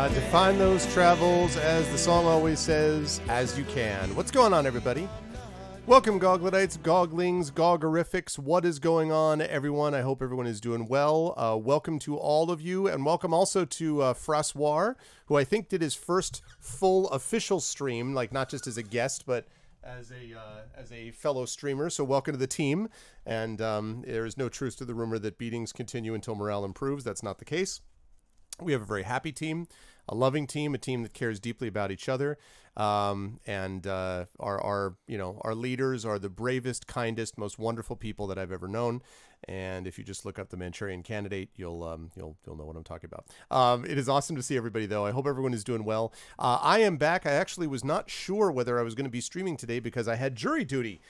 Define those travels, as the song always says, as you can. What's going on, everybody? Welcome, Gogletites, Goglings, Gogorifics. What is going on, everyone? I hope everyone is doing well. Welcome to all of you, and welcome also to Francois, who I think did his first full official stream, like not just as a guest, but as a fellow streamer. So welcome to the team. And there is no truth to the rumor that beatings continue until morale improves. That's not the case. We have a very happy team, a loving team, a team that cares deeply about each other, and our leaders are the bravest, kindest, most wonderful people that I've ever known. And if you just look up the Manchurian Candidate, you'll know what I'm talking about. It is awesome to see everybody, though. I hope everyone is doing well. I am back. I actually was not sure whether I was going to be streaming today because I had jury duty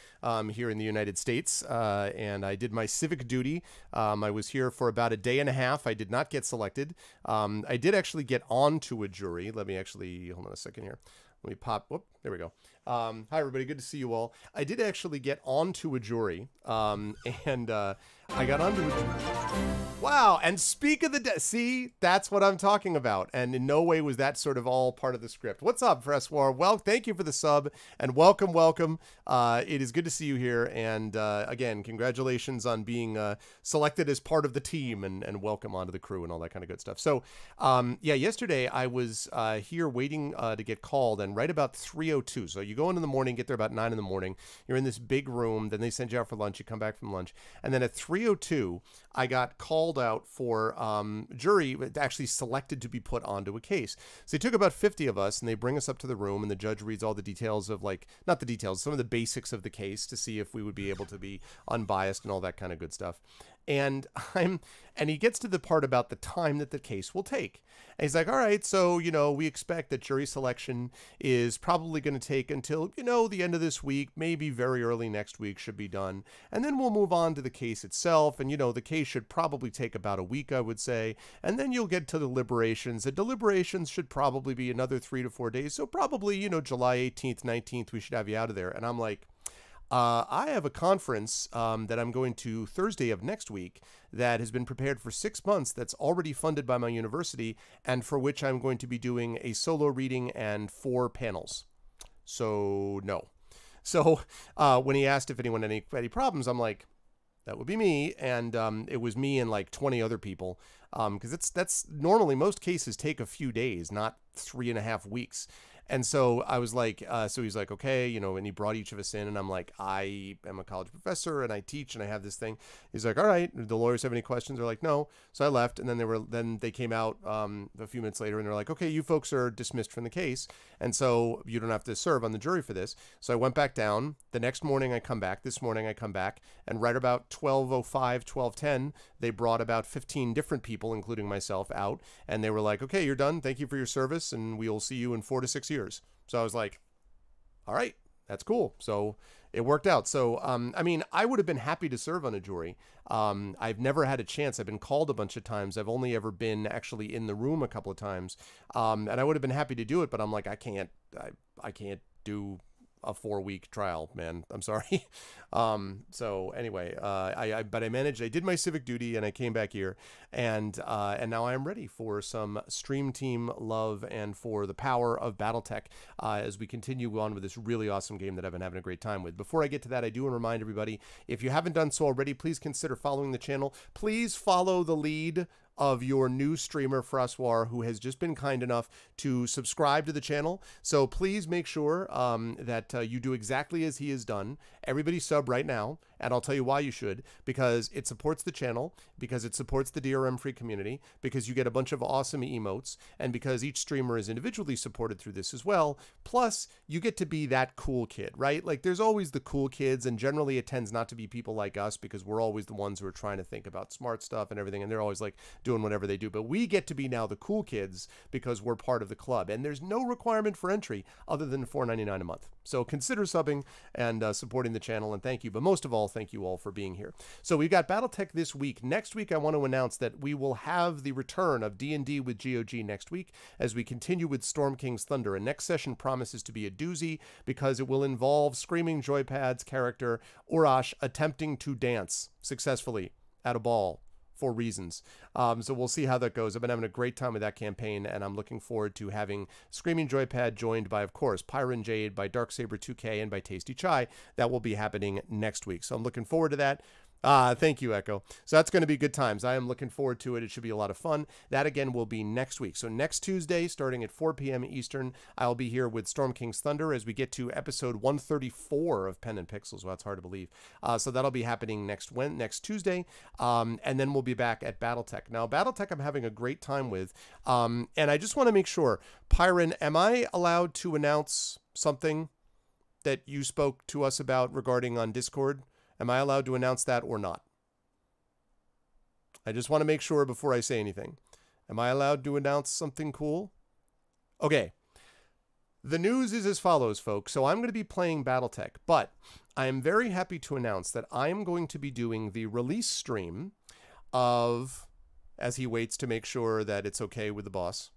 here in the United States, and I did my civic duty. I was here for about a day and a half. I did not get selected. I did actually get onto a jury. Let me actually hold on a second here. Let me pop. Whoop, there we go. Hi, everybody. Good to see you all. I did actually get onto a jury, and I got onto a jury. Wow. And speak of the see, that's what I'm talking about. And in no way was that sort of all part of the script. What's up, Francois? Well, thank you for the sub, and welcome, welcome. It is good to see you here. And again, congratulations on being selected as part of the team, and welcome onto the crew and all that kind of good stuff. So, yeah, yesterday I was here waiting to get called, and right about 3:02. So you go in the morning, get there about 9 in the morning. You're in this big room. Then they send you out for lunch. You come back from lunch. And then at 3:02, I got called out for jury, actually selected to be put onto a case. So they took about 50 of us, and they bring us up to the room, and the judge reads all the details of, like, not the details, some of the basics of the case to see if we would be able to be unbiased and all that kind of good stuff. And he gets to the part about the time that the case will take. And he's like, all right, so, we expect that jury selection is probably going to take until, the end of this week, maybe very early next week should be done. And then we'll move on to the case itself. And, the case should probably take about a week, I would say. And then you'll get to the deliberations. The deliberations should probably be another 3 to 4 days. So probably, July 18th, 19th, we should have you out of there. And I'm like, I have a conference that I'm going to Thursday of next week that has been prepared for 6 months, that's already funded by my university, and for which I'm going to be doing a solo reading and 4 panels. So, no. So, when he asked if anyone had any problems, I'm like, that would be me, and it was me and like 20 other people, because that's normally, most cases take a few days, not 3.5 weeks. And so I was like, so he's like, okay, and he brought each of us in, and I'm like, I am a college professor and I teach and I have this thing. He's like, all right, do the lawyers have any questions? They're like, no. So I left, and then they came out a few minutes later, and they're like, okay, you folks are dismissed from the case, and so you don't have to serve on the jury for this. So I went back down. The next morning I come back. This morning I come back, and right about 12:05, 12:10, they brought about 15 different people, including myself, out, and they were like, okay, you're done. Thank you for your service, and we'll see you in 4 to 6 years. So I was like, all right, that's cool. So it worked out. So, I mean, I would have been happy to serve on a jury. I've never had a chance. I've been called a bunch of times. I've only ever been actually in the room a couple of times. And I would have been happy to do it, but I'm like, I can't do a 4-week trial, man. I'm sorry. So anyway, but I managed. I did my civic duty, and I came back here, and now I am ready for some stream team love and for the power of Battletech as we continue on with this really awesome game that I've been having a great time with. Before I get to that, I do want to remind everybody, if you haven't done so already, please consider following the channel. Please follow the lead of your new streamer, Francois, who has just been kind enough to subscribe to the channel. So please make sure that you do exactly as he has done. Everybody sub right now, and I'll tell you why you should. Because it supports the channel, because it supports the DRM-free community, because you get a bunch of awesome emotes, and because each streamer is individually supported through this as well. Plus, you get to be that cool kid, right? Like, there's always the cool kids, and generally it tends not to be people like us, because we're always the ones who are trying to think about smart stuff and everything, and they're always like doing whatever they do. But we get to be now the cool kids because we're part of the club, and there's no requirement for entry other than $4.99 a month. So consider subbing and supporting the channel, and thank you. But most of all, thank you all for being here. So we've got Battletech this week. Next week, I want to announce that we will have the return of D&D with GOG next week as we continue with Storm King's Thunder. And next session promises to be a doozy because it will involve Screaming Joypad's character, Urash, attempting to dance successfully at a ball for reasons. So we'll see how that goes. I've been having a great time with that campaign, and I'm looking forward to having Screaming Joypad joined by, of course, Pyron Jade, by Darksaber2K, and by Tasty Chai. That will be happening next week. So I'm looking forward to that. Thank you, Echo. So that's going to be good times. I am looking forward to it. It should be a lot of fun. That, again, will be next week. So next Tuesday, starting at 4 p.m. Eastern, I'll be here with Storm King's Thunder as we get to episode 134 of Pen and Pixels. Well, that's hard to believe. So that'll be happening next Tuesday. And then we'll be back at Battletech. Now, Battletech I'm having a great time with. And I just want to make sure, Pyron, am I allowed to announce something that you spoke to us about regarding on Discord? Am I allowed to announce that or not? I just want to make sure before I say anything. Am I allowed to announce something cool? Okay. The news is as follows, folks. So I'm going to be playing Battletech, but I am very happy to announce that I am going to be doing the release stream of, as he waits to make sure that it's okay with the boss,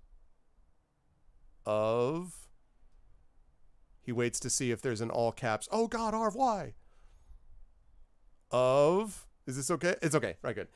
he waits to see if there's an all caps, oh God, RY. Is this okay? It's okay. Right, good.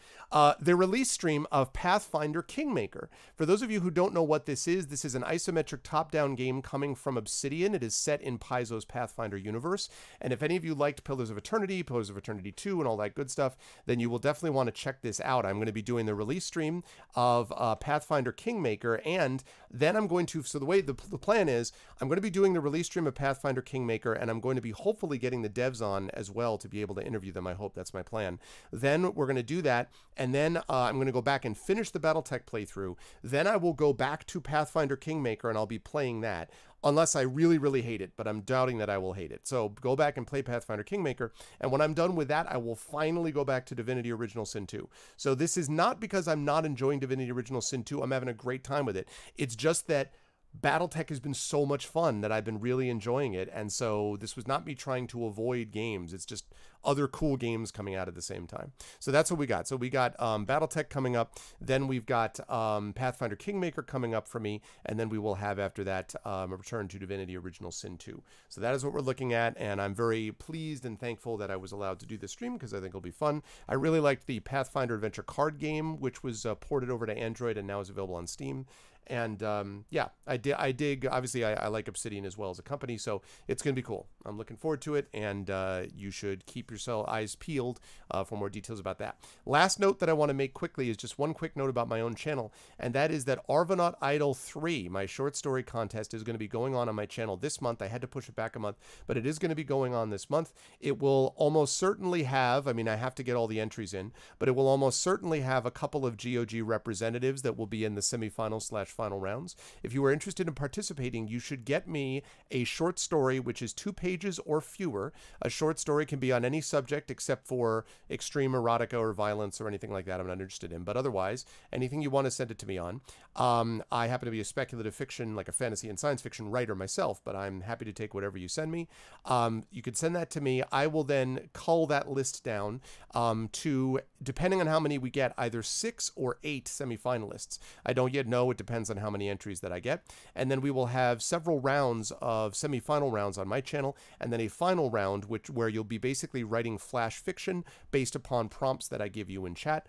The release stream of Pathfinder Kingmaker. For those of you who don't know what this is an isometric top-down game coming from Obsidian. It is set in Paizo's Pathfinder universe. And if any of you liked Pillars of Eternity 2, and all that good stuff, then you will definitely want to check this out. I'm going to be doing the release stream of Pathfinder Kingmaker, and then I'm going to, so the way the plan is, I'm going to be doing the release stream of Pathfinder Kingmaker, and I'm going to be hopefully getting the devs on as well to be able to interview them. I hope that's my plan. Then we're going to do that, and then I'm going to go back and finish the Battletech playthrough. Then I will go back to Pathfinder Kingmaker, and I'll be playing that, unless I really, really hate it, but I'm doubting that I will hate it. So go back and play Pathfinder Kingmaker, and when I'm done with that, I will finally go back to Divinity Original Sin 2. So this is not because I'm not enjoying Divinity Original Sin 2. I'm having a great time with it. It's just that Battletech has been so much fun that I've been really enjoying it, and so this was not me trying to avoid games. It's just other cool games coming out at the same time. So that's what we got. So we got Battletech coming up, then we've got Pathfinder Kingmaker coming up for me, and then we will have after that a return to Divinity Original Sin 2. So that is what we're looking at, and I'm very pleased and thankful that I was allowed to do this stream because I think it'll be fun. I really liked the Pathfinder Adventure card game, which was ported over to Android and now is available on Steam. And yeah, I dig. Obviously, I like Obsidian as well as a company, so it's going to be cool. I'm looking forward to it, and you should keep your eyes peeled for more details about that. Last note that I want to make quickly is just one quick note about my own channel, and that is that Arvanaut Idol 3, my short story contest, is going to be going on my channel this month. I had to push it back a month, but it is going to be going on this month. It will almost certainly have, I mean, I have to get all the entries in, but it will almost certainly have a couple of GOG representatives that will be in the semifinal/final rounds. If you are interested in participating, you should get me a short story, which is 2 pages or fewer. A short story can be on any subject except for extreme erotica or violence or anything like that I'm not interested in. But otherwise, anything you want to send it to me on. I happen to be a speculative fiction, like a fantasy and science fiction writer myself, but I'm happy to take whatever you send me. You could send that to me. I will then cull that list down to, depending on how many we get, either 6 or 8 semifinalists. I don't yet know. It depends on how many entries that I get. And then we will have several rounds of semifinal rounds on my channel, and then a final round where you'll be basically writing flash fiction based upon prompts that I give you in chat.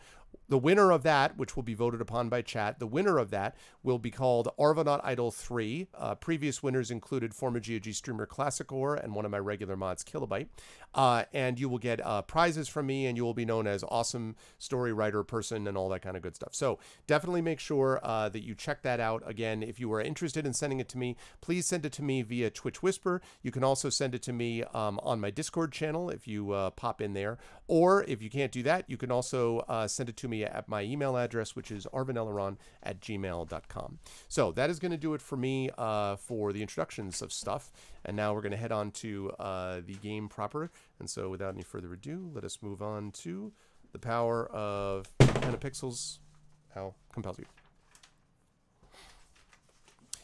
The winner of that, which will be voted upon by chat, the winner of that will be called Arvanaut Idol 3. Previous winners included former GOG streamer Classicor and one of my regular mods, Kilobyte. And you will get prizes from me, and you will be known as awesome story writer person and all that kind of good stuff. So definitely make sure that you check that out. Again, if you are interested in sending it to me, please send it to me via Twitch Whisper. You can also send it to me on my Discord channel if you pop in there. Or if you can't do that, you can also send it to me at my email address, which is arvanelleron@gmail.com. So that is going to do it for me for the introductions of stuff. And now we're going to head on to the game proper. And so without any further ado, let us move on to the power of Pen and Pixels. How compels you.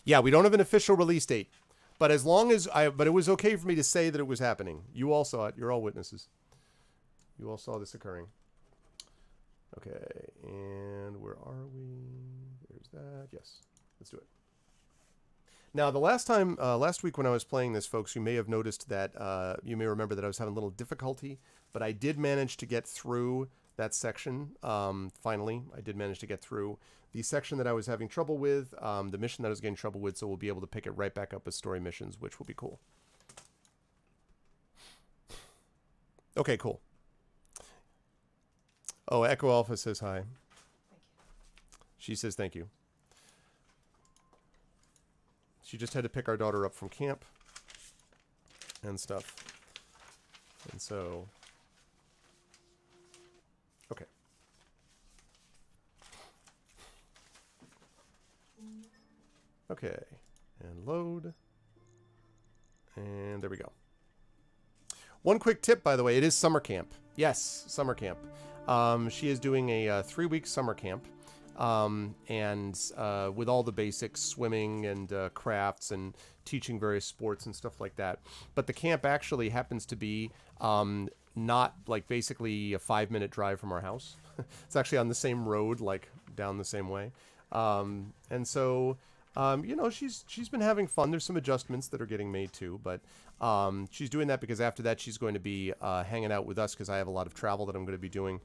Yeah, we don't have an official release date. But as long as but it was okay for me to say that it was happening. You all saw it. You're all witnesses. You all saw this occurring. Okay, and where are we? There's that. Yes, let's do it. Now, the last week when I was playing this, folks, you may have noticed that, you may remember that I was having a little difficulty, but I did manage to get through that section. Finally, I did manage to get through the section that I was having trouble with, the mission that I was getting trouble with, so we'll be able to pick it right back up as story missions, which will be cool. Okay, cool. Oh, Echo Alpha says hi. Thank you. She says thank you. She just had to pick our daughter up from camp and stuff. And so, okay. Okay, and load. And there we go. One quick tip, by the way, it is summer camp. Yes, summer camp. She is doing a 3-week summer camp. And with all the basics, swimming and crafts and teaching various sports and stuff like that. But the camp actually happens to be not like basically a 5-minute drive from our house. It's actually on the same road, like down the same way. And so, you know, she's been having fun. There's some adjustments that are getting made too, but she's doing that because after that she's going to be hanging out with us because I have a lot of travel that I'm going to be doing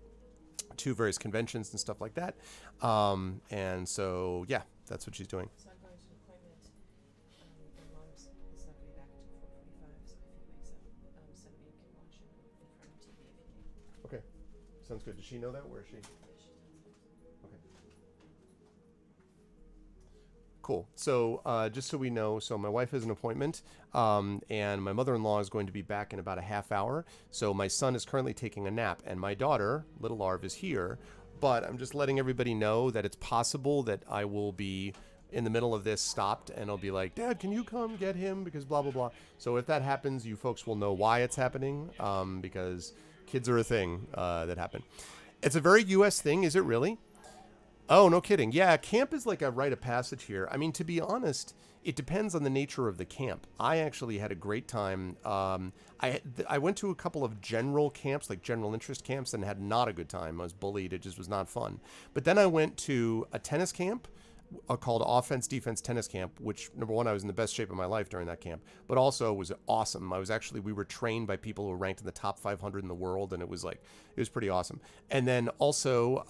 to various conventions and stuff like that. And so, yeah, that's what she's doing. So I'm going to an appointment. My mom's is not going to be back until 4:45, so if he wakes up, 7 you can watch him in front of TV if you can. Okay, sounds good. Does she know that? Where is she? Yeah, she does. Okay. Cool. So just so we know, so my wife has an appointment, and my mother-in-law is going to be back in about a half hour. So my son is currently taking a nap, and my daughter, little Larv, is here. But I'm just letting everybody know that it's possible that I will be in the middle of this stopped, and I'll be like, Dad, can you come get him? Because blah, blah, blah. So if that happens, you folks will know why it's happening, because kids are a thing that happen. It's a very U.S. thing, is it really? Oh, no kidding. Yeah, camp is like a rite of passage here. I mean, to be honest, it depends on the nature of the camp. I actually had a great time. I went to a couple of general camps, like general interest camps, and had not a good time. I was bullied. It just was not fun. But then I went to a tennis camp called Offense Defense Tennis Camp, which, number one, I was in the best shape of my life during that camp, but also was awesome. We were trained by people who were ranked in the top 500 in the world, and it was pretty awesome. And then also,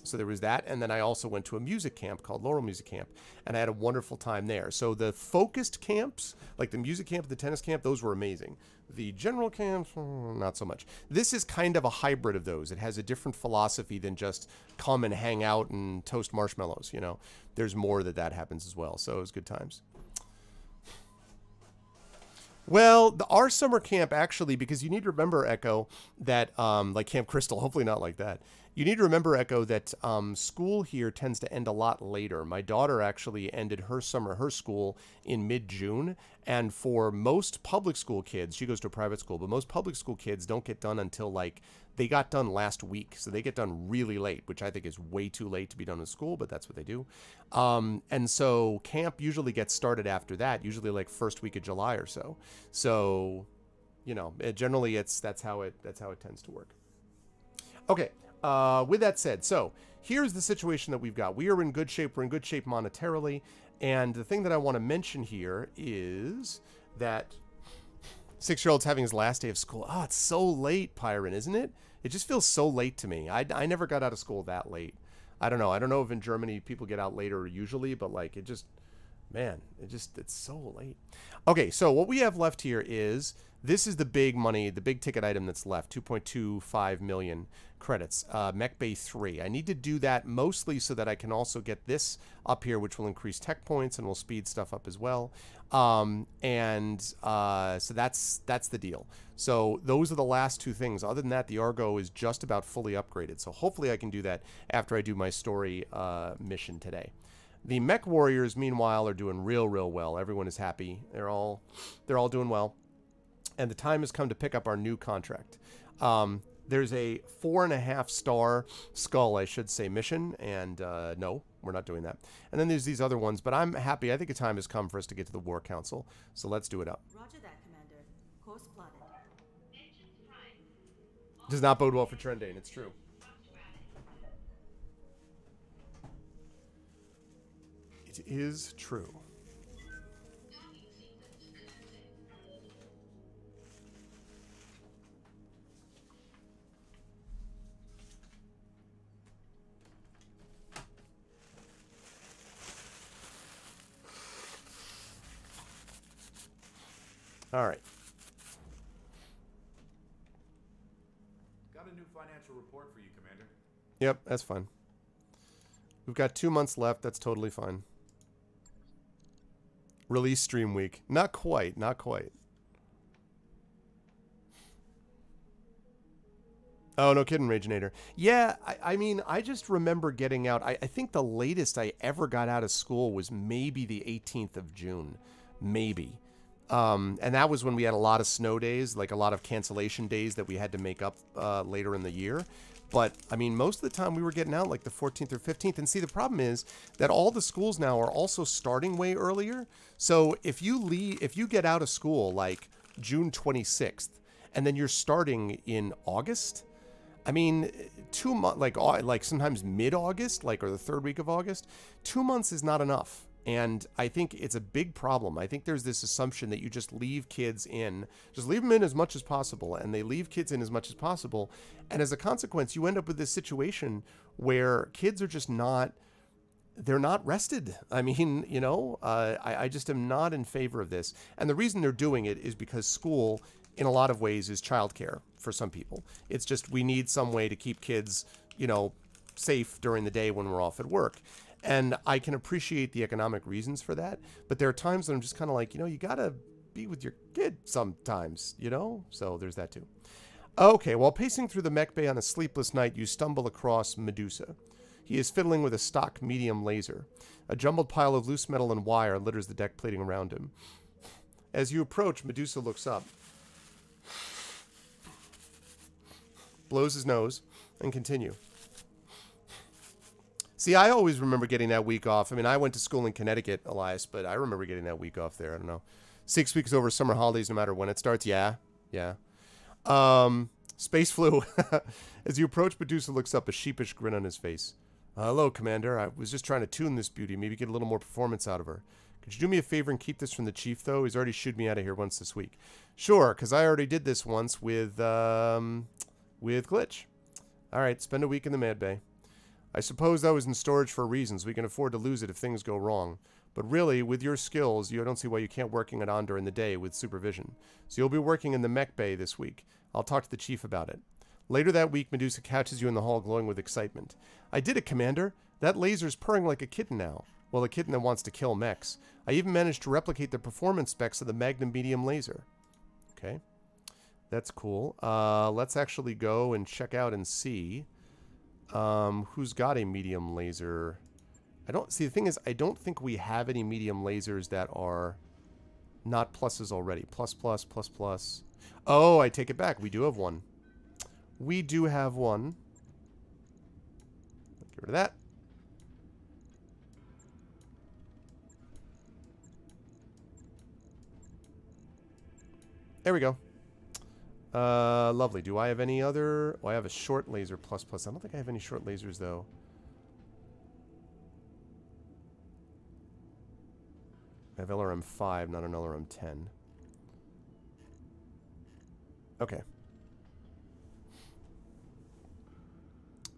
so there was that, and then I also went to a music camp called Laurel Music Camp, and I had a wonderful time there. So the focused camps, like the music camp, the tennis camp, those were amazing. The general camps, not so much. This is kind of a hybrid of those. It has a different philosophy than just come and hang out and toast marshmallows, you know. There's more that happens as well, so it was good times. Well, our summer camp actually, because you need to remember, Echo, that like Camp Crystal, hopefully not like that. You need to remember, Echo, that school here tends to end a lot later. My daughter actually ended her school in mid-June, and for most public school kids, she goes to a private school, but most public school kids don't get done until like they got done last week, so they get done really late, which I think is way too late to be done in school, but that's what they do. And so camp usually gets started after that, usually like first week of July or so. So, you know, generally that's how it tends to work. Okay. With that said, so here's the situation that we've got. We are in good shape. We're in good shape monetarily. And the thing that I want to mention here is that 6-year-old's having his last day of school. Oh, it's so late, Pyron, isn't it? It just feels so late to me. I never got out of school that late. I don't know. I don't know if in Germany people get out later usually, but like it just, man, it's so late. Okay, so what we have left here is, this is the big money, the big ticket item that's left, 2.25 million credits, Mech Bay 3. I need to do that mostly so that I can also get this up here, which will increase tech points and will speed stuff up as well. So that's the deal. So those are the last two things. Other than that, the Argo is just about fully upgraded. So hopefully I can do that after I do my story mission today. The Mech Warriors, meanwhile, are doing real well. Everyone is happy. They're all doing well. And the time has come to pick up our new contract. There's a 4.5-star skull, I should say, mission, and no, we're not doing that. And then there's these other ones, but I'm happy. I think the time has come for us to get to the War Council, so let's do it up. Roger that, Commander. Course plotted. Does not bode well for Trendane, it's true. It is true. All right. Got a new financial report for you, Commander. Yep, that's fine. We've got 2 months left. That's totally fine. Release stream week. Not quite. Not quite. Oh, no kidding, Raginator. Yeah, I mean, I just remember getting out. I think the latest I ever got out of school was maybe the 18th of June. Maybe. And that was when we had a lot of snow days, like a lot of cancellation days that we had to make up later in the year. But, I mean, most of the time we were getting out like the 14th or 15th. And see, the problem is that all the schools now are also starting way earlier. So if you get out of school like June 26th, and then you're starting in August, I mean, 2 months, like sometimes mid-August, like, or the third week of August, 2 months is not enough. And I think it's a big problem. I think there's this assumption that you just leave kids in, just leave them in as much as possible, and they leave kids in as much as possible. And as a consequence, you end up with this situation where kids are just not, they're not rested. I mean, you know, I just am not in favor of this. And the reason they're doing it is because school, in a lot of ways, is childcare for some people. It's just we need some way to keep kids, you know, safe during the day when we're off at work. And I can appreciate the economic reasons for that, but there are times when I'm just kind of like, you know, you got to be with your kid sometimes, you know? So there's that too. Okay, while pacing through the mech bay on a sleepless night, you stumble across Medusa. He is fiddling with a stock medium laser. A jumbled pile of loose metal and wire litters the deck plating around him. As you approach, Medusa looks up, blows his nose, and continue. See, I always remember getting that week off. I mean, I went to school in Connecticut, Elias, but I remember getting that week off there. I don't know. 6 weeks over summer holidays, no matter when it starts. Yeah. Space flu. As you approach, Medusa looks up, a sheepish grin on his face. Hello, Commander. I was just trying to tune this beauty, maybe get a little more performance out of her. Could you do me a favor and keep this from the Chief, though? He's already shooed me out of here once this week. Sure, because I already did this once with Glitch. All right, spend a week in the Mad Bay. I suppose that was in storage for reasons. We can afford to lose it if things go wrong. But really, with your skills, you don't see why you can't working it on during the day with supervision. So you'll be working in the mech bay this week. I'll talk to the Chief about it. Later that week, Medusa catches you in the hall glowing with excitement. I did it, Commander. That laser's purring like a kitten now. Well, a kitten that wants to kill mechs. I even managed to replicate the performance specs of the Magnum Medium laser. Okay. That's cool. Let's actually go and check out and see who's got a medium laser. The thing is, I don't think we have any medium lasers that are not pluses already. Plus. Oh, I take it back. We do have one. We do have one. Get rid of that. There we go. Lovely. Do I have any other? Oh, I have a short laser plus. I don't think I have any short lasers, though. I have LRM 5, not an LRM 10. Okay.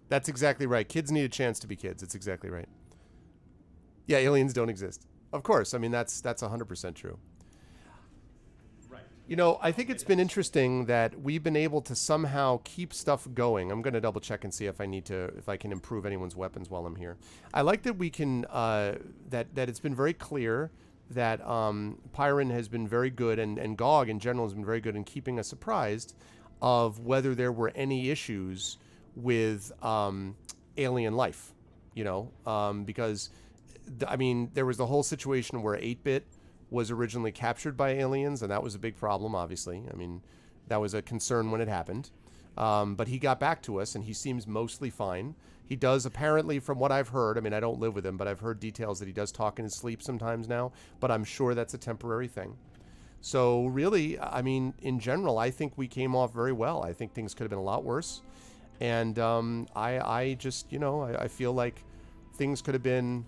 That's exactly right. Kids need a chance to be kids. It's exactly right. Yeah, aliens don't exist. Of course. I mean, that's 100% true. You know, I think it's been interesting that we've been able to somehow keep stuff going. I'm going to double check and see if I can improve anyone's weapons while I'm here. I like that we can, that it's been very clear that Pyron has been very good, and GOG in general has been very good in keeping us apprised of whether there were any issues with alien life, you know, because, I mean, there was the whole situation where 8-bit was originally captured by aliens, and that was a big problem, obviously. I mean, that was a concern when it happened. But he got back to us, and he seems mostly fine. He does, apparently, from what I've heard, I mean, I don't live with him, but I've heard details that he does talk in his sleep sometimes now, but I'm sure that's a temporary thing. So, really, I mean, in general, I think we came off very well. I think things could have been a lot worse. And I just, you know, I feel like things could have been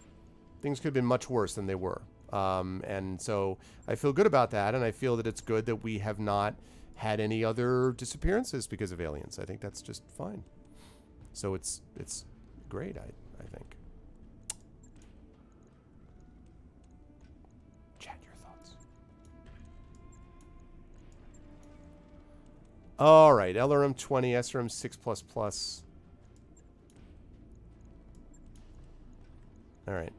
much worse than they were. And so I feel good about that, and I feel that it's good that we have not had any other disappearances because of aliens. I think that's just fine. So it's great, I think. Chat your thoughts. All right, LRM 20, SRM 6++. All right.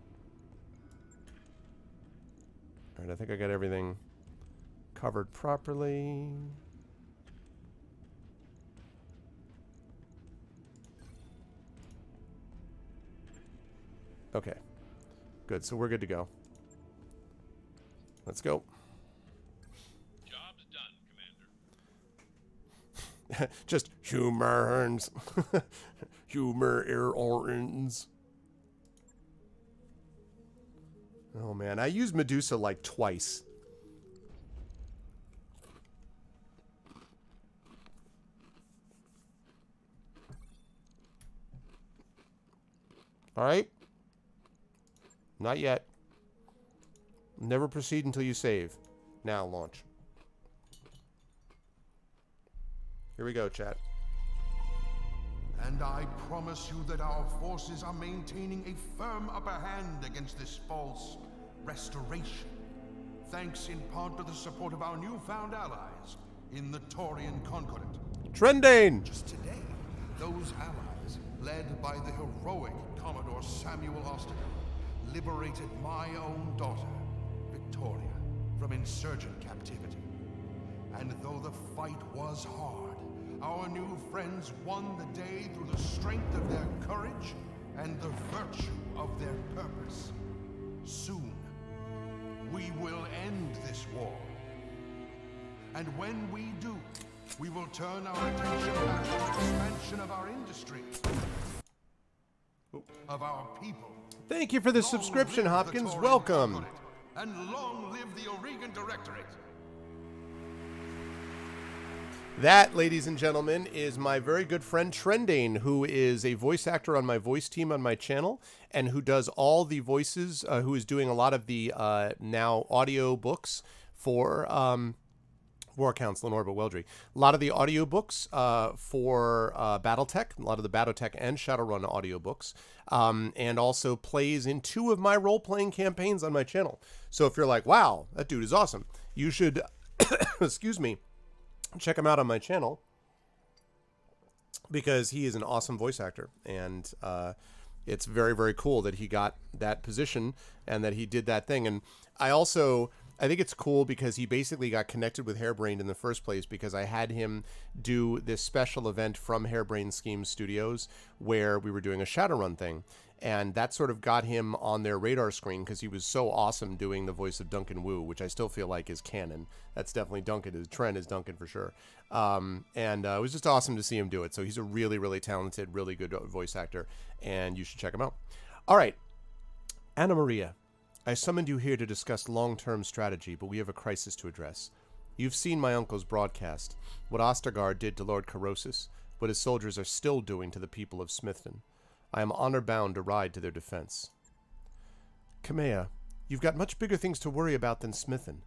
All right, I think I got everything covered properly. Okay. Good, so we're good to go. Let's go. Job's done, Commander. Just humors. Humor errors. Oh man, I used Medusa like twice. All right. Not yet. Never proceed until you save. Now launch. Here we go, chat. And I promise you that our forces are maintaining a firm upper hand against this false restoration, thanks in part to the support of our newfound allies in the Taurian Concordat. Trending! Just today, those allies, led by the heroic Commodore Samuel Osterman, liberated my own daughter, Victoria, from insurgent captivity. And though the fight was hard, our new friends won the day through the strength of their courage and the virtue of their purpose. Soon, we will end this war. And when we do, we will turn our attention back to the expansion of our industry, of our people. Thank you for the subscription, Hopkins. Welcome. And long live the Oregon Directorate. That, ladies and gentlemen, is my very good friend Trendane, who is a voice actor on my voice team on my channel, and who does all the voices, who is doing a lot of the now audio books for War Council in Orbit Weldry. A lot of the audiobooks for Battletech, a lot of the Battletech and Shadowrun audiobooks, and also plays in 2 of my role-playing campaigns on my channel. So if you're like, wow, that dude is awesome, you should, excuse me, check him out on my channel, because he is an awesome voice actor, and it's very, very cool that he got that position and that he did that thing. And I think it's cool because he basically got connected with Hairbrained in the first place, because I had him do this special event from Hairbrained Schemes Studios where we were doing a Shadowrun thing. And that sort of got him on their radar screen because he was so awesome doing the voice of Duncan Wu, which I still feel like is canon. That's definitely Duncan. His trend is Duncan for sure. It was just awesome to see him do it. So he's a really, really talented, really good voice actor, and you should check him out. All right. Anna Maria, I summoned you here to discuss long-term strategy, but we have a crisis to address. You've seen my uncle's broadcast, what Ostergaard did to Lord Carosus, what his soldiers are still doing to the people of Smithton. I am honor-bound to ride to their defense. Kamea, you've got much bigger things to worry about than Smithton.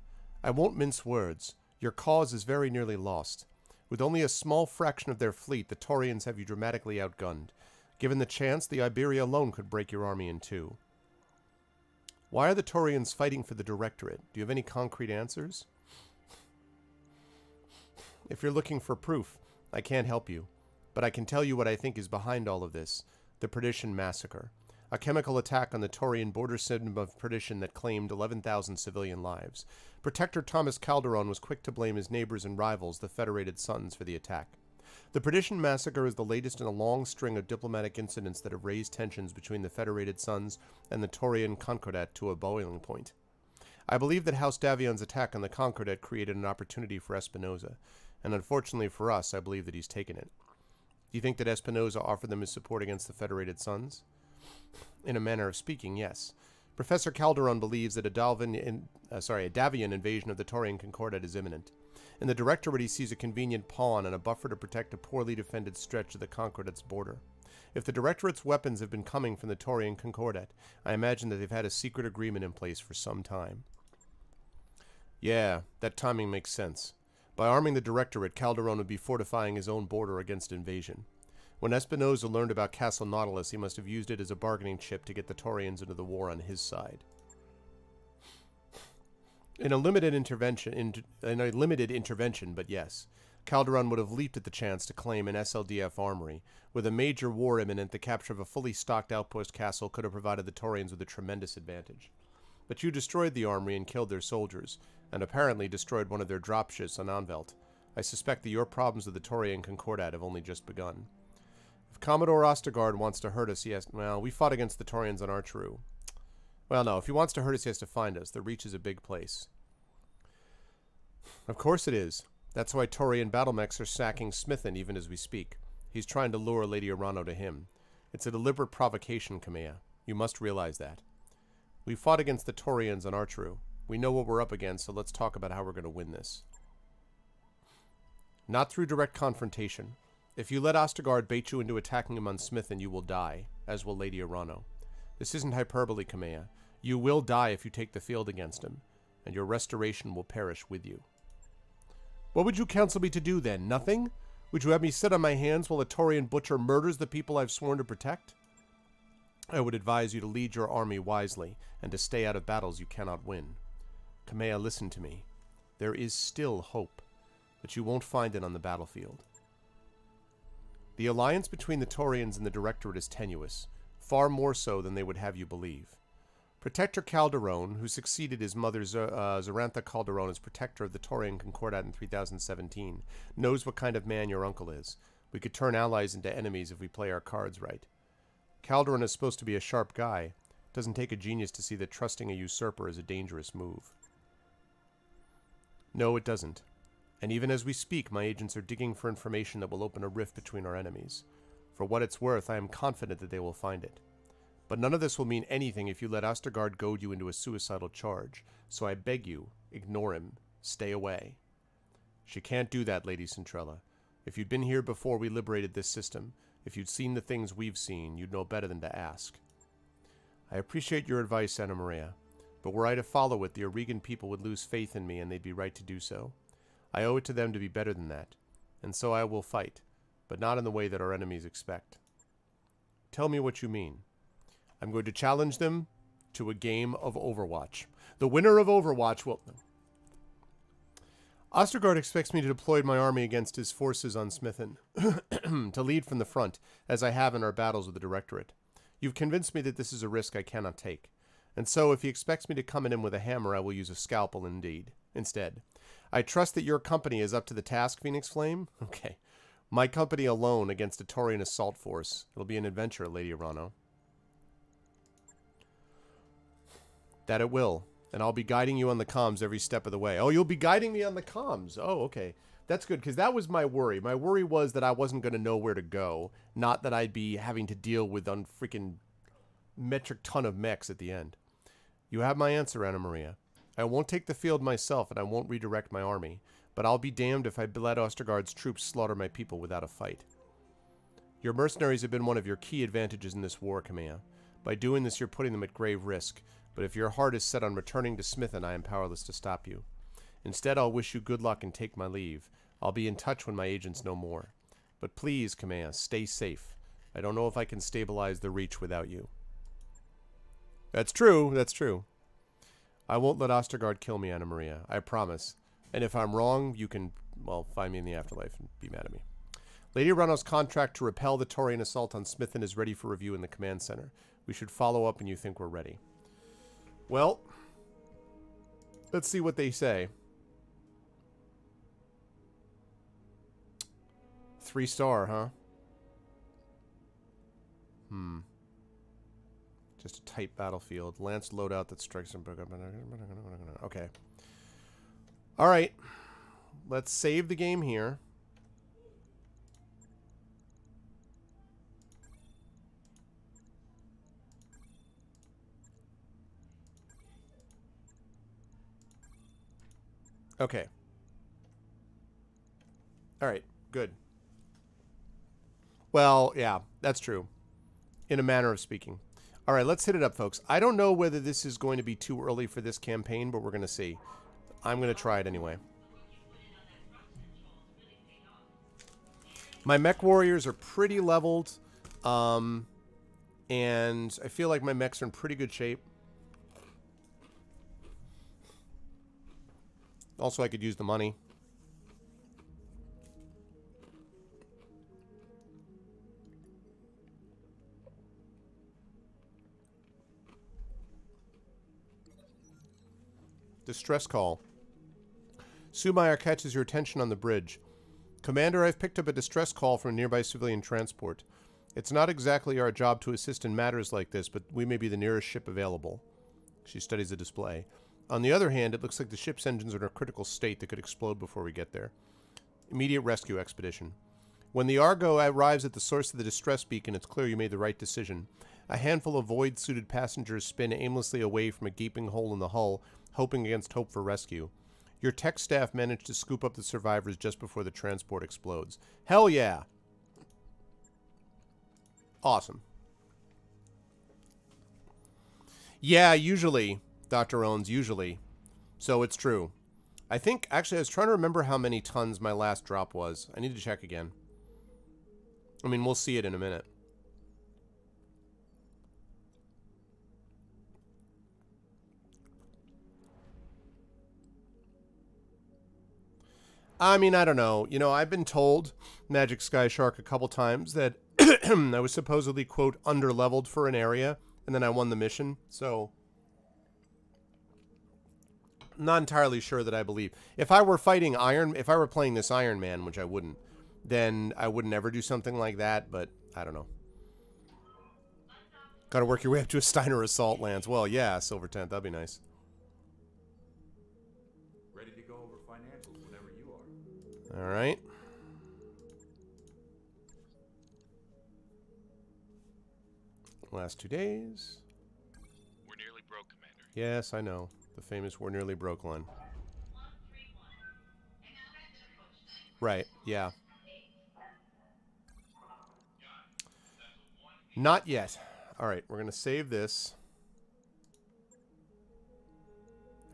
I won't mince words. Your cause is very nearly lost. With only a small fraction of their fleet, the Taurians have you dramatically outgunned. Given the chance, the Iberia alone could break your army in 2. Why are the Taurians fighting for the Directorate? Do you have any concrete answers? If you're looking for proof, I can't help you. But I can tell you what I think is behind all of this. The Perdition Massacre. A chemical attack on the Taurian border system of Perdition that claimed 11,000 civilian lives. Protector Thomas Calderon was quick to blame his neighbors and rivals, the Federated Sons, for the attack. The Perdition Massacre is the latest in a long string of diplomatic incidents that have raised tensions between the Federated Sons and the Taurian Concordat to a boiling point. I believe that House Davion's attack on the Concordat created an opportunity for Espinosa, and unfortunately for us, I believe that he's taken it. Do you think that Espinosa offered them his support against the Federated Sons? In a manner of speaking, yes. Professor Calderon believes that a Davian invasion of the Taurian Concordat is imminent. In the Directorate, he sees a convenient pawn and a buffer to protect a poorly defended stretch of the Concordat's border. If the Directorate's weapons have been coming from the Taurian Concordat, I imagine that they've had a secret agreement in place for some time. Yeah, that timing makes sense. By arming the Directorate, Calderon would be fortifying his own border against invasion. When Espinosa learned about Castle Nautilus, he must have used it as a bargaining chip to get the Taurians into the war on his side. In a limited intervention, but yes. Calderon would have leaped at the chance to claim an SLDF armory. With a major war imminent, the capture of a fully stocked outpost castle could have provided the Taurians with a tremendous advantage. But you destroyed the armory and killed their soldiers, and apparently destroyed one of their dropships on Anvelt. I suspect that your problems with the Taurian Concordat have only just begun. If Commodore Ostergaard wants to hurt us, he has... Well, we fought against the Taurians on Archeru. Well, no, if he wants to hurt us, he has to find us. The Reach is a big place. Of course it is. That's why Taurian battlemechs are sacking Smithen even as we speak. He's trying to lure Lady Arano to him. It's a deliberate provocation, Kamea. You must realize that. We fought against the Taurians on Archeru. We know what we're up against, so let's talk about how we're going to win this. Not through direct confrontation. If you let Ostergaard bait you into attacking him on Smithen, you will die, as will Lady Arano. This isn't hyperbole, Kamea. You will die if you take the field against him, and your restoration will perish with you. What would you counsel me to do, then? Nothing? Would you have me sit on my hands while a Taurian butcher murders the people I've sworn to protect? I would advise you to lead your army wisely, and to stay out of battles you cannot win. Kamea, listen to me. There is still hope, but you won't find it on the battlefield. The alliance between the Taurians and the Directorate is tenuous, far more so than they would have you believe. Protector Calderon, who succeeded his mother Zarantha Calderon as protector of the Taurian Concordat in 3017, knows what kind of man your uncle is. We could turn allies into enemies if we play our cards right. Calderon is supposed to be a sharp guy. It doesn't take a genius to see that trusting a usurper is a dangerous move. No, it doesn't. And even as we speak, my agents are digging for information that will open a rift between our enemies. For what it's worth, I am confident that they will find it. But none of this will mean anything if you let Ostergaard goad you into a suicidal charge. So I beg you, ignore him. Stay away. She can't do that, Lady Centrella. If you'd been here before we liberated this system, if you'd seen the things we've seen, you'd know better than to ask. I appreciate your advice, Anna Maria, but were I to follow it, the Oregan people would lose faith in me, and they'd be right to do so. I owe it to them to be better than that, and so I will fight, but not in the way that our enemies expect. Tell me what you mean. I'm going to challenge them to a game of Overwatch. The winner of Overwatch will... Ostergaard expects me to deploy my army against his forces on Smithen, to lead from the front, as I have in our battles with the Directorate. You've convinced me that this is a risk I cannot take, and so if he expects me to come at him with a hammer, I will use a scalpel instead. I trust that your company is up to the task, Phoenix Flame? Okay. My company alone against a Taurian assault force. It'll be an adventure, Lady Arano. That it will. And I'll be guiding you on the comms every step of the way. Oh, you'll be guiding me on the comms. Oh, okay. That's good, because that was my worry. My worry was that I wasn't going to know where to go. Not that I'd be having to deal with a freaking metric ton of mechs at the end. You have my answer, Anna Maria. I won't take the field myself, and I won't redirect my army. But I'll be damned if I let Ostergaard's troops slaughter my people without a fight. Your mercenaries have been one of your key advantages in this war, Kamea. By doing this, you're putting them at grave risk. But if your heart is set on returning to Smithen, I am powerless to stop you. Instead, I'll wish you good luck and take my leave. I'll be in touch when my agents know more. But please, Kamea, stay safe. I don't know if I can stabilize the Reach without you. That's true, that's true. I won't let Ostergaard kill me, Anna Maria. I promise. And if I'm wrong, you can, well, find me in the afterlife and be mad at me. Lady Arano's contract to repel the Taurian assault on Smithen is ready for review in the command center. We should follow up when you think we're ready. Well, let's see what they say. 3-star, huh? Just a tight battlefield. Lance loadout that strikes him. Okay. Alright. Let's save the game here. Okay. Alright, good. Well, yeah, that's true. In a manner of speaking. Alright, let's hit it up, folks. I don't know whether this is going to be too early for this campaign, but we're going to see. I'm going to try it anyway. My mech warriors are pretty leveled. And I feel like my mechs are in pretty good shape. Also, I could use the money. Distress call. Sumeyer catches your attention on the bridge. Commander, I've picked up a distress call from a nearby civilian transport. It's not exactly our job to assist in matters like this, but we may be the nearest ship available. She studies the display. On the other hand, it looks like the ship's engines are in a critical state that could explode before we get there. Immediate rescue expedition. When the Argo arrives at the source of the distress beacon, it's clear you made the right decision. A handful of void-suited passengers spin aimlessly away from a gaping hole in the hull, hoping against hope for rescue. Your tech staff managed to scoop up the survivors just before the transport explodes. Hell yeah! Awesome. Yeah, usually, Dr. Owens, usually. So it's true. I think, actually, I was trying to remember how many tons my last drop was. I need to check again. I mean, we'll see it in a minute. I mean, I don't know. You know, I've been told, Magic Sky Shark, a couple times that I was supposedly, quote, under-leveled for an area, and then I won the mission, so I'm not entirely sure that I believe. If I were fighting if I were playing this Iron Man, which I wouldn't, then I would never do something like that, but I don't know. Gotta work your way up to a Steiner Assault Lance. Well, yeah, Silver 10th, that'd be nice. Ready to go over financials whenever you are. All right. Last 2 days. We're nearly broke, Commander. Yes, I know. The famous "we're nearly broke" line. Right, yeah. Not yet. All right, we're going to save this.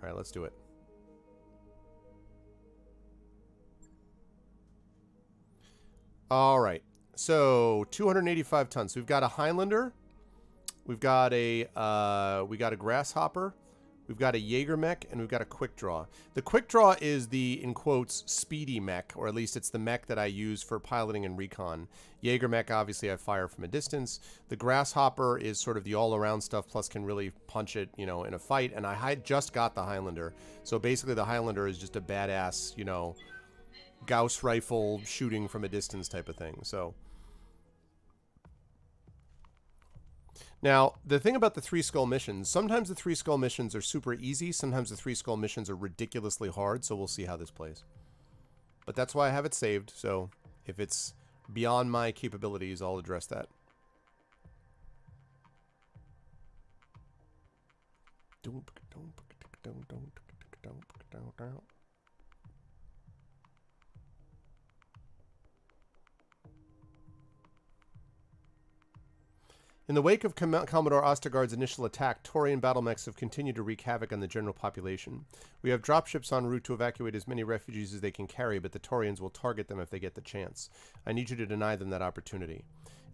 All right, let's do it. All right. So, 285 tons. So we've got a Highlander. We've got a Grasshopper. We've got a Jaeger mech, and we've got a Quick Draw. The Quick Draw is the, in quotes, speedy mech, or at least it's the mech that I use for piloting and recon. Jaeger mech, obviously, I fire from a distance. The Grasshopper is sort of the all-around stuff, plus can really punch it, you know, in a fight. And I just got the Highlander. So basically, the Highlander is just a badass, you know, Gauss rifle shooting from a distance type of thing. So now, the thing about the 3 skull missions, sometimes the 3 skull missions are super easy, sometimes the 3 skull missions are ridiculously hard, so we'll see how this plays. But that's why I have it saved, so if it's beyond my capabilities, I'll address that. In the wake of Commodore Ostergaard's initial attack, Taurian battle mechs have continued to wreak havoc on the general population. We have dropships en route to evacuate as many refugees as they can carry, but the Taurians will target them if they get the chance. I need you to deny them that opportunity.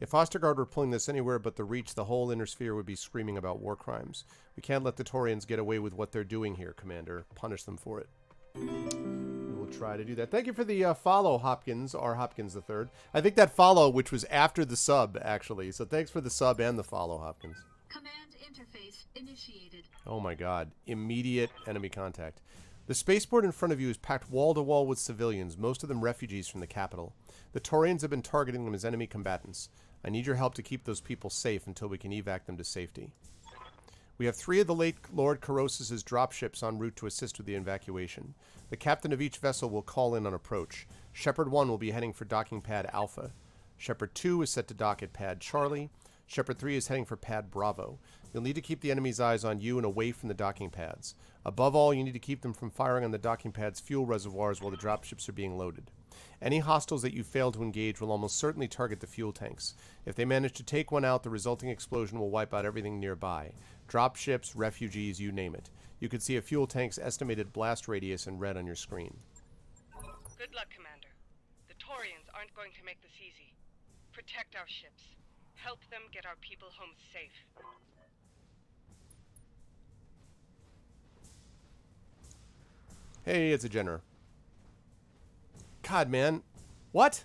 If Ostergaard were pulling this anywhere but the Reach, the whole inner sphere would be screaming about war crimes. We can't let the Taurians get away with what they're doing here, Commander. Punish them for it. We will try to do that. Thank you for the follow, Hopkins, or Hopkins III. I think that follow, which was after the sub, actually. So thanks for the sub and the follow, Hopkins. Command interface initiated. Oh my god. Immediate enemy contact. The spaceport in front of you is packed wall-to-wall with civilians, most of them refugees from the capital. The Taurians have been targeting them as enemy combatants. I need your help to keep those people safe until we can evac them to safety. We have 3 of the late Lord Corosis's dropships en route to assist with the evacuation. The captain of each vessel will call in on approach. Shepard 1 will be heading for docking pad Alpha. Shepard 2 is set to dock at pad Charlie. Shepard 3 is heading for pad Bravo. You'll need to keep the enemy's eyes on you and away from the docking pads. Above all, you need to keep them from firing on the docking pad's fuel reservoirs while the dropships are being loaded. Any hostiles that you fail to engage will almost certainly target the fuel tanks. If they manage to take one out, the resulting explosion will wipe out everything nearby. Dropships, refugees, you name it. You can see a fuel tank's estimated blast radius in red on your screen. Good luck, Commander. The Taurians aren't going to make this easy. Protect our ships. Help them get our people home safe. Hey, it's a Jenner. God, man. What?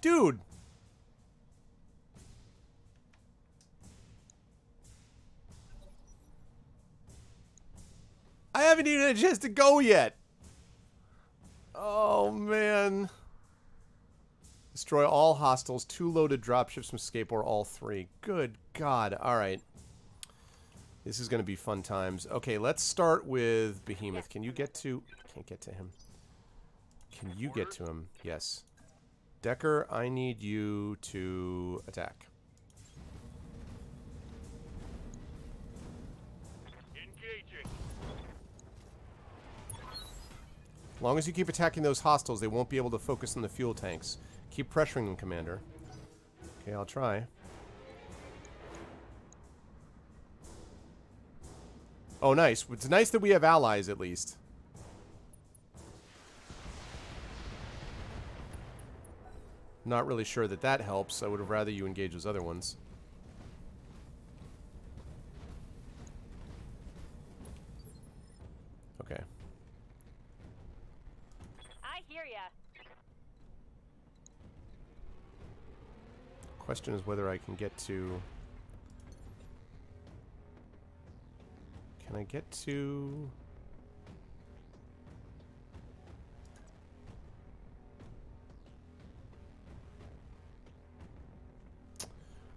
Dude. I haven't even had a chance to go yet. Oh, man. Destroy all hostiles. 2 loaded dropships from escape or all 3. Good God. All right. This is going to be fun times. Okay, let's start with Behemoth. Can you get to... Can't get to him. Can you get to him? Yes. Decker, I need you to attack. Engaging. As long as you keep attacking those hostiles, they won't be able to focus on the fuel tanks. Keep pressuring them, Commander. Okay, I'll try. Oh, nice. It's nice that we have allies, at least. Not really sure that that helps. I would have rather you engage those other ones. Okay. I hear ya. Question is whether I can get to... Can I get to...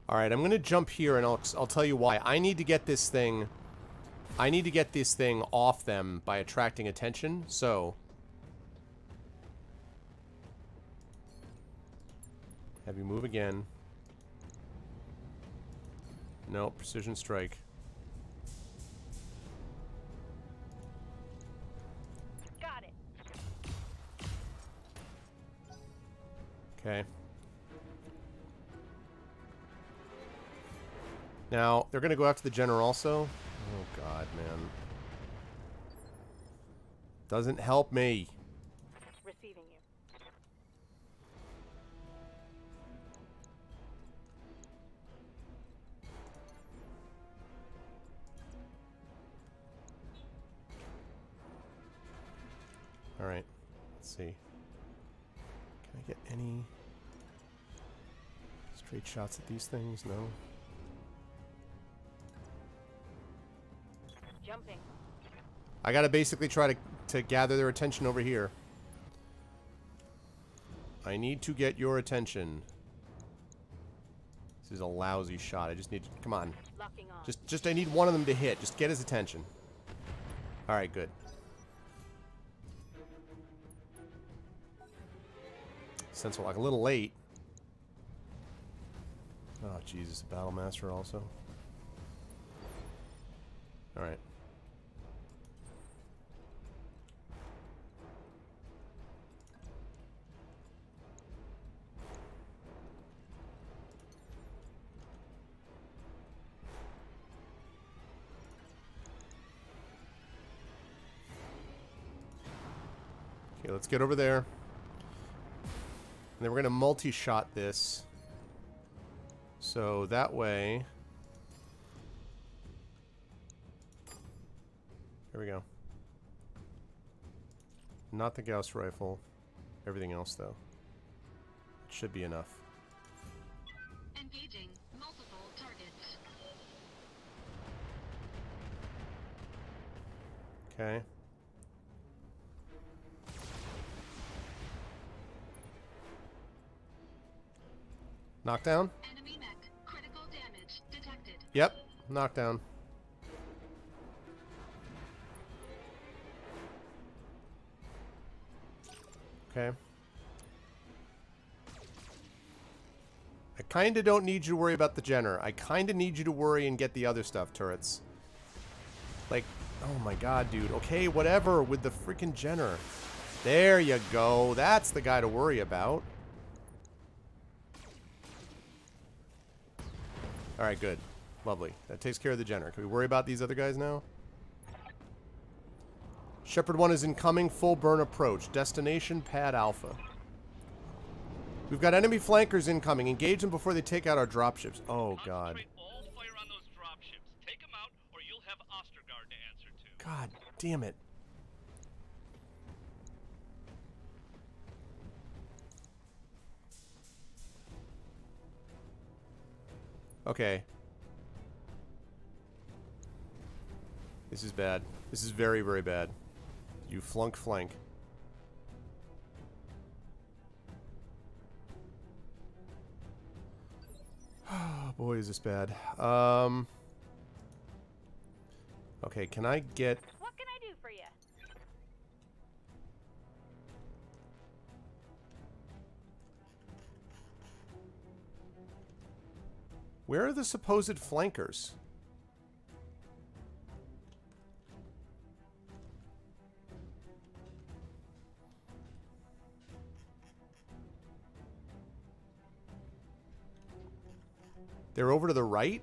Alright, I'm going to jump here and I'll tell you why. I need to get this thing... I need to get this thing off them by attracting attention, so... Have you move again. No, precision strike. Got it. Okay. Now, they're going to go after the general also. Oh, God, man. Doesn't help me. Receiving you. Alright. Let's see. Can I get any straight shots at these things? No. Jumping. I gotta basically try to gather their attention over here. I need to get your attention. This is a lousy shot. I just need to... Come on. Locking on. Just I need one of them to hit. Just get his attention. Alright, good. Since we're like a little late. Oh, Jesus. Battlemaster also. Alright. Okay, let's get over there. And then we're going to multi-shot this. So that way... There we go. Not the Gauss rifle. Everything else, though. It should be enough. Engaging multiple targets. Okay. Knockdown? Enemy mech. Critical damage detected. Yep. Knockdown. Okay. I kinda don't need you to worry about the Jenner. I kinda need you to worry and get the other stuff, turrets. Like, oh my god, dude. Okay, whatever with the freaking Jenner. There you go. That's the guy to worry about. Alright, good. Lovely. That takes care of the Jenner. Can we worry about these other guys now? Shepherd 1 is incoming. Full burn approach. Destination Pad Alpha. We've got enemy flankers incoming. Engage them before they take out our dropships. Oh, God. Concentrate all fire on those dropships. Take them out, or you'll have Ostergaard to answer to. God damn it. Okay. This is bad. This is very, very bad. You flunk flank. Oh boy, is this bad. Okay, can I get... What can I do for you? Where are the supposed flankers? They're over to the right?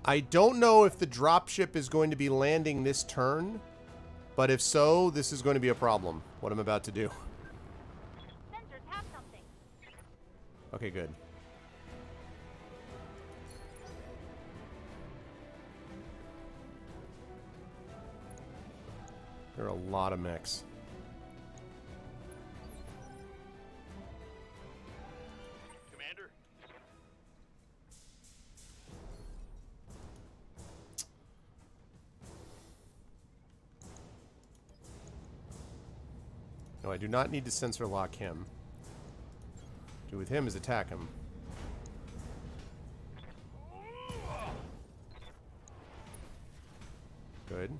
I don't know if the dropship is going to be landing this turn, but if so, this is going to be a problem, what I'm about to do. Sensors have something. Okay, good. There are a lot of mechs. Commander? No, I do not need to sensor lock him. Do with him is attack him. Good.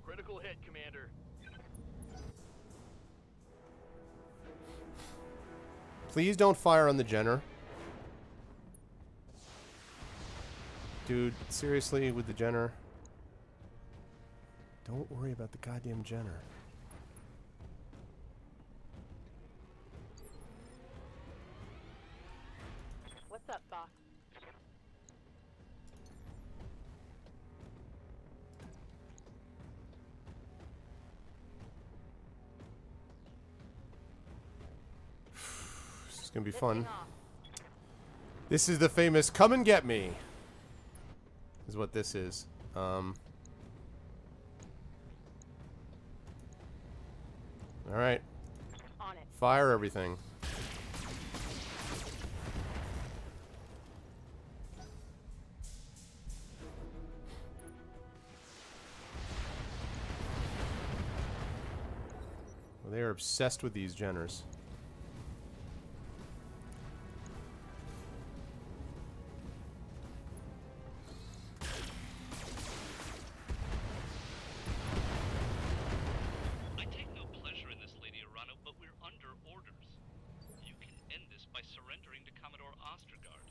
Critical hit, Commander. Please don't fire on the Jenner. Dude, seriously, with the Jenner? Don't worry about the goddamn Jenner. What's up, boss? This is gonna be fun. Lifting off. This is the famous "come and get me," is what this is. All right, On it. fire everything. Well, they are obsessed with these Jenners. I take no pleasure in this, Lady Arano, but we're under orders. You can end this by surrendering to Commodore Ostergaard.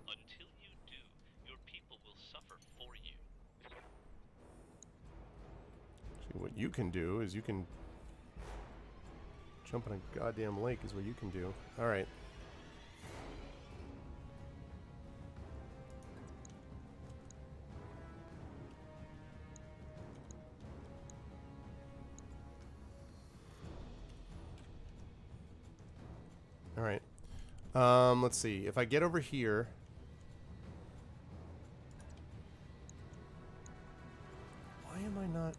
Until you do, your people will suffer for you. See, what you can do is you can jump in a goddamn lake is what you can do. All right. All right. Let's see. If I get over here, why am I not?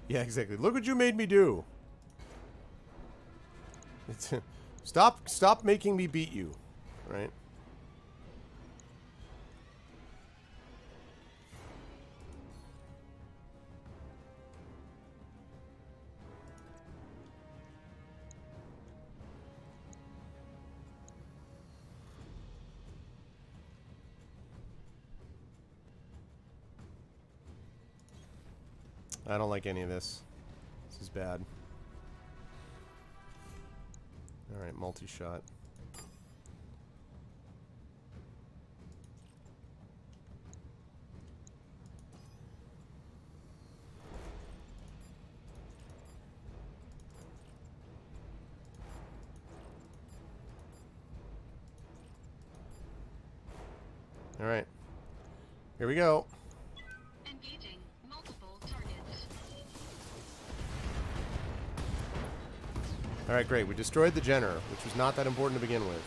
Yeah, exactly. Look what you made me do. It's stop making me beat you, right? I don't like any of this. This is bad. Alright, multi-shot. Alright. Here we go. Engaging multiple targets. Alright, great. We destroyed the Jenner, which was not that important to begin with.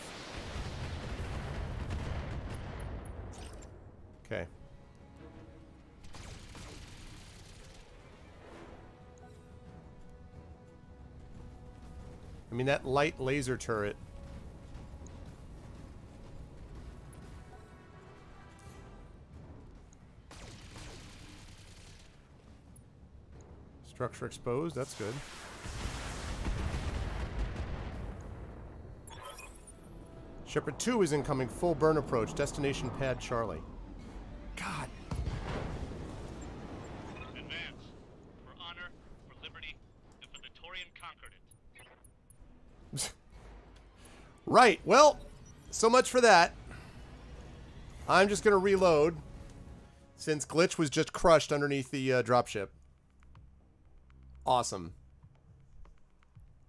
Okay. I mean, that light laser turret. Structure exposed, that's good. Shepard 2 is incoming, full burn approach, destination pad Charlie. God. Advance. For honor, for liberty, and for the Torian conquered it. Right, well, so much for that. I'm just going to reload, since Glitch was just crushed underneath the dropship. Awesome.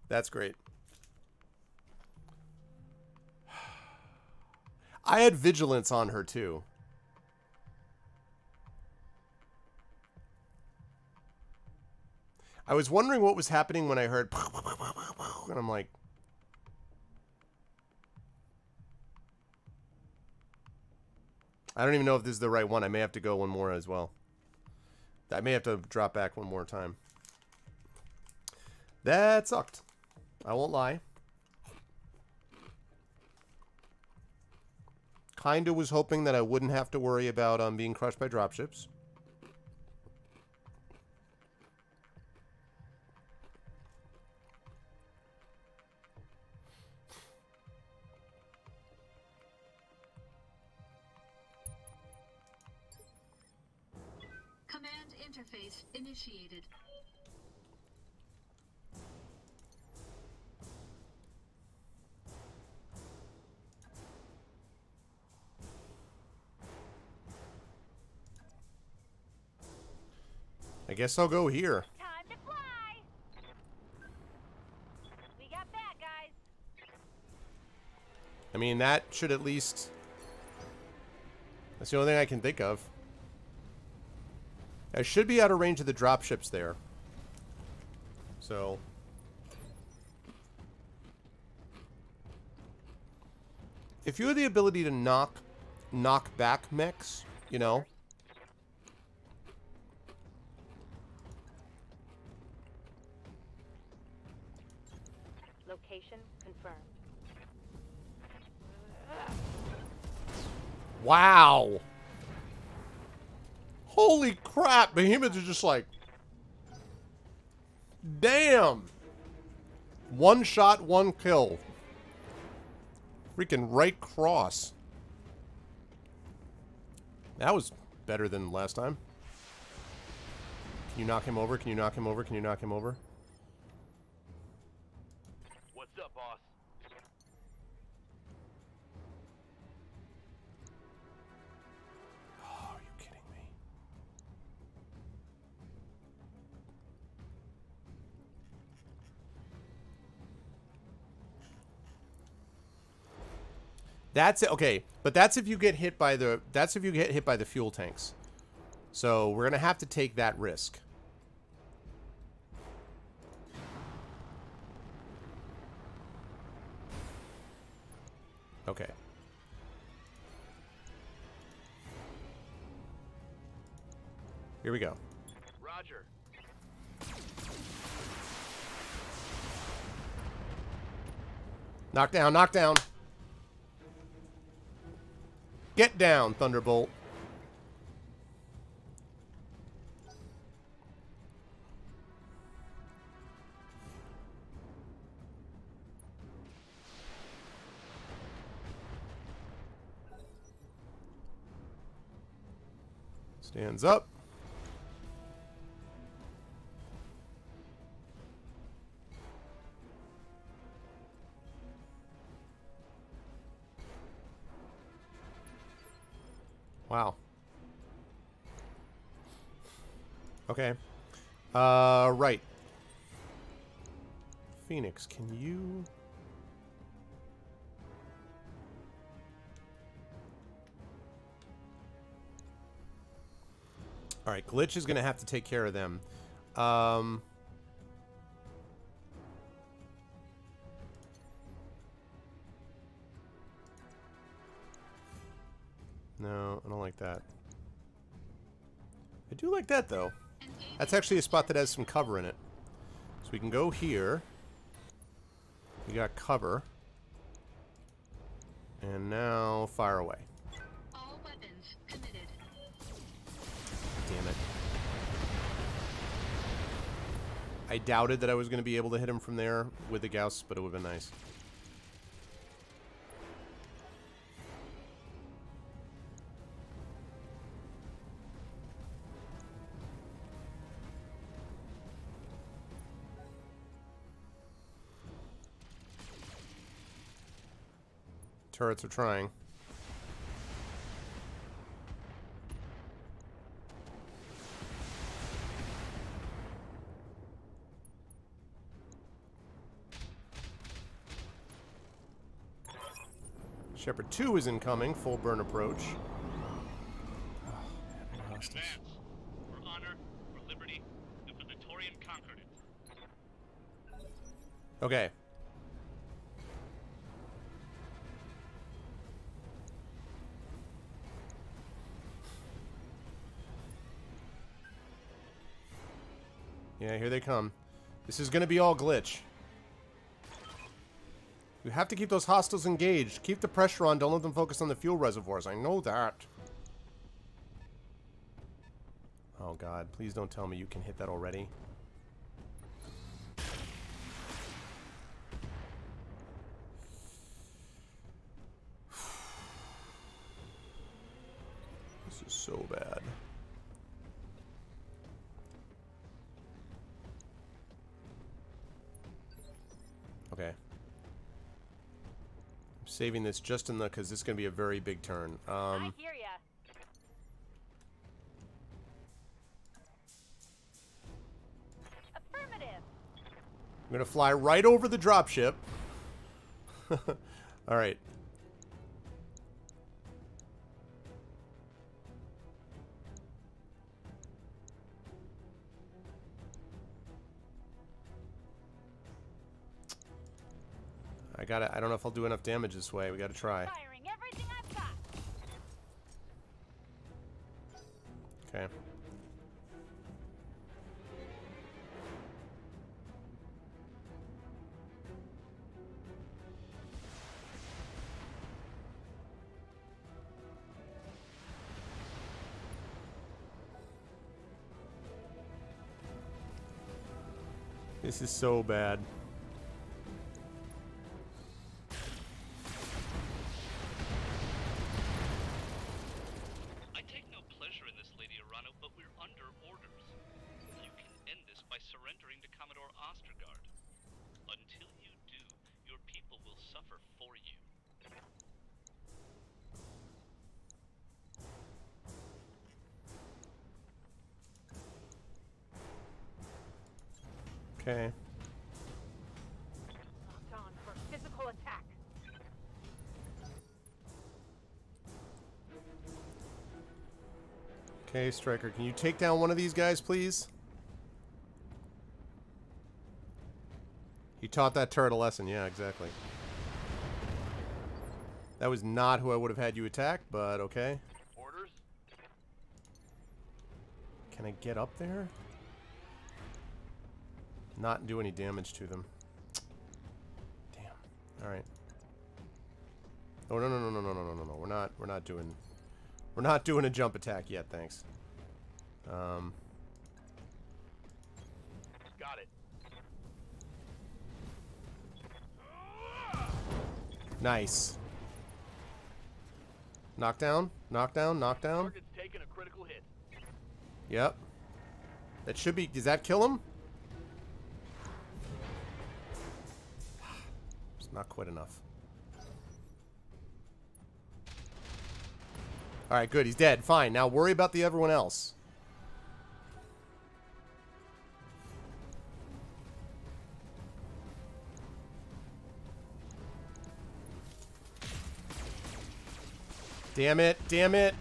That's great. I had vigilance on her, too. I was wondering what was happening when I heard... And I'm like... I don't even know if this is the right one. I may have to go one more as well. I may have to drop back one more time. That sucked. I won't lie. Kinda was hoping that I wouldn't have to worry about being crushed by dropships. Command interface initiated. I guess I'll go here. Time to fly! We got bad guys. I mean, that should at least... That's the only thing I can think of. I should be out of range of the dropships there. So... If you have the ability to knock back mechs, you know... Location confirmed. Wow! Holy crap! Behemoths are just like... Damn! One shot, one kill. Freaking right cross. That was better than last time. Can you knock him over? Can you knock him over? Can you knock him over? What's up, boss? Oh, are you kidding me? That's it. Okay, but that's if you get hit by the fuel tanks. So we're gonna have to take that risk. Okay. Here we go. Roger. Knock down, knock down. Get down, Thunderbolt. Stands up. Wow. Okay. Right. Phoenix, can you... Alright, Glitch is going to have to take care of them. No, I don't like that. I do like that, though. That's actually a spot that has some cover in it. So we can go here. We got cover. And now, fire away. All weapons committed. Damn it. I doubted that I was going to be able to hit him from there with the Gauss, but it would have been nice. Turrets are trying. Shepard 2 is incoming, full burn approach. Advance. For honor, for liberty, and for the Victorian conquered it. Okay. Yeah, here they come. This is going to be all Glitch. You have to keep those hostiles engaged. Keep the pressure on. Don't let them focus on the fuel reservoirs. I know that. Oh, God. Please don't tell me you can hit that already. This is so bad. Okay. I'm saving this just in the, because this is going to be a very big turn. I hear ya. Affirmative. I'm going to fly right over the dropship. Alright. I don't know if I'll do enough damage this way. We gotta try. Firing everything I've got. Okay. This is so bad. I take no pleasure in this, Lady Arano, but we're under orders. You can end this by surrendering to Commodore Ostergaard. Until you do, your people will suffer for you. Okay. Locked on for physical attack. Okay, Striker, can you take down one of these guys, please? You taught that turret a lesson. Yeah, exactly. That was not who I would have had you attack, but okay. Orders? Can I get up there? Not do any damage to them. Damn. Alright. Oh no no no no no no no no. We're not doing a jump attack yet, thanks. Got it. Nice. Knockdown, knockdown, knockdown. Target's taking a critical hit. Yep. That should be, does that kill him? It's not quite enough. Alright, good. He's dead. Fine. Now worry about the everyone else. Damn it. Damn it.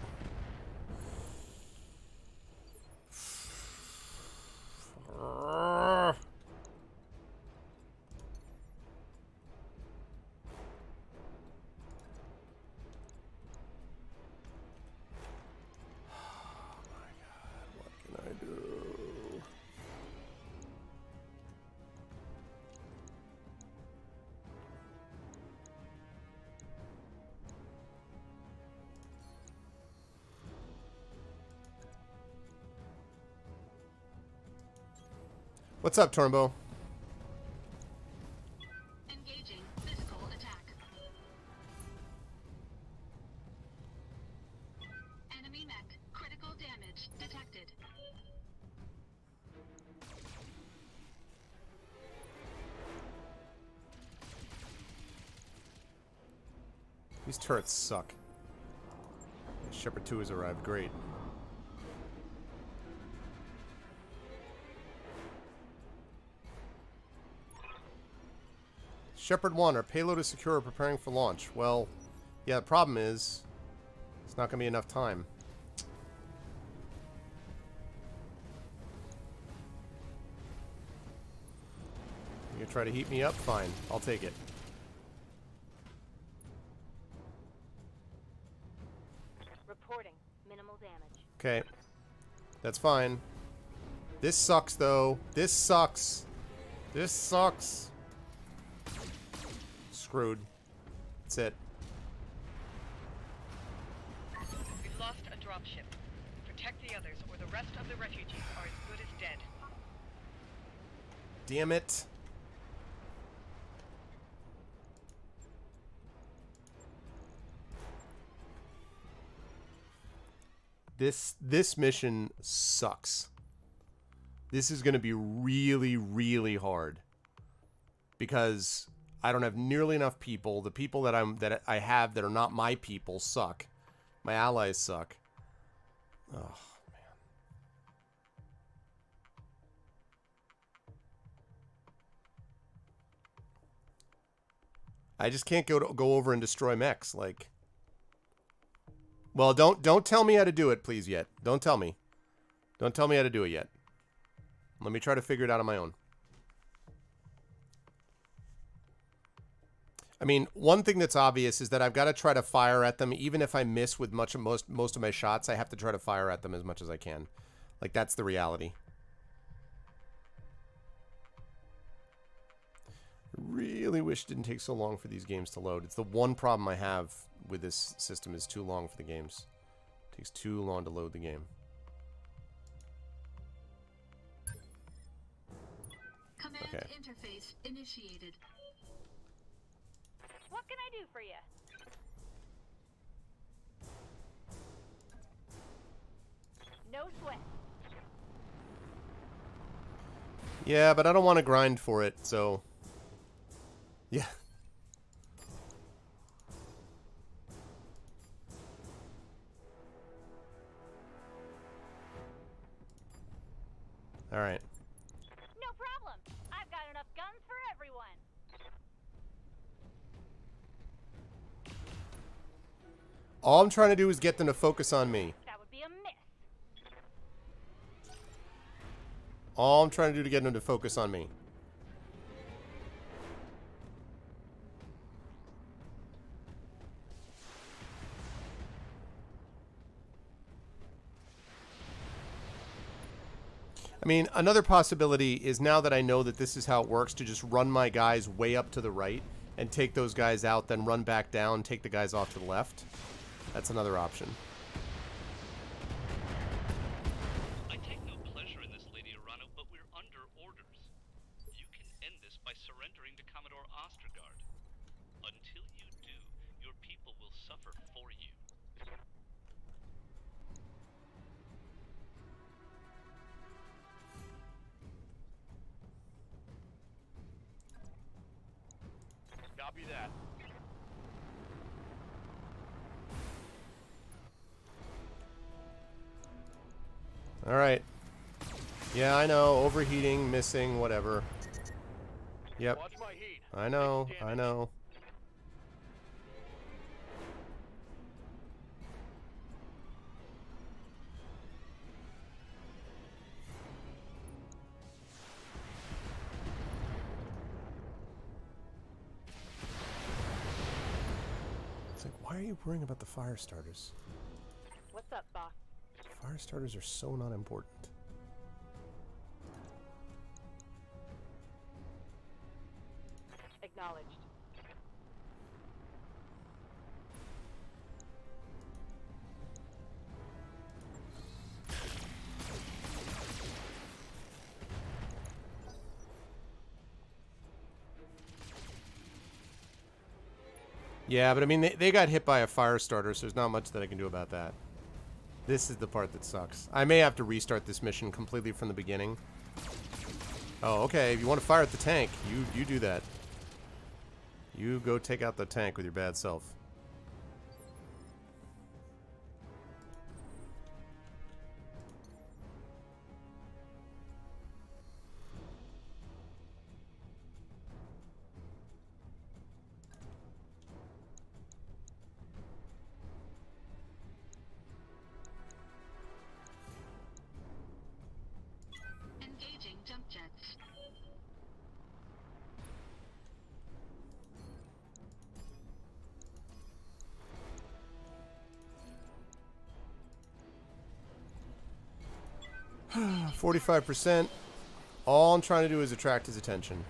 What's up, Tornbo? Engaging physical attack. Enemy mech. Critical damage detected. These turrets suck. Shepard 2 has arrived. Great. Shepard 1, our payload is secure, preparing for launch. Well, yeah, the problem is it's not going to be enough time. You gonna try to heat me up? Fine. I'll take it. Reporting. Minimal damage. Okay. That's fine. This sucks, though. This sucks. This sucks. Screwed. That's it. We've lost a dropship. Protect the others, or the rest of the refugees are as good as dead. Damn it. This mission sucks. This is going to be really, really hard because I don't have nearly enough people. The people that I have that are not my people suck. My allies suck. Oh man. I just can't go over and destroy mechs like. Well, don't tell me how to do it, please, yet. Don't tell me. Don't tell me how to do it yet. Let me try to figure it out on my own. I mean, one thing that's obvious is that I've got to try to fire at them, even if I miss with most of my shots. I have to try to fire at them as much as I can. Like, that's the reality. I really wish it didn't take so long for these games to load. It's the one problem I have with this system is too long for the games. It takes too long to load the game. Command Okay. interface initiated. What can I do for you? No sweat. Yeah, but I don't want to grind for it, so... Yeah. All right. No problem. I've got enough guns for everyone. All I'm trying to do is get them to focus on me. That would be a miss. All I'm trying to do to get them to focus on me. I mean, another possibility is now that I know that this is how it works, to just run my guys way up to the right and take those guys out, then run back down, take the guys off to the left. That's another option. I take no pleasure in this, Lady Arano, but we're under orders. You can end this by surrendering to Commodore Ostergaard. Until you do, your people will suffer for you. Copy that. All right. Yeah, I know. Overheating, missing, whatever. Yep. Watch my heat. I know. I know. It's like, why are you worrying about the fire starters? What's up, boss? Fire starters are so not important. Acknowledged. Yeah, but I mean, they got hit by a fire starter, so there's not much that I can do about that. This is the part that sucks. I may have to restart this mission completely from the beginning. Oh, okay. If you want to fire at the tank, you do that. You go take out the tank with your bad self. Engaging jump jets. Hmm. 45%. All I'm trying to do is attract his attention.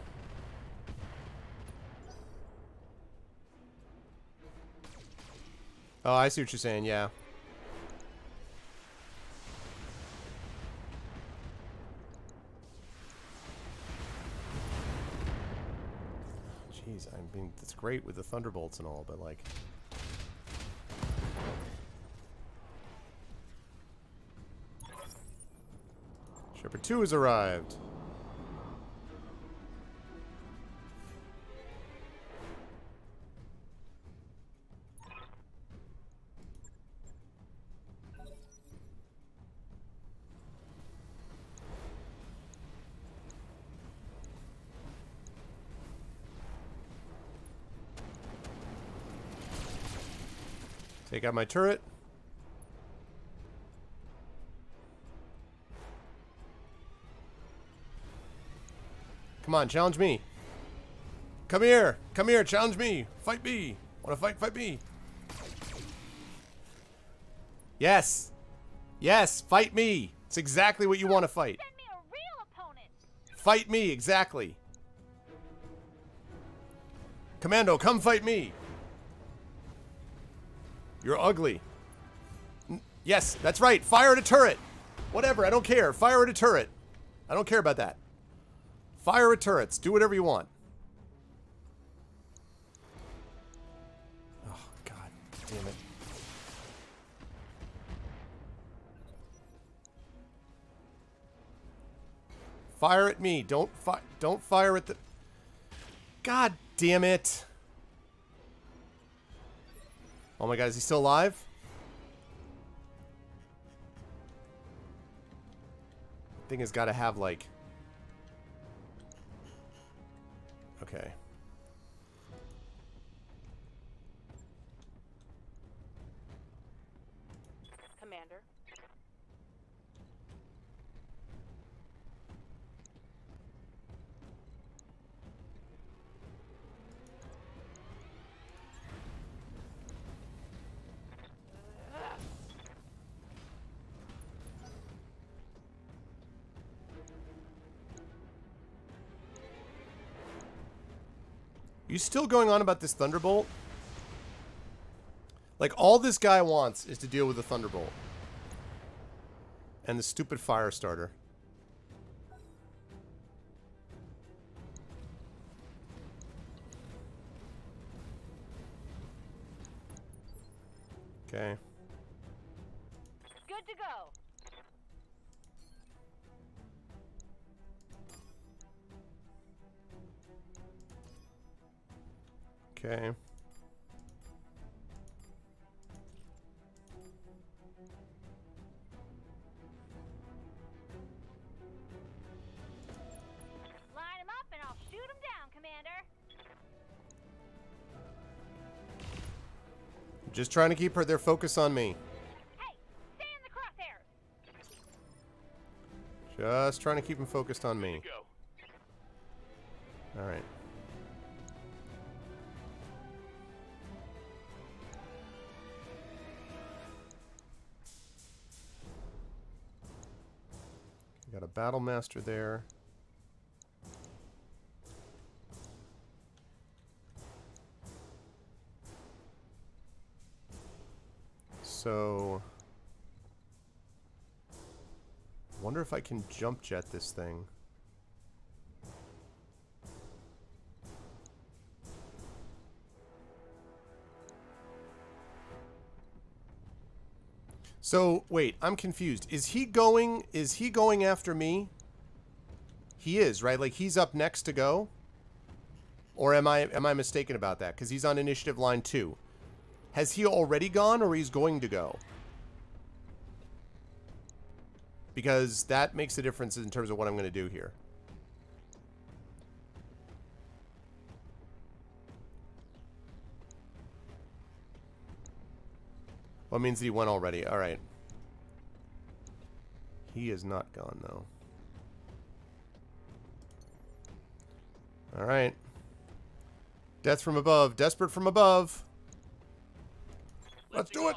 Oh, I see what you're saying, yeah. Jeez, I mean, it's great with the thunderbolts and all, but like... Shepard 2 has arrived. Take out my turret. Come on, challenge me. Come here. Come here, challenge me. Fight me. Want to fight? Fight me. Yes. Yes, fight me. It's exactly what you want to fight. Send me a real opponent. Fight me, exactly. Commando, come fight me. You're ugly. Yes, that's right. Fire at a turret. Whatever, I don't care. Fire at a turret. I don't care about that. Fire at turrets. Do whatever you want. Oh, God damn it. Fire at me. Don't fire at the... God damn it. Oh my God, is he still alive? Thing has got to have like... Okay. Commander. You still going on about this Thunderbolt? Like, all this guy wants is to deal with the Thunderbolt. And the stupid fire starter. Okay. Good to go. Okay. Line them up and I'll shoot them down, Commander. Just trying to keep their focus on me. Hey, stay in the crosshairs. Just trying to keep them focused on me. Go. Alright. Got a battle master there. So, wonder if I can jump jet this thing. So, wait, I'm confused. Is he going after me? He is, right? Like, he's up next to go? Or am I mistaken about that? Because he's on initiative line 2. Has he already gone, or he's going to go? Because that makes a difference in terms of what I'm going to do here. Well, it means that he went already. All right. He is not gone, though. All right. Death from above. Desperate from above. Let's do it.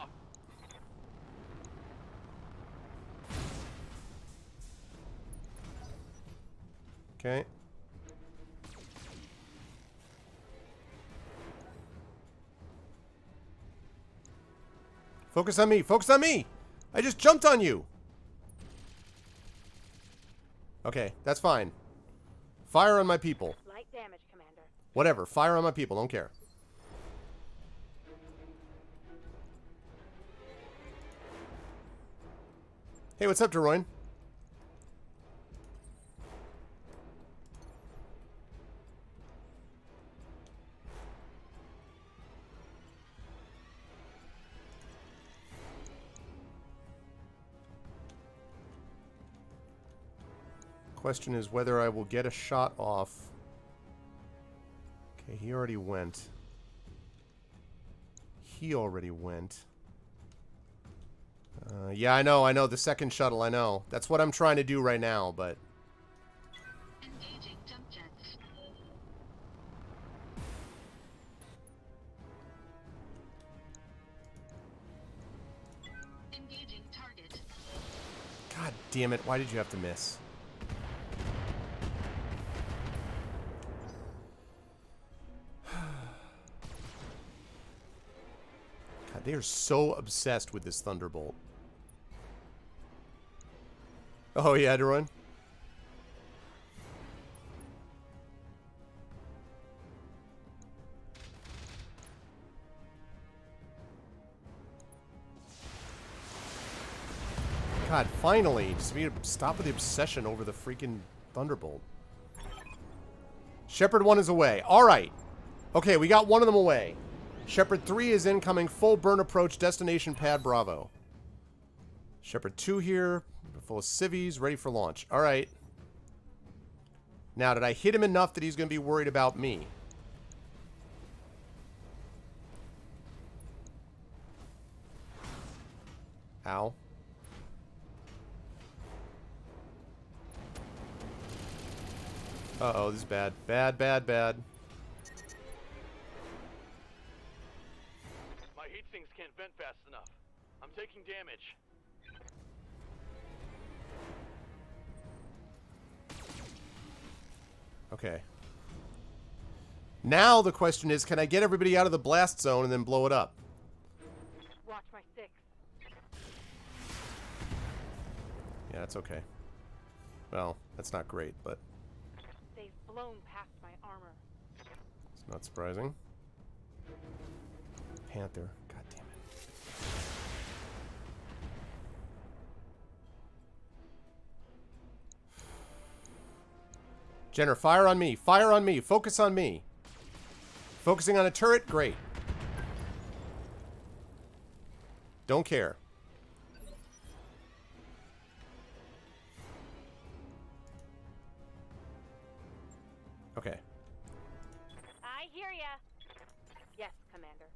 Okay. Focus on me. Focus on me. I just jumped on you. Okay, that's fine. Fire on my people. Light damage, Commander. Whatever. Fire on my people. Don't care. Hey, what's up, Deroyne? Question is whether I will get a shot off. Okay, he already went. He already went. Yeah, I know. The second shuttle, I know. That's what I'm trying to do right now, but... Engaging jump jets. Engaging target. God damn it, why did you have to miss? God, they are so obsessed with this Thunderbolt. Oh, yeah, to run. God, finally! Just need to stop with the obsession over the freaking Thunderbolt. Shepard 1 is away. Alright. Okay, we got one of them away. Shepard 3 is incoming. Full burn approach. Destination pad Bravo. Shepard 2 here. Full of civvies. Ready for launch. Alright. Now, did I hit him enough that he's going to be worried about me? Ow. Uh-oh, this is bad. Bad, bad, bad. My heat sinks can't vent fast enough. I'm taking damage. Okay. Now the question is, can I get everybody out of the blast zone and then blow it up? Watch my 6. Yeah, that's okay. Well, that's not great, but They've blown past my armor. it's not surprising. Panther. God damn it. Jenner, fire on me. Fire on me. Focus on me. Focusing on a turret? Great. Don't care. Okay. I hear ya. Yes, Commander.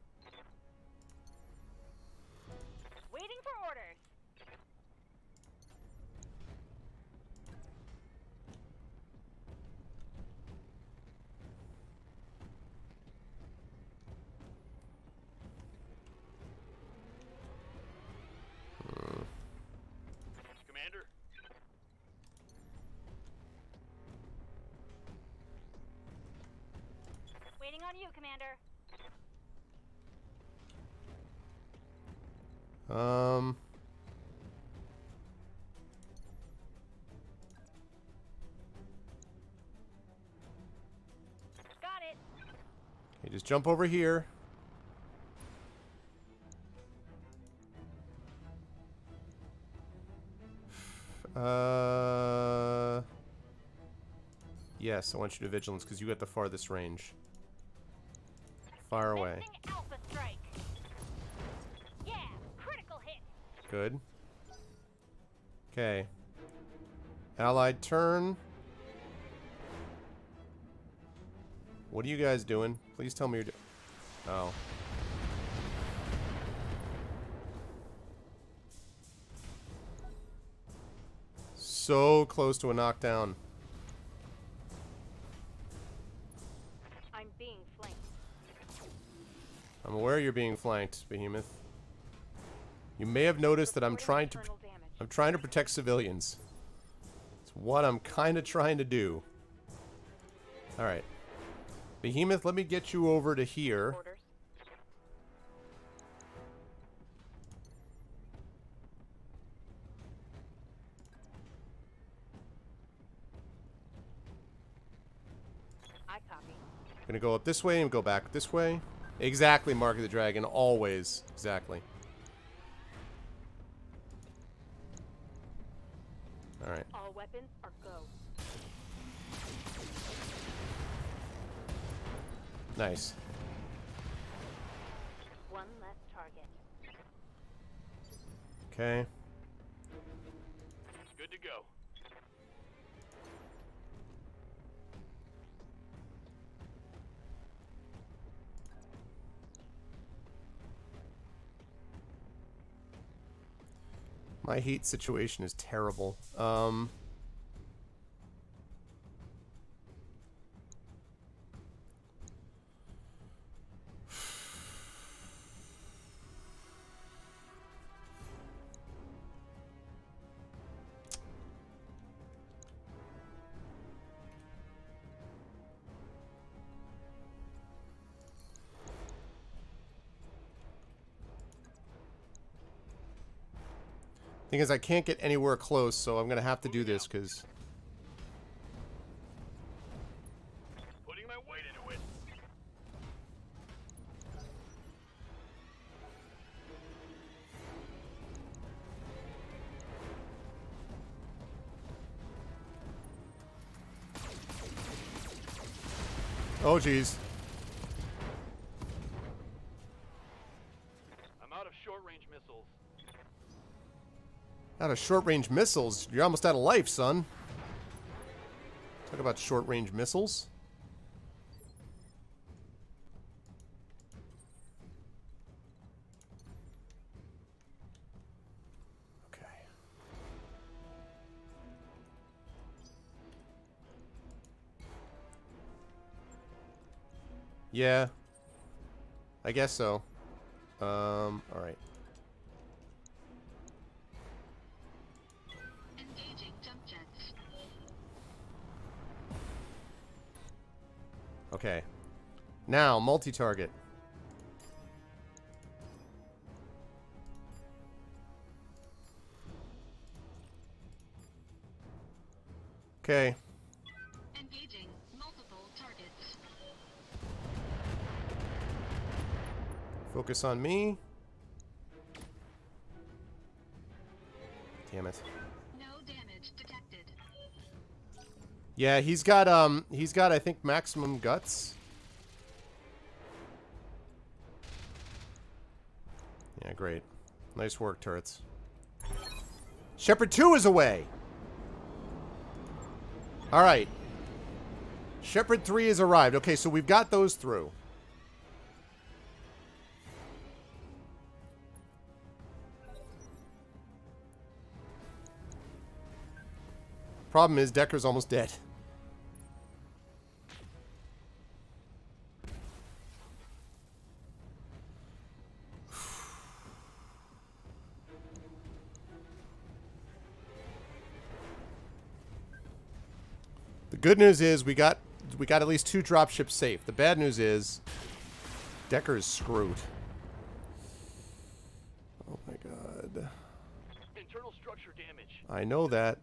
Waiting for orders. Commander? Waiting on you, Commander. Got it. Okay, just jump over here. Yes, I want you to vigilance because you got the farthest range. Fire away. Missing Alpha Strike. Yeah, critical hit. Good. Okay. Allied turn. What are you guys doing? Please tell me you're doing. Oh. So close to a knockdown. I'm being flanked. I'm aware you're being flanked, Behemoth. You may have noticed that I'm trying to protect civilians. It's what I'm kind of trying to do. All right. Behemoth, let me get you over to here. Orders. I copy. Gonna go up this way and go back this way. Exactly, Mark of the Dragon. Always. Exactly. Alright. All weapons are go. Nice. One less target. Okay. Good to go. My heat situation is terrible. Thing is, I can't get anywhere close, so I'm gonna have to do this because. Putting my weight into it. Oh, geez. I'm out of short-range missiles. Out of short-range missiles? You're almost out of life, son. Talk about short-range missiles. Okay. Yeah. I guess so. Alright. Engaging jump jets. Okay. Now, multi-target. Okay. Engaging multiple targets. Focus on me. Damn it. No damage detected. Yeah, he's got I think maximum guts. Yeah, great. Nice work, turrets. Shepherd 2 is away. All right. Shepherd 3 has arrived. Okay, so we've got those through. Problem is, Decker's almost dead. The good news is we got at least 2 dropships safe. The bad news is Decker is screwed. Oh my god. Internal structure damage. I know that.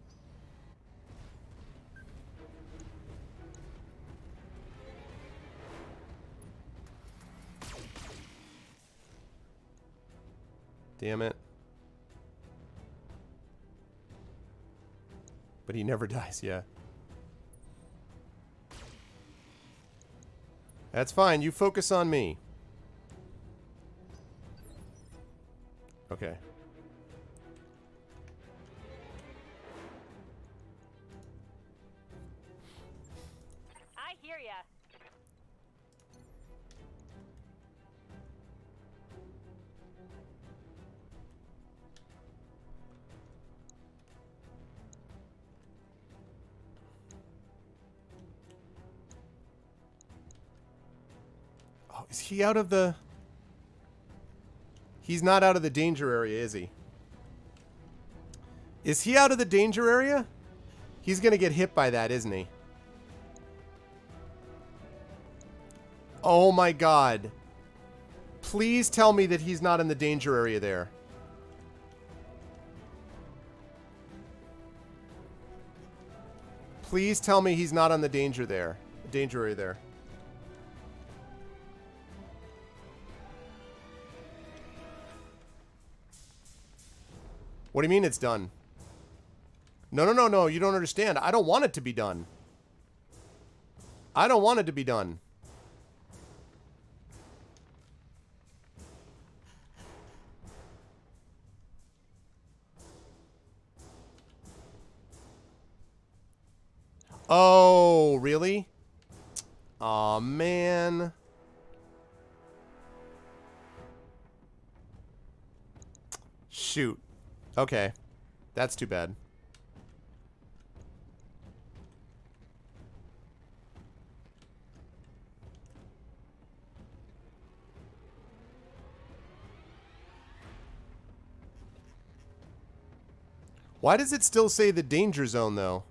Damn it. But he never dies, yeah. That's fine. You focus on me. Okay. I hear ya. Oh, is he out of the... He's not out of the danger area, is he? Is he out of the danger area? He's gonna get hit by that, isn't he? Oh my god. Please tell me that he's not in the danger area there. Please tell me he's not on the danger area there. What do you mean it's done? No, no, no, no. You don't understand. I don't want it to be done. I don't want it to be done. Oh, really? Aw, man. Shoot. Okay. That's too bad. Why does it still say the danger zone, though?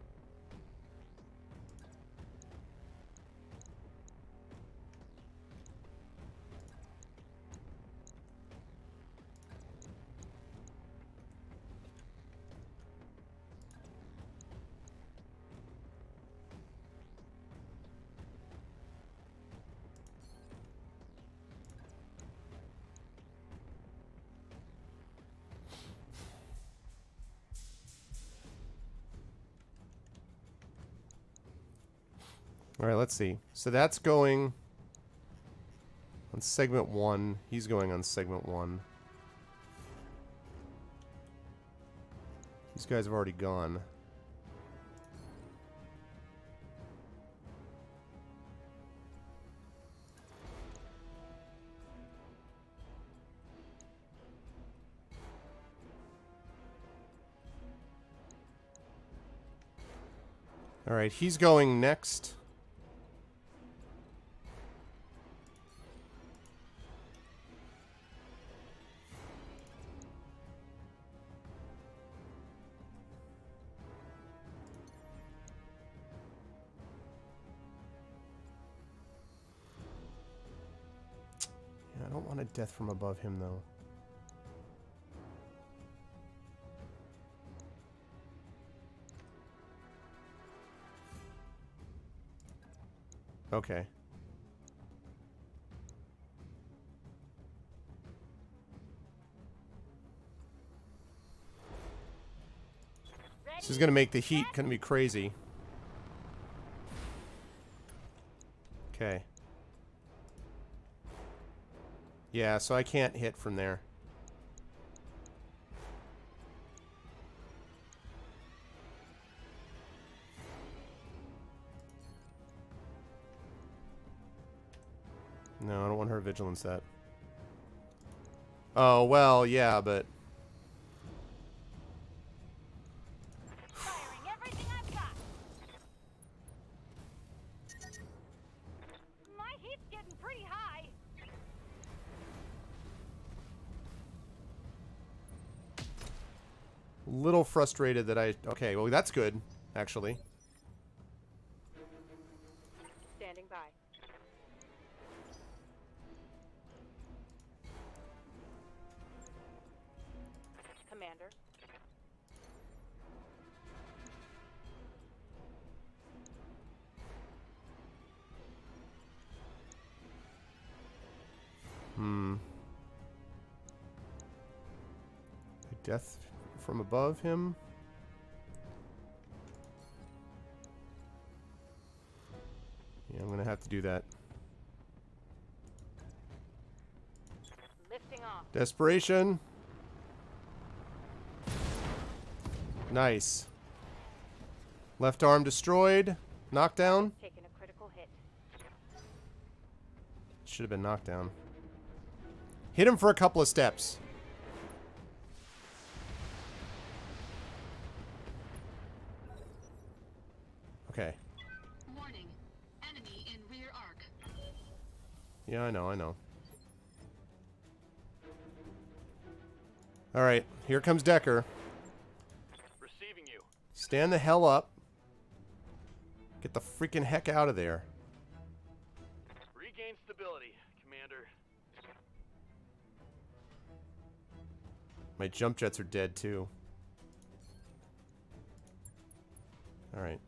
Alright, let's see. So that's going on segment 1. He's going on segment 1. These guys have already gone. Alright, he's going next. I don't want a death from above him, though. Okay. This is gonna make the heat gonna be crazy. Okay. Yeah, so I can't hit from there. No, I don't want her vigilance that. Oh, well, yeah, but... Firing everything I've got. My heat's getting pretty high. Little frustrated that I... Okay, well, that's good, actually. Standing by. Commander. Death from above him. have to do that. Lifting off. Desperation. Nice. Left arm destroyed. Knockdown. Taking a critical hit. Should have been knockdown. Hit him for a couple of steps. Okay. Warning. Enemy in rear arc. Yeah, I know, I know. Alright, here comes Decker. Receiving you. Stand the hell up. Get the freaking heck out of there. Regain stability, Commander. My jump jets are dead too. Alright,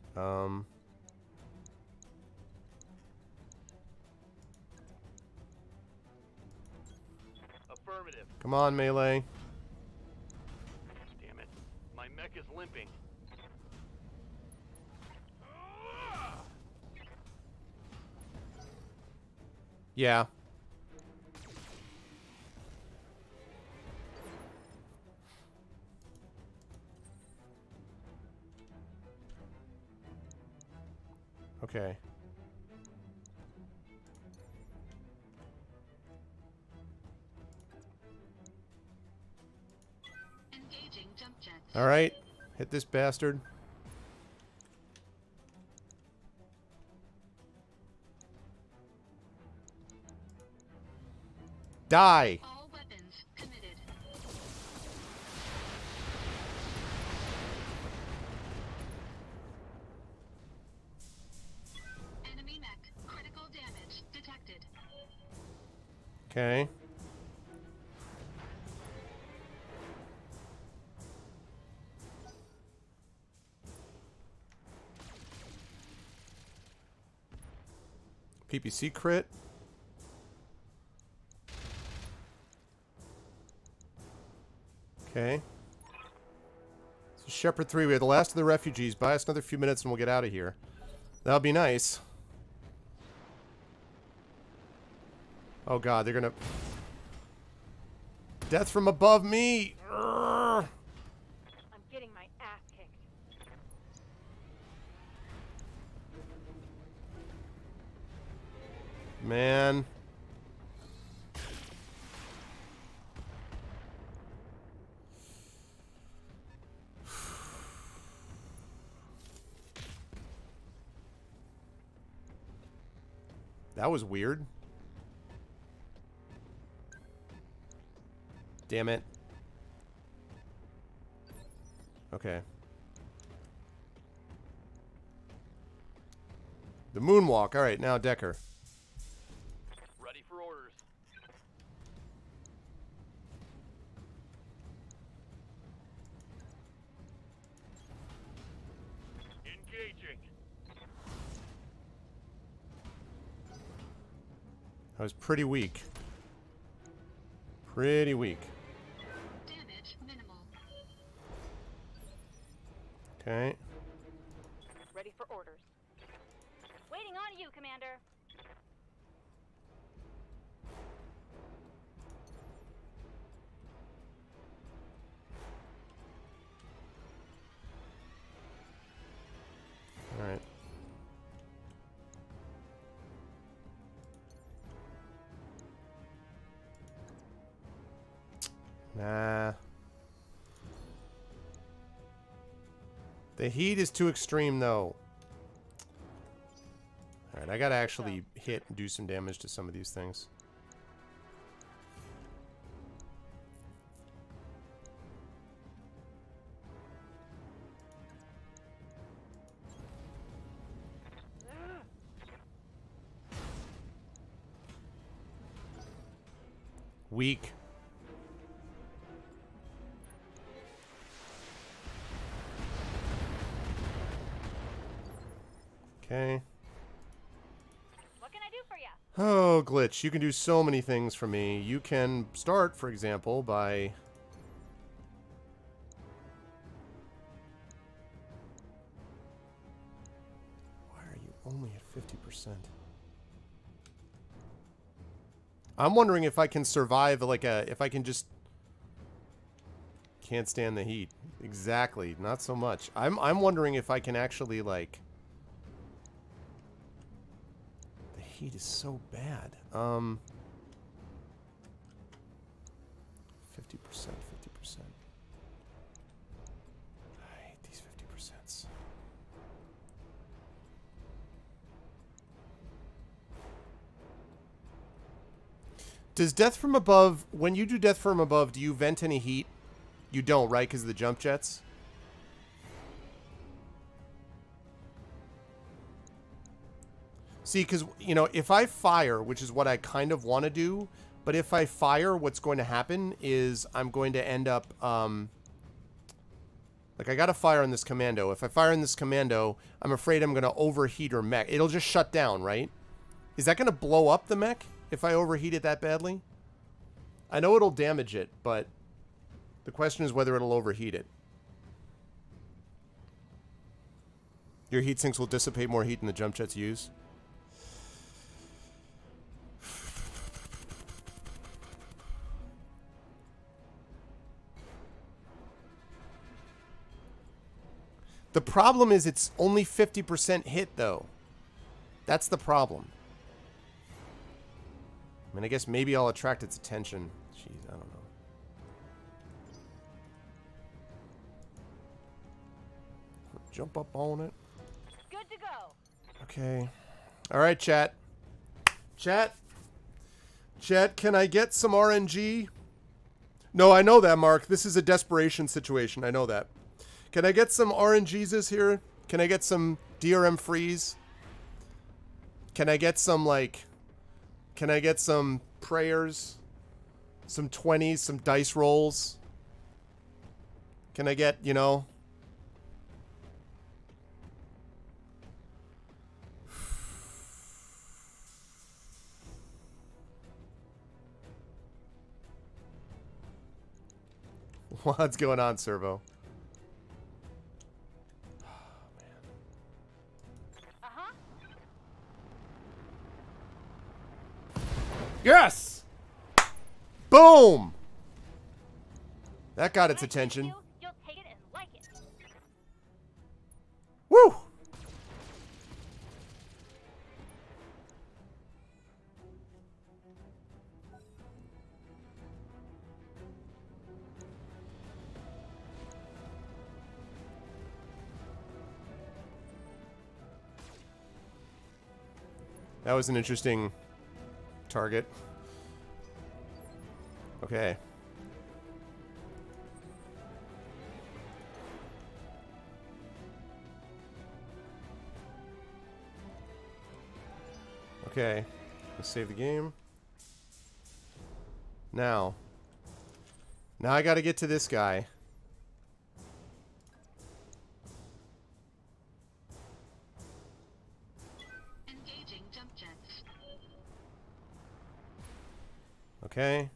Affirmative. come on, melee. Damn it. My mech is limping. Yeah. Okay. Engaging jump jets. All right. Hit this bastard. Die. All weapons committed. Enemy mech. Critical damage detected. Okay. PPC crit. Okay. So Shepherd 3, we have the last of the refugees. Buy us another few minutes and we'll get out of here. That'll be nice. Oh god, they're gonna... Death from above me! Urgh. I'm getting my ass kicked. Man. That was weird. Damn it. Okay. The moonwalk. All right, now Decker. Ready for orders. Engaging. I was pretty weak. Pretty weak. Damage minimal. Okay. Ready for orders. Waiting on you, Commander. All right. Nah. The heat is too extreme, though. Alright, I gotta actually hit and do some damage to some of these things. Weak. Okay. What can I do for you? Oh, Glitch, you can do so many things for me. You can start, for example, by... Why are you only at 50%? I'm wondering if I can survive like if I can just can't stand the heat. Exactly, not so much. I'm wondering if I can actually like the heat is so bad. 50%, 50%. I hate these 50%. Does Death from Above, when you do Death from Above, do you vent any heat? You don't, right? Because of the jump jets? See, because, you know, if I fire, which is what I kind of want to do, but if I fire, what's going to happen is I'm going to end up, like, I got to fire on this commando. If I fire on this commando, I'm afraid I'm going to overheat her mech. It'll just shut down, right? Is that going to blow up the mech if I overheat it that badly? I know it'll damage it, but the question is whether it'll overheat it. Your heat sinks will dissipate more heat than the jump jets use. The problem is it's only 50% hit, though. That's the problem. I mean, I guess maybe I'll attract its attention. Jeez, I don't know. Jump up on it. Good to go. Okay. All right, chat. Chat. Chat, can I get some RNG? No, I know that, Mark. This is a desperation situation. I know that. Can I get some RNGs here? Can I get some DRM freeze? Can I get some, like... Can I get some prayers? Some 20s? Some dice rolls? Can I get, you know... What's going on, Servo? Yes! Boom! That got its attention. You'll take it and like it. Woo! That was an interesting target. Okay. Okay. Let's save the game. Now I gotta get to this guy. Engaging jump jets. Okay.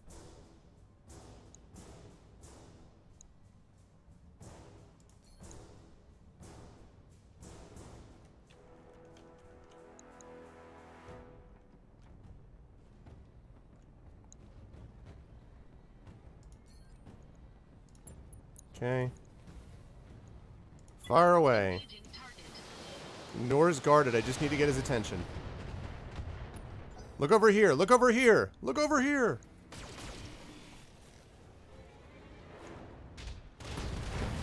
Okay. Far away. Engaging target. Door's guarded. I just need to get his attention. Look over here. Look over here. Look over here.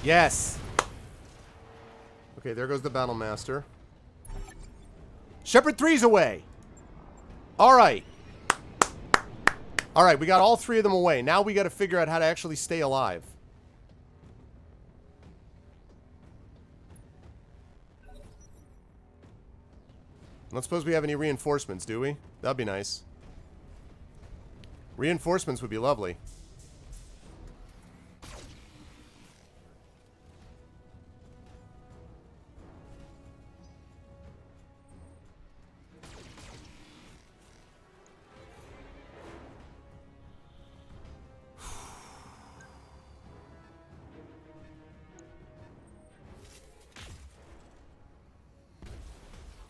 Yes. Okay, there goes the Battle Master. Shepherd 3's away. All right. All right, we got all three of them away. Now we got to figure out how to actually stay alive. I don't suppose we have any reinforcements, do we? That'd be nice. Reinforcements would be lovely.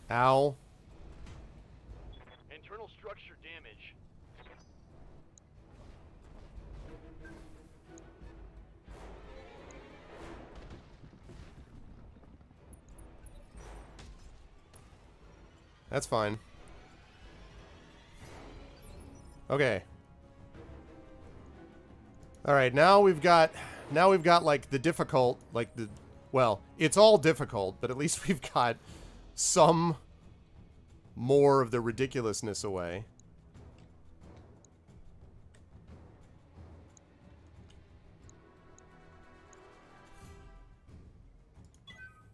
Ow. Internal structure damage. That's fine. Okay. Alright, now we've got like the difficult, like the, well, it's all difficult, but at least we've got some more of the ridiculousness away.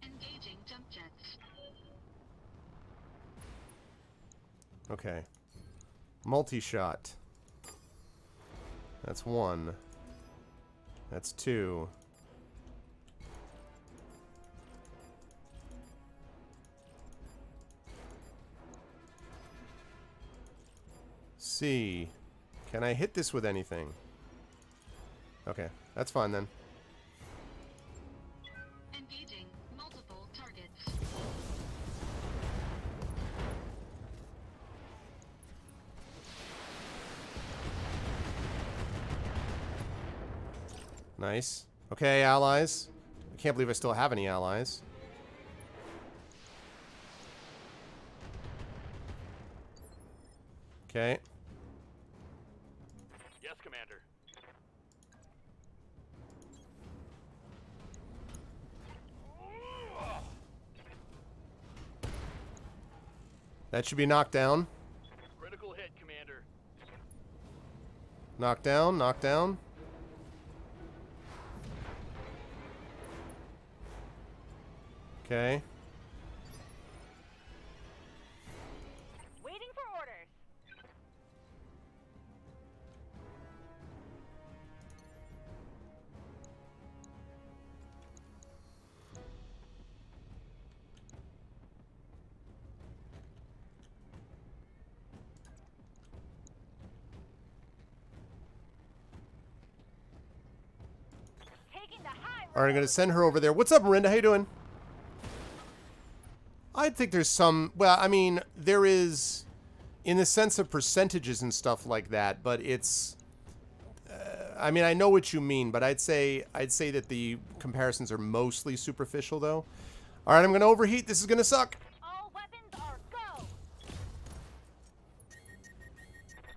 Engaging jump jets. Okay. Multi-shot. That's 1. That's 2. C. Can I hit this with anything? Okay, that's fine then. Engaging multiple targets. Nice. Okay, allies. I can't believe I still have any allies. Okay. Yes, Commander. That should be knocked down. Critical hit, Commander. Knocked down, knocked down. Okay. Waiting for orders. Taking the high road. Alright, I'm gonna send her over there. What's up, Miranda? How you doing? I think there's some, well, I mean, there is, in the sense of percentages and stuff like that, but it's, I mean, I know what you mean, but I'd say that the comparisons are mostly superficial, though. All right, I'm gonna overheat. This is gonna suck. All weapons are go.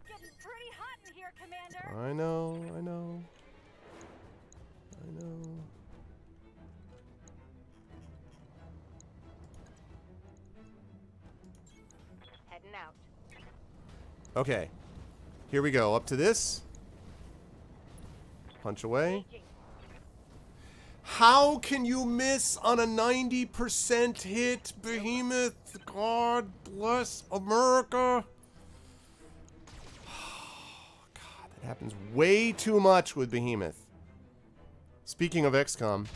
Getting pretty hot in here, Commander. I know, I know, I know. Heading out. Okay, here we go. Up to this. Punch away. Engaging. How can you miss on a 90% hit, Behemoth? God bless America. God, that happens way too much with Behemoth. Speaking of XCOM,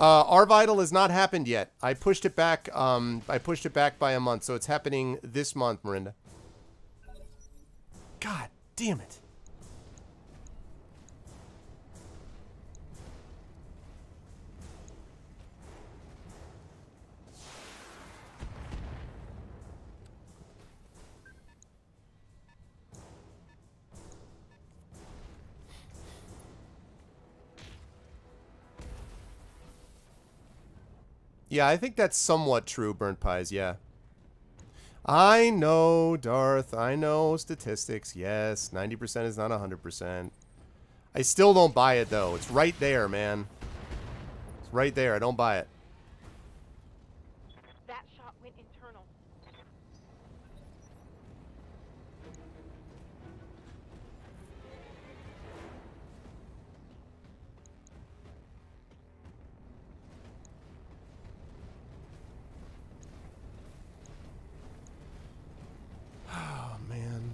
our Vital has not happened yet. I pushed it back. I pushed it back by a month, so it's happening this month, Miranda. God damn it. Yeah, I think that's somewhat true, Burnt Pies, yeah. I know, Darth. I know statistics. Yes, 90% is not 100%. I still don't buy it, though. It's right there, man. It's right there. I don't buy it. That shot went internal. Oh, man.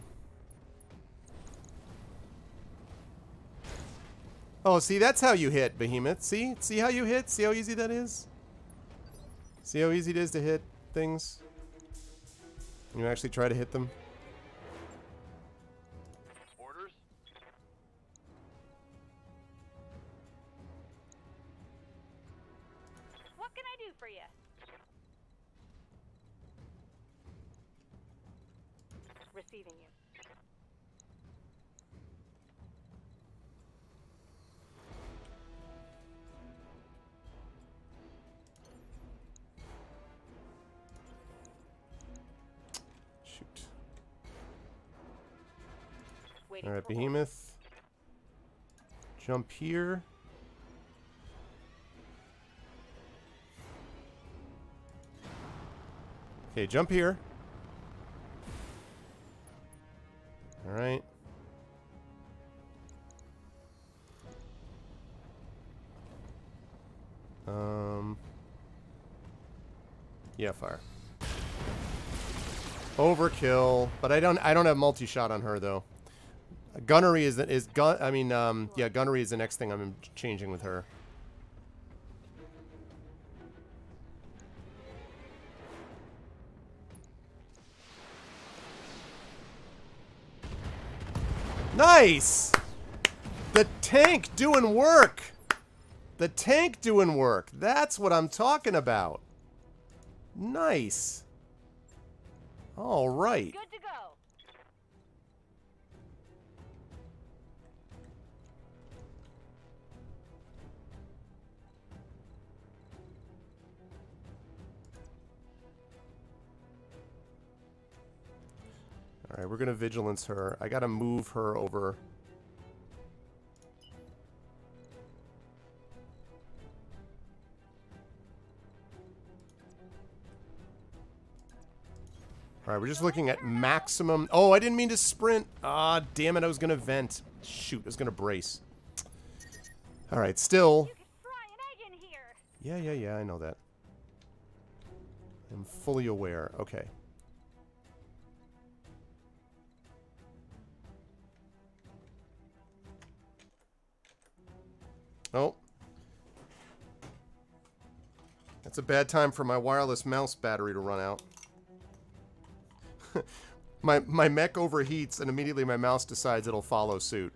Oh, see, that's how you hit, Behemoth. See? See how you hit? See how easy that is? See how easy it is to hit things? When you actually try to hit them? Orders? What can I do for you? Receiving you. Waiting Alright, for orders. Behemoth. Jump here. Okay, jump here. Alright. Yeah, fire. Overkill, but I don't have multi-shot on her though. Gunnery yeah, gunnery is the next thing I'm changing with her. Nice! The tank doing work! The tank doing work. That's what I'm talking about. Nice. All right. Good to go. All right, we're going to vigilance her. I got to move her over. All right, we're just looking at maximum. Oh, I didn't mean to sprint. Ah, damn it. I was going to vent. Shoot, I was going to brace. All right, still. You could fry an egg in here. Yeah, I know that. I'm fully aware. Okay. Oh. That's a bad time for my wireless mouse battery to run out. my mech overheats and immediately my mouse decides it'll follow suit.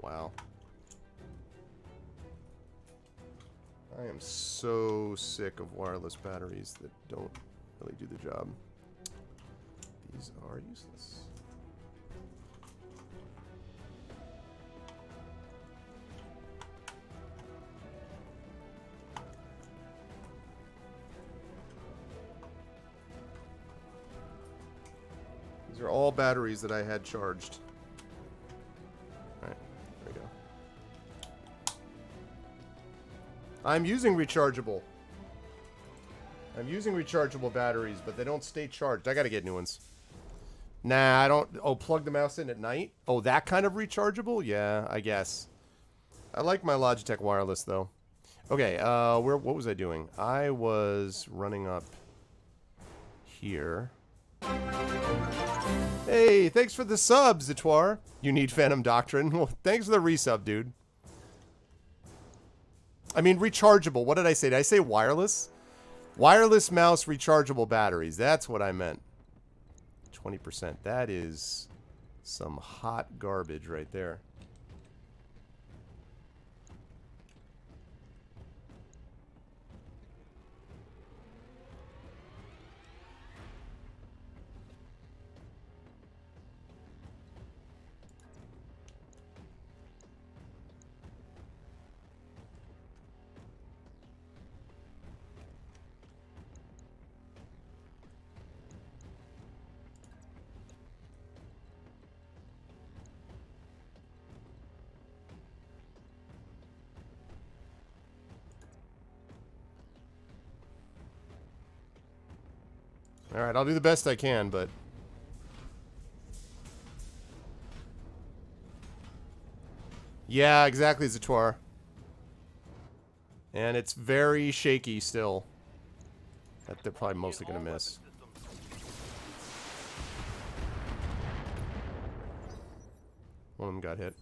Wow. I am so sick of wireless batteries that don't really do the job. These are useless. These are all batteries that I had charged. Alright, there we go. I'm using rechargeable. I'm using rechargeable batteries, but they don't stay charged. I gotta get new ones. Nah, I don't. Oh, plug the mouse in at night? Oh, that kind of rechargeable? Yeah, I guess. I like my Logitech wireless, though. Okay, what was I doing? I was running up here. Hey, thanks for the sub, Zatoir. You need Phantom Doctrine. Well, thanks for the resub, dude. I mean, rechargeable. What did I say? Did I say wireless? Wireless mouse rechargeable batteries. That's what I meant. 20%. That is some hot garbage right there. Alright, I'll do the best I can, but... Yeah, exactly, Zatoir. And it's very shaky still. That they're probably mostly going to miss. One of them got hit.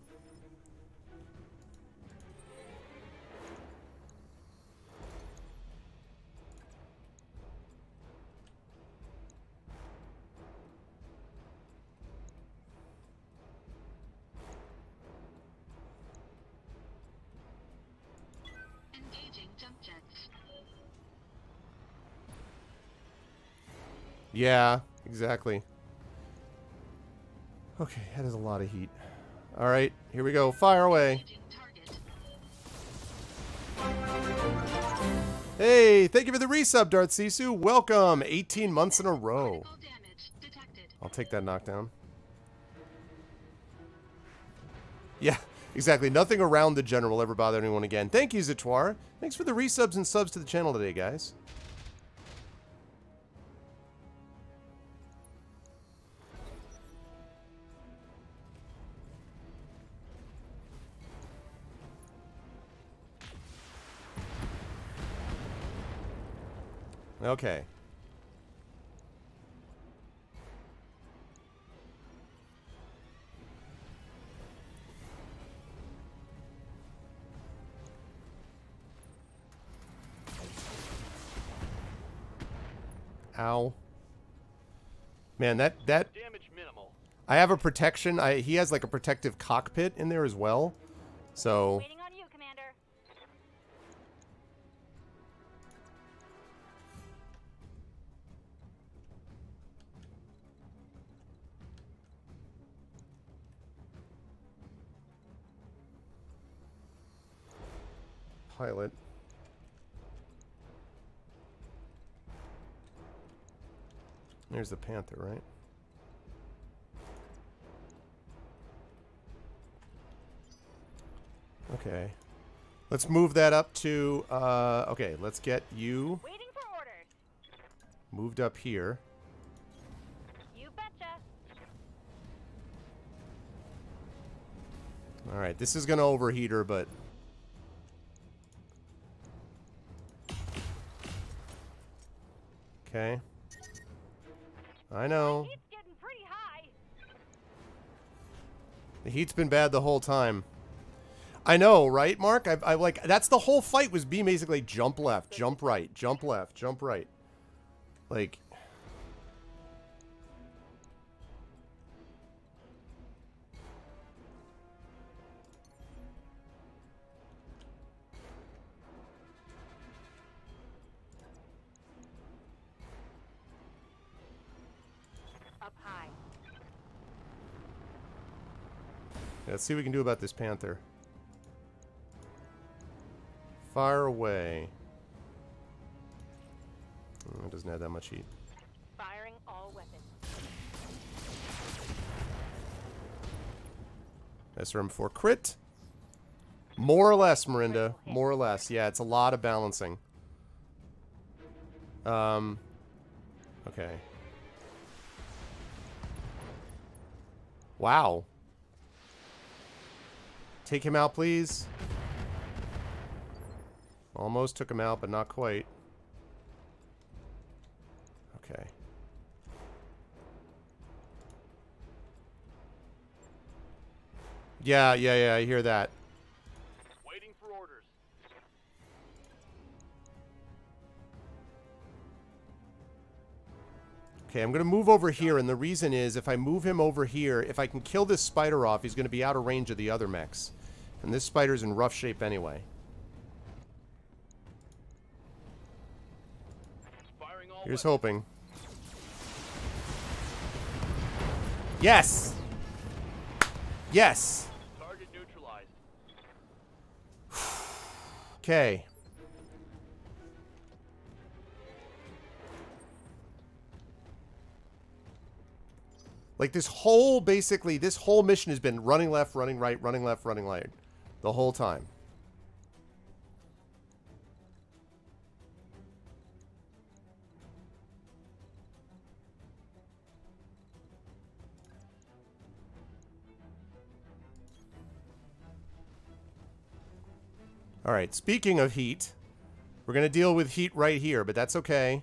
Engaging jump jets. Yeah, exactly. Okay, that is a lot of heat. Alright, here we go. Fire away. Engaging target. Hey, thank you for the resub, Darth Sisu. Welcome. 18 months in a row. Critical damage detected. I'll take that knockdown. Yeah, exactly. Nothing around the general will ever bother anyone again. Thank you, Zatoir. Thanks for the resubs and subs to the channel today, guys. Okay. Ow. Man, that Damage minimal. I have a protection. He has like a protective cockpit in there as well. So Waiting on you, Commander. pilot. There's the Panther, right? Okay. Let's move that up to, okay, let's get you Waiting for orders. moved up here. You betcha. Alright, this is gonna overheat her, but... Okay. I know. Heat's getting pretty high. The heat's been bad the whole time. I know, right, Mark? I like, that's the whole fight was being basically jump left, jump right, jump left, jump right. Like... Up high. Let's see what we can do about this Panther. Fire away. Oh, it doesn't have that much heat. Firing all weapons. SRM for crit. More or less, Marinda. More or less. Yeah, it's a lot of balancing. Okay. Wow. Take him out, please. Almost took him out, but not quite. Okay. Yeah, I hear that. Waiting for orders. Okay, I'm going to move over here, and the reason is if I move him over here, if I can kill this spider off, he's going to be out of range of the other mechs. And this spider's in rough shape anyway. Firing all Here's weapons. hoping. Yes! Yes! Target neutralized. Okay. Like this whole, basically, this whole mission has been running left, running right, running left, running right. The whole time. Alright, speaking of heat, we're going to deal with heat right here, but that's okay.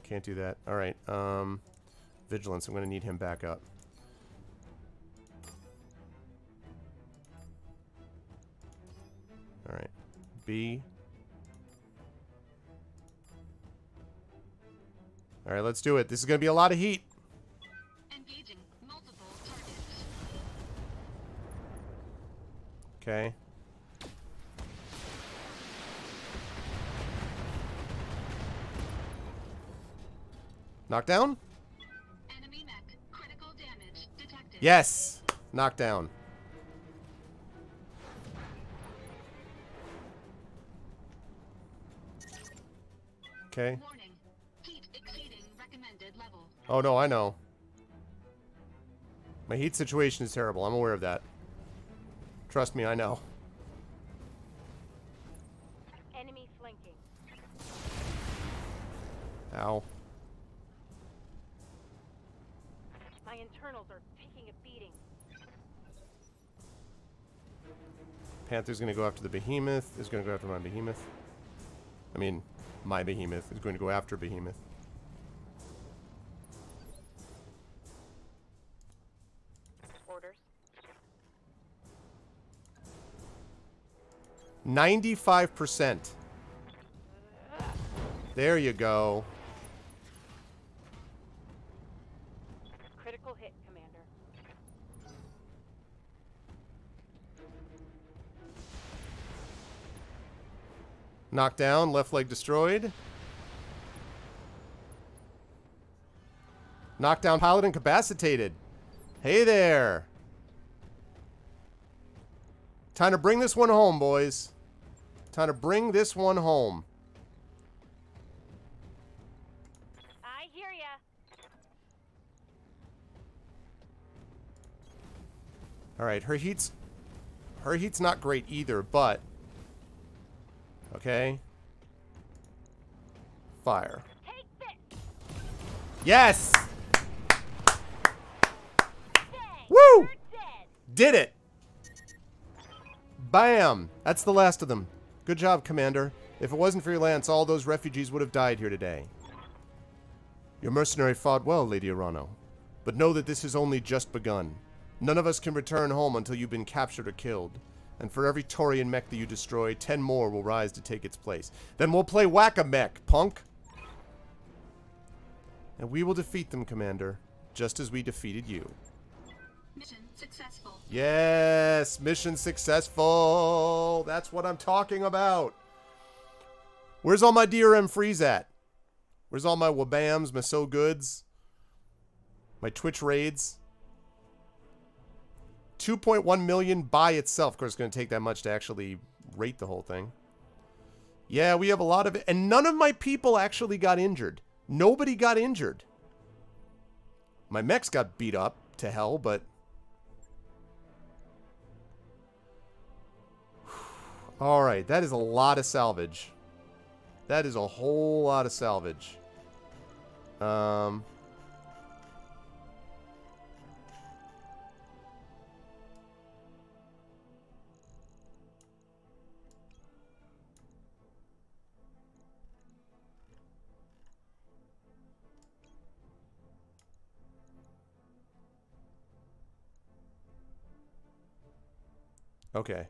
Can't do that. Alright, Vigilance, I'm going to need him back up. Alright, B. Alright, let's do it. This is going to be a lot of heat. Engaging multiple targets. Okay. Knockdown? Enemy mech. Critical damage detected. Yes! Knockdown. Okay. Warning. Heat exceeding Oh, no, I know. My heat situation is terrible. I'm aware of that. Trust me, I know. Enemy flanking. Ow. My internals are taking a beating. Panther's going to go after the behemoth. Is going to go after my behemoth. I mean, my behemoth is going to go after behemoth. Orders. 95%. There you go. Critical hit, Commander. Knocked down, left leg destroyed. Knockdown pilot incapacitated. Hey there. Time to bring this one home, boys. Time to bring this one home. I hear ya. All right, her heat's not great either, but okay. Fire. Take this. Yes. Bang. Woo! You're dead. Did it. Bam. That's the last of them. Good job, Commander. If it wasn't for your lance, all those refugees would have died here today. Your mercenary fought well, Lady Arano. But know that this has only just begun. None of us can return home until you've been captured or killed. And for every Taurian mech that you destroy, 10 more will rise to take its place. Then we'll play Whack-A-Mech, punk. And we will defeat them, Commander, just as we defeated you. Mission successful. Yes, mission successful. That's what I'm talking about. Where's all my DRM freeze at? Where's all my wabams, my so goods, my Twitch raids? 2.1 million by itself. Of course, it's going to take that much to actually rate the whole thing. Yeah, we have a lot of it. And none of my people actually got injured. Nobody got injured. My mechs got beat up to hell, but... Alright, that is a lot of salvage. That is a whole lot of salvage. Okay.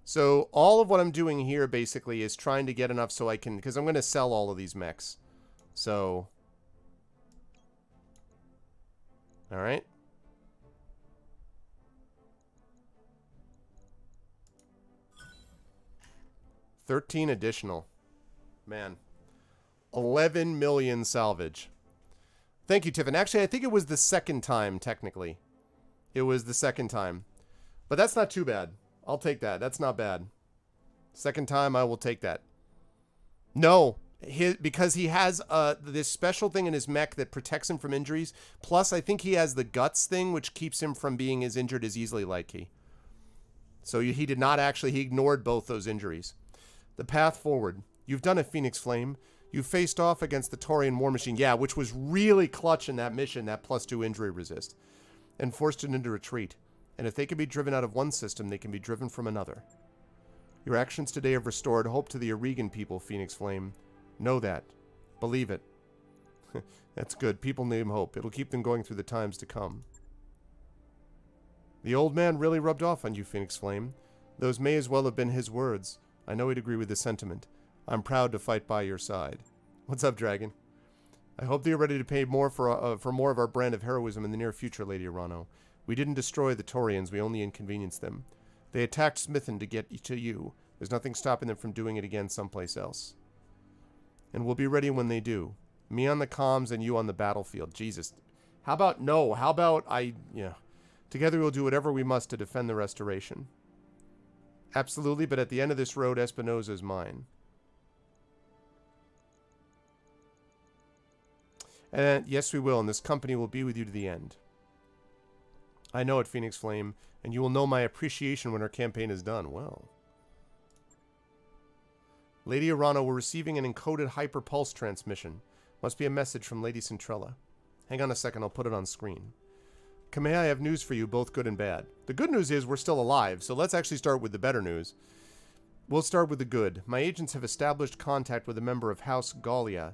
So all of what I'm doing here basically is trying to get enough so I can, because I'm going to sell all of these mechs. So, all right. $13 additional. Man. 11 million salvage. Thank you, Tiffin. Actually, I think it was the second time, technically. It was the second time. But that's not too bad. I'll take that. That's not bad. Second time, I will take that. No, because he has this special thing in his mech that protects him from injuries. Plus, I think he has the guts thing, which keeps him from being as injured as easily like he. So he did not actually, he ignored both those injuries. The path forward. You've done it, Phoenix Flame. You faced off against the Taurian War Machine. Yeah, which was really clutch in that mission, that +2 injury resist. And forced it into retreat. And if they can be driven out of one system, they can be driven from another. Your actions today have restored hope to the Aurigan people, Phoenix Flame. Know that. Believe it. That's good. People need hope. It'll keep them going through the times to come. The old man really rubbed off on you, Phoenix Flame. Those may as well have been his words. I know he'd agree with the sentiment. I'm proud to fight by your side. What's up, Dragon? I hope that you're ready to pay more for more of our brand of heroism in the near future, Lady Arano. We didn't destroy the Taurians, we only inconvenienced them. They attacked Smithen to get to you. There's nothing stopping them from doing it again someplace else. And we'll be ready when they do. Me on the comms and you on the battlefield. Jesus. How about no? How about yeah. Together we'll do whatever we must to defend the restoration. Absolutely, but at the end of this road, Espinosa is mine. And yes, we will, and this company will be with you to the end. I know it, Phoenix Flame, and you will know my appreciation when our campaign is done. Well. Lady Arano, we're receiving an encoded hyperpulse transmission. Must be a message from Lady Centrella. Hang on a second, I'll put it on screen. Kamei, I have news for you, both good and bad. The good news is we're still alive, so let's actually start with the better news. We'll start with the good. My agents have established contact with a member of House Gallia,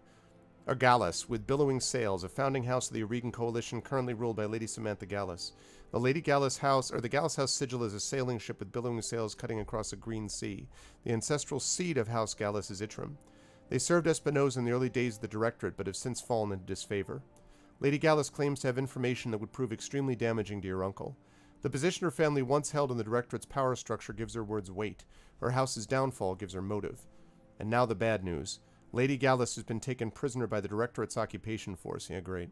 or Gallus, with Billowing Sails, a founding house of the Oregon Coalition currently ruled by Lady Samantha Gallus. The Lady Gallus House, or the Gallus House Sigil, is a sailing ship with billowing sails cutting across a green sea. The ancestral seat of House Gallus is Itram. They served Espinosa in the early days of the Directorate, but have since fallen into disfavor. Lady Gallus claims to have information that would prove extremely damaging to your uncle. The position her family once held in the Directorate's power structure gives her words weight. Her house's downfall gives her motive. And now the bad news. Lady Gallus has been taken prisoner by the Directorate's occupation force. Yeah, great.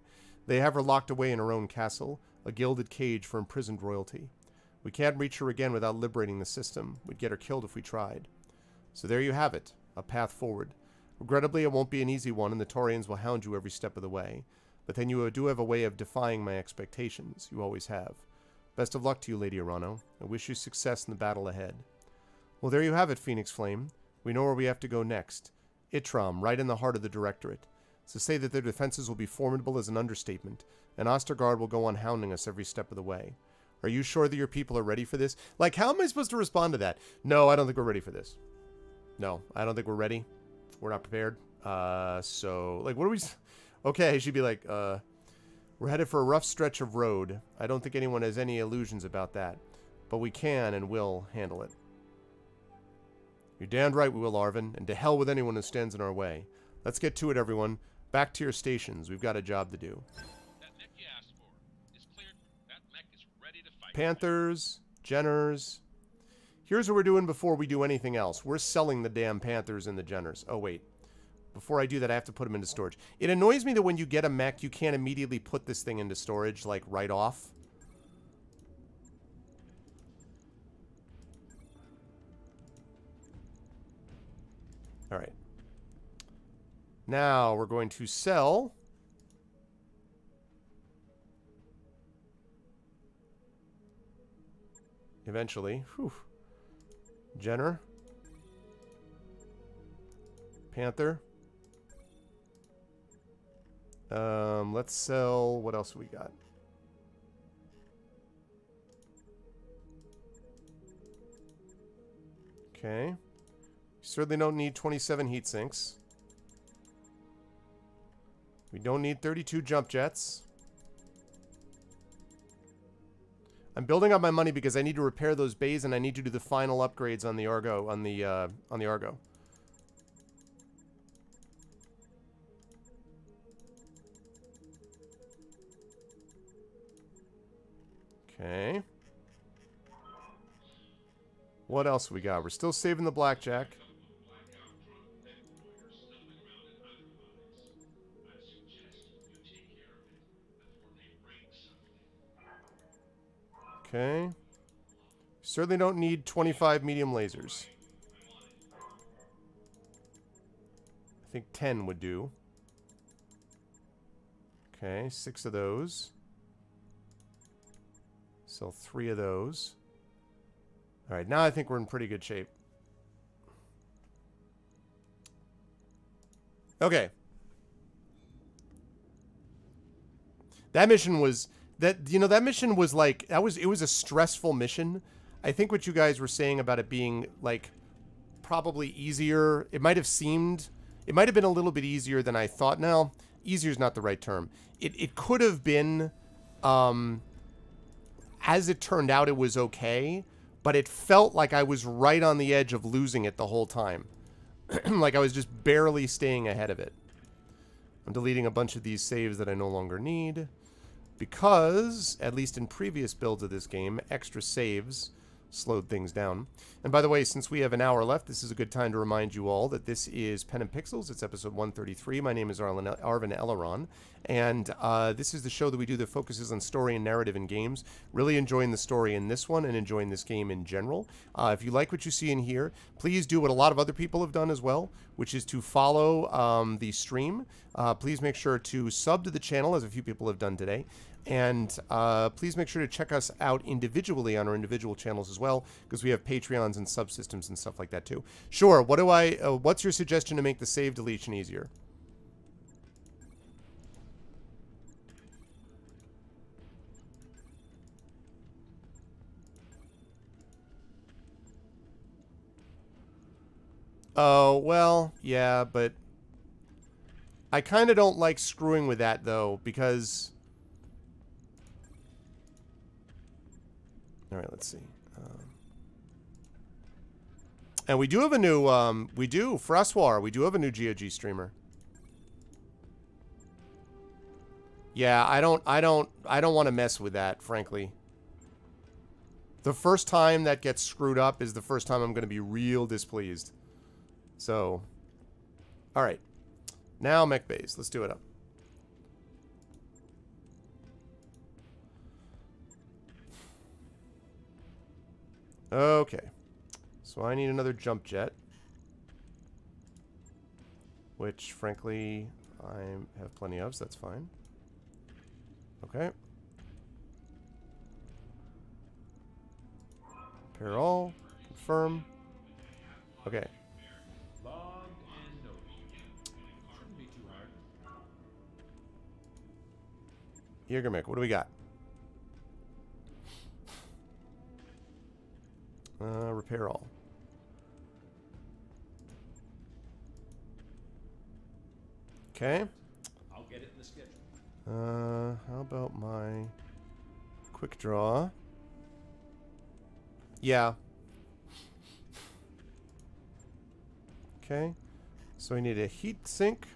They have her locked away in her own castle, a gilded cage for imprisoned royalty. We can't reach her again without liberating the system. We'd get her killed if we tried. So there you have it, a path forward. Regrettably, it won't be an easy one, and the Taurians will hound you every step of the way. But then you do have a way of defying my expectations. You always have. Best of luck to you, Lady Arano. I wish you success in the battle ahead. Well, there you have it, Phoenix Flame. We know where we have to go next. Itram, right in the heart of the Directorate. To say that their defenses will be formidable is an understatement, and Ostergaard will go on hounding us every step of the way. Are you sure that your people are ready for this? Like, how am I supposed to respond to that? No, I don't think we're ready for this. No, I don't think we're ready. We're not prepared. So, like, what are we... Okay, she'd be like, we're headed for a rough stretch of road. I don't think anyone has any illusions about that. But we can and will handle it. You're damned right we will, Arvin, and to hell with anyone who stands in our way. Let's get to it, everyone. Back to your stations. We've got a job to do. That mech you asked for is cleared. That mech is ready to fight. Panthers, Jenners. Here's what we're doing before we do anything else. We're selling the damn Panthers and the Jenners. Oh, wait. Before I do that, I have to put them into storage. It annoys me that when you get a mech, you can't immediately put this thing into storage, like, right off. Alright. Now, we're going to sell... Eventually. Whew. Jenner. Panther. Let's sell... What else we got? Okay. Certainly don't need 27 heat sinks. We don't need 32 jump jets. I'm building up my money because I need to repair those bays and I need to do the final upgrades on the Argo, on the Argo. Okay. What else we got? We're still saving the blackjack. Okay. Certainly don't need 25 medium lasers. I think 10 would do. Okay, 6 of those. Sell 3 of those. Alright, now I think we're in pretty good shape. Okay. That mission was... that mission was like... it was a stressful mission. I think what you guys were saying about it being, like, probably easier... It might have seemed... It might have been a little bit easier than I thought. No, easier is not the right term. It could have been... as it turned out, it was okay. But it felt like I was right on the edge of losing it the whole time. Like I was just barely staying ahead of it. I'm deleting a bunch of these saves that I no longer need. Because, at least in previous builds of this game, extra saves slowed things down. And by the way, since we have an hour left, this is a good time to remind you all that this is Pen and Pixels. It's episode 133. My name is Arvin Elleron, and this is the show that we do that focuses on story and narrative in games. Really enjoying the story in this one and enjoying this game in general. If you like what you see in here, please do what a lot of other people have done as well, which is to follow the stream. Please make sure to sub to the channel, as a few people have done today. And please make sure to check us out individually on our individual channels as well, because we have Patreons and subsystems and stuff like that too. Sure. What do what's your suggestion to make the save deletion easier? Oh, well, yeah, but I kind of don't like screwing with that though, because all right, let's see. And we do have a new, Fraswar, we do have a new GOG streamer. Yeah, I don't want to mess with that, frankly. The first time that gets screwed up is the first time I'm going to be real displeased. So, all right. Now mech base, let's do it up. Okay, so I need another jump jet, which frankly I have plenty of, so that's fine. Okay. Repair all, confirm. Okay. Logged and noted. Shouldn't be too hard. Jägermech, what do we got? Repair all. Okay. I'll get it in the schedule. How about my quick draw? Yeah. Okay. So we need a heat sink.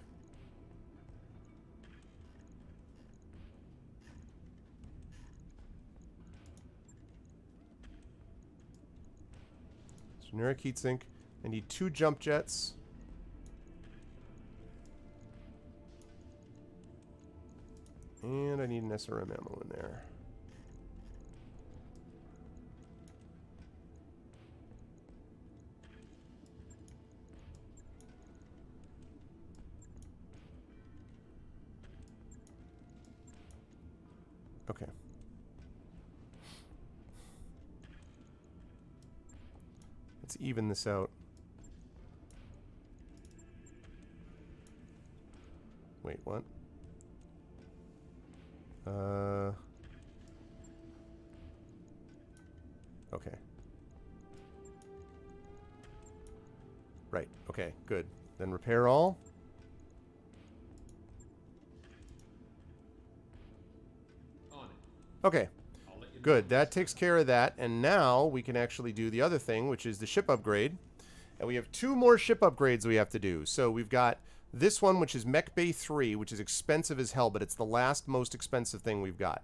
Generic heatsink. I need 2 jump jets. And I need an SRM ammo in there. Okay. Let's even this out. Wait, what? Okay. Right, okay, good. Then repair all. On it. Okay. I'll let you know. Good, that takes care of that, and now we can actually do the other thing, which is the ship upgrade. And we have 2 more ship upgrades we have to do. So we've got this one, which is Mech Bay 3, which is expensive as hell, but it's the last most expensive thing we've got.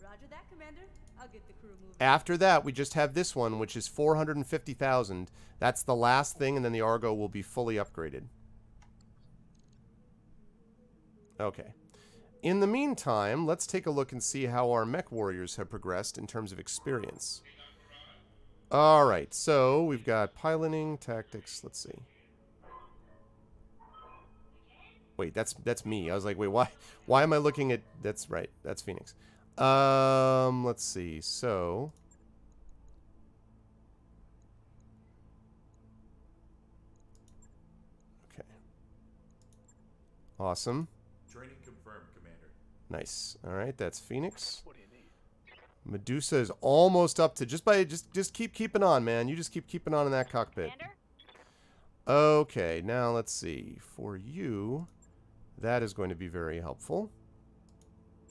Roger that, Commander. I'll get the crew moving. After that, we just have this one, which is 450,000. That's the last thing, and then the Argo will be fully upgraded. Okay. In the meantime, let's take a look and see how our mech warriors have progressed in terms of experience. Alright, so we've got piloting, tactics, let's see. Wait, that's me. I was like, wait, why am I looking at... That's right, that's Phoenix. Let's see, so... Okay. Awesome. Training confirmed, Commander. Nice. Alright, that's Phoenix. What do you need? Medusa is almost up to... Just keep keeping on, man. You just keep keeping on in that cockpit. Commander? Okay, now let's see. For you, that is going to be very helpful.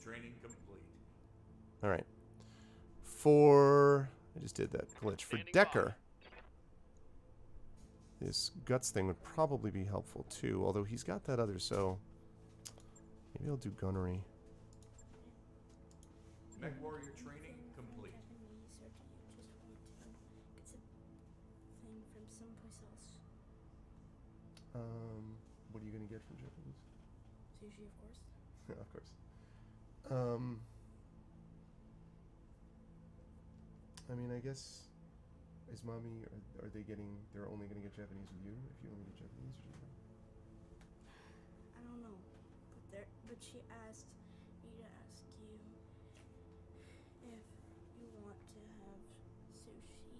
Training complete. All right. For... I just did that glitch. For Standing Decker, this guts thing would probably be helpful too, although he's got that other, so... Maybe I'll do gunnery. Mech warrior training complete. What are you gonna get from Japanese? Sushi, of course. Yeah, of course. I mean, I guess, is mommy, are they getting, they're only gonna get Japanese with you if you only get Japanese or something? I don't know, but she asked me to ask you if you want to have sushi.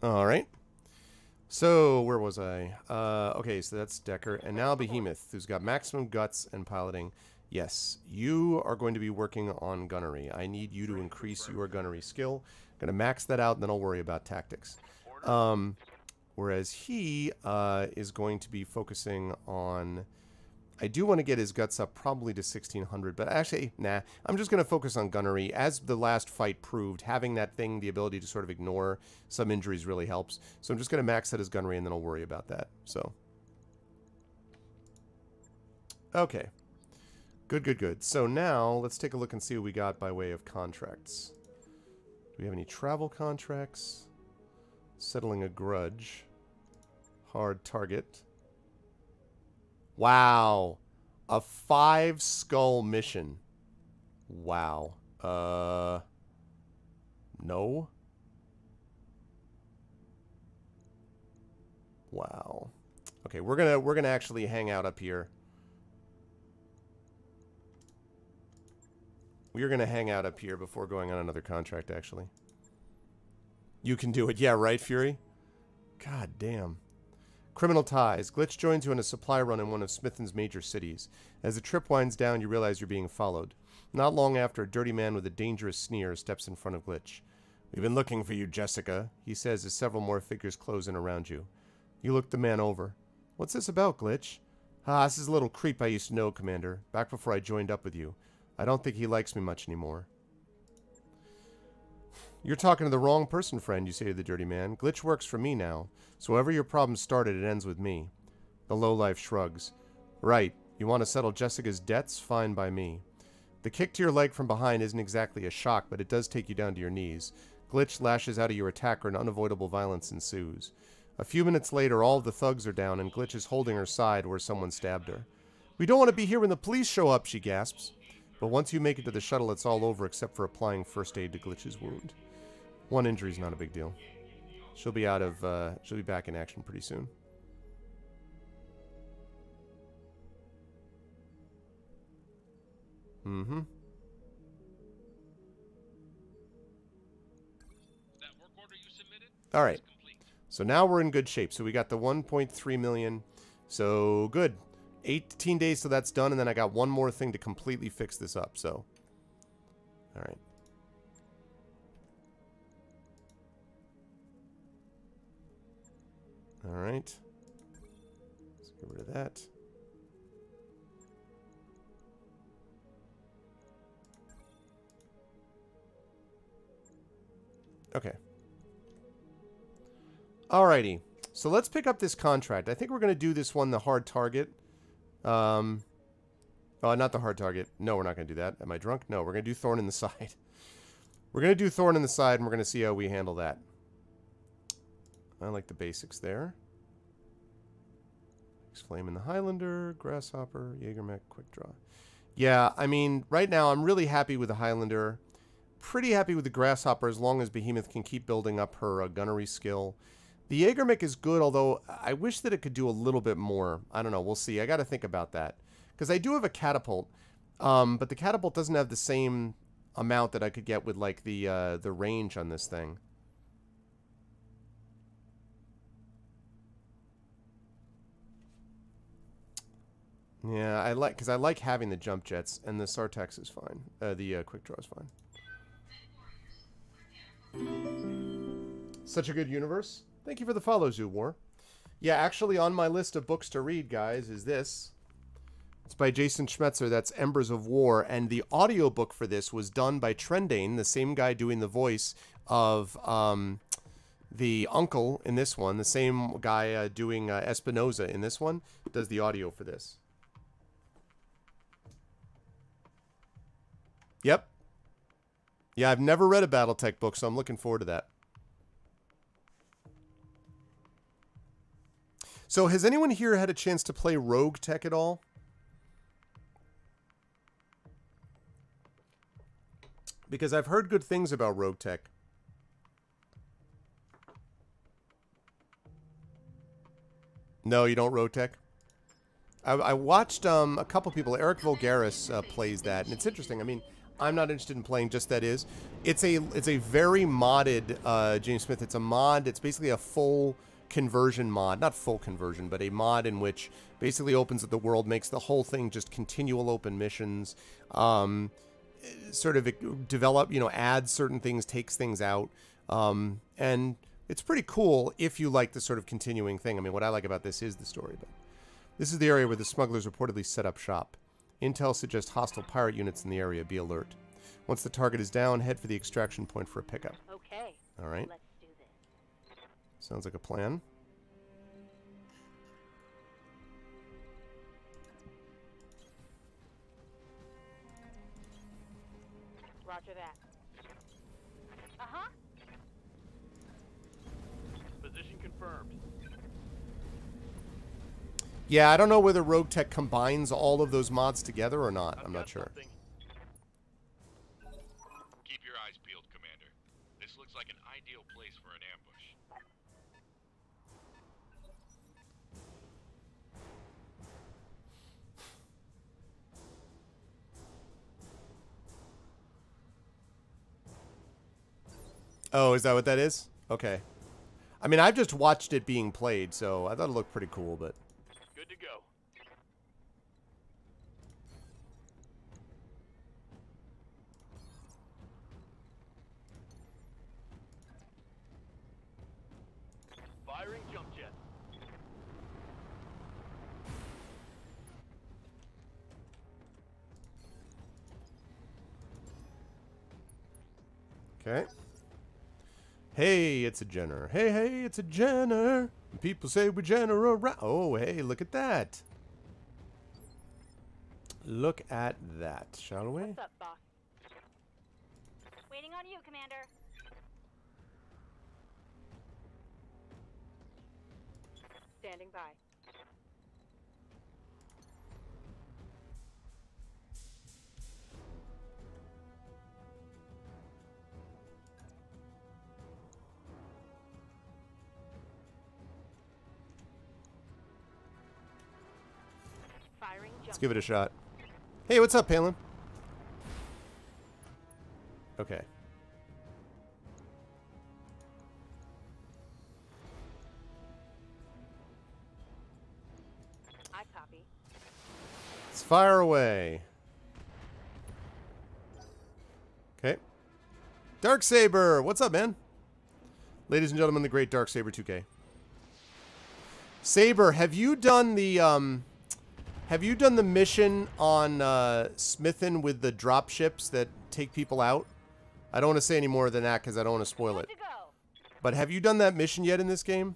All right. So where was I? Okay, so that's Decker, and now Behemoth, who's got maximum guts and piloting. Yes, you are going to be working on gunnery. I need you to increase your gunnery skill. Going to max that out, and then I'll worry about tactics. Whereas he is going to be focusing on... I do want to get his guts up probably to 1600, but actually, nah. I'm just going to focus on gunnery. As the last fight proved, having that thing, the ability to sort of ignore some injuries really helps. So I'm just going to max out his gunnery, and then I'll worry about that. So, okay. Good, good, good. So now, let's take a look and see what we got by way of contracts. Do we have any travel contracts? Settling a grudge. Hard target. Wow. A 5-skull mission. Wow. No. Wow. Okay, we're gonna actually hang out up here. We're gonna hang out up here before going on another contract, actually. You can do it. Yeah, right, Fury? God damn. Criminal ties. Glitch joins you on a supply run in one of Smithen's major cities. As the trip winds down, you realize you're being followed. Not long after, a dirty man with a dangerous sneer steps in front of Glitch. "We've been looking for you, Jessica," he says as several more figures close in around you. You look the man over. "What's this about, Glitch?" "Ah, this is a little creep I used to know, Commander, back before I joined up with you. I don't think he likes me much anymore." "You're talking to the wrong person, friend," you say to the dirty man. "Glitch works for me now, so wherever your problem started, it ends with me." The lowlife shrugs. "Right. You want to settle Jessica's debts? Fine by me." The kick to your leg from behind isn't exactly a shock, but it does take you down to your knees. Glitch lashes out at your attacker and unavoidable violence ensues. A few minutes later, all of the thugs are down, and Glitch is holding her side where someone stabbed her. "We don't want to be here when the police show up," she gasps. But once you make it to the shuttle, it's all over except for applying first aid to Glitch's wound. One injury's not a big deal. She'll be out of, she'll be back in action pretty soon. Mm-hmm. That work order you submitted? All right. So now we're in good shape. So we got the 1.3 million. So good. 18 days till that's done, and then I got one more thing to completely fix this up. So, all right. All right. Let's get rid of that. Okay. Alrighty. So let's pick up this contract. I think we're going to do this one, the hard target. Oh, not the hard target. No, we're not going to do that. Am I drunk? No, we're going to do Thorn in the side. We're going to do Thorn in the side, and we're going to see how we handle that. I like the basics there. Flame in the Highlander, Grasshopper, Jaegermech, Quick Draw. Yeah, I mean, right now I'm really happy with the Highlander. pretty happy with the Grasshopper as long as Behemoth can keep building up her gunnery skill. The Jägermech is good, although I wish that it could do a little bit more. I don't know. We'll see. I got to think about that. Because I do have a catapult, but the catapult doesn't have the same amount that I could get with, like, the range on this thing. Yeah, because I like having the jump jets, and the Sartax is fine. The quick draw is fine. Such a good universe. Thank you for the follow, Zoo War. Yeah, actually on my list of books to read, guys, is this. It's by Jason Schmetzer. That's Embers of War. And the audiobook for this was done by Trendane, the same guy doing the voice of the uncle in this one. The same guy doing Espinoza in this one does the audio for this. Yep. Yeah, I've never read a Battletech book, so I'm looking forward to that. So, has anyone here had a chance to play Rogue Tech at all? Because I've heard good things about Rogue Tech. No, you don't Rogue Tech? I watched a couple people. Eric Vulgaris plays that, and it's interesting. I mean, I'm not interested in playing just that is. It's a very modded James Smith. It's a mod. It's basically a full conversion mod. Not full conversion, but a mod in which basically opens up the world, makes the whole thing just continual open missions. Sort of develop, adds certain things, takes things out. And it's pretty cool if you like the sort of continuing thing. I mean, what I like about this is the story. But this is the area where the smugglers reportedly set up shop. Intel suggests hostile pirate units in the area. Be alert. Once the target is down, head for the extraction point for a pickup. Okay. All right. Let's do this. Sounds like a plan. Roger that. Uh-huh. Position confirmed. Yeah, I don't know whether Rogue Tech combines all of those mods together or not. I'm not sure. Keep your eyes peeled, Commander. This looks like an ideal place for an ambush. Oh, is that what that is? Okay. I mean, I've just watched it being played, so I thought it looked pretty cool, but... Good to go. Firing jump jet. Okay. Hey, it's a Jenner. Hey, hey, it's a Jenner. People say we Jenner around. Oh, hey, look at that. Look at that, shall we? What's up, boss? Waiting on you, Commander. Standing by. Firing jump. Let's give it a shot. Hey, what's up, Palin? Okay. I copy. Let's fire away. Okay. Darksaber, what's up, man? Ladies and gentlemen, the great Darksaber 2K. Saber, have you done the mission on Smithin with the drop ships that take people out? I don't want to say any more than that because I don't want to spoil it. But have you done that mission yet in this game?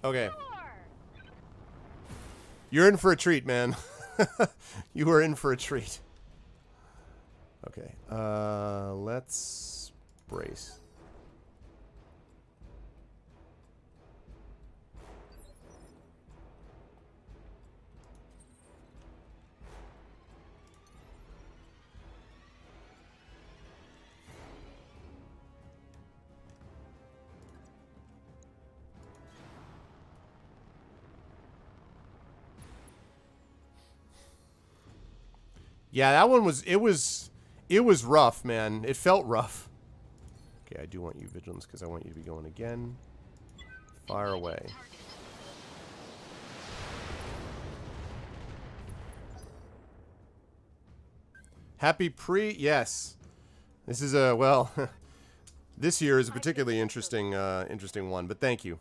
Okay. You're in for a treat, man. You are in for a treat. Okay. Let's brace. Yeah, that one was, it was rough, man. It felt rough. Okay, I do want you vigilance because I want you to be going again. Fire away. Happy yes. This is a, well, this year is a particularly interesting one, but thank you.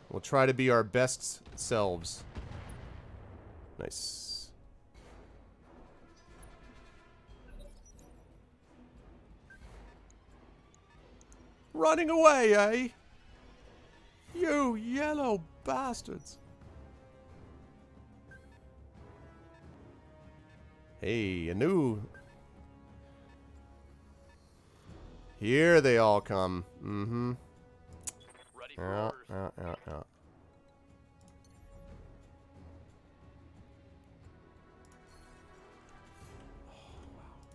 We'll try to be our best selves. Nice. Running away, eh? You yellow bastards. Hey, a new... Here they all come. Mm-hmm. Ready for orders.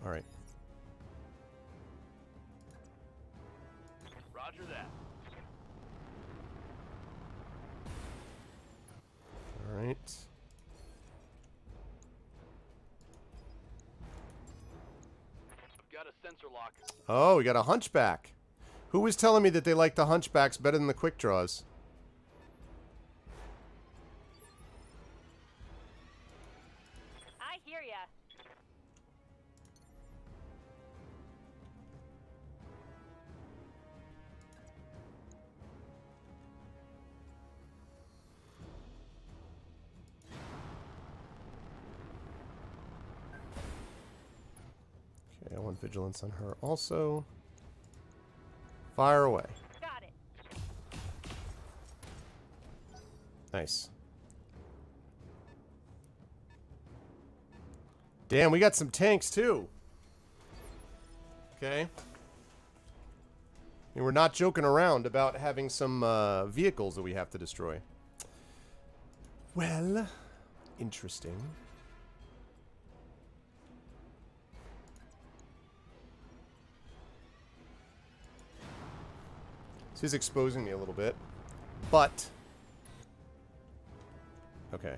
All right. Roger that. All right. I've got a sensor lock. Oh, we got a hunchback. Who was telling me that they like the hunchbacks better than the quick draws? I hear ya. Okay, I want vigilance on her also. Fire away. Got it. Nice. Damn, we got some tanks too. Okay. And we're not joking around about having some vehicles that we have to destroy. Well, interesting. This is exposing me a little bit, but okay.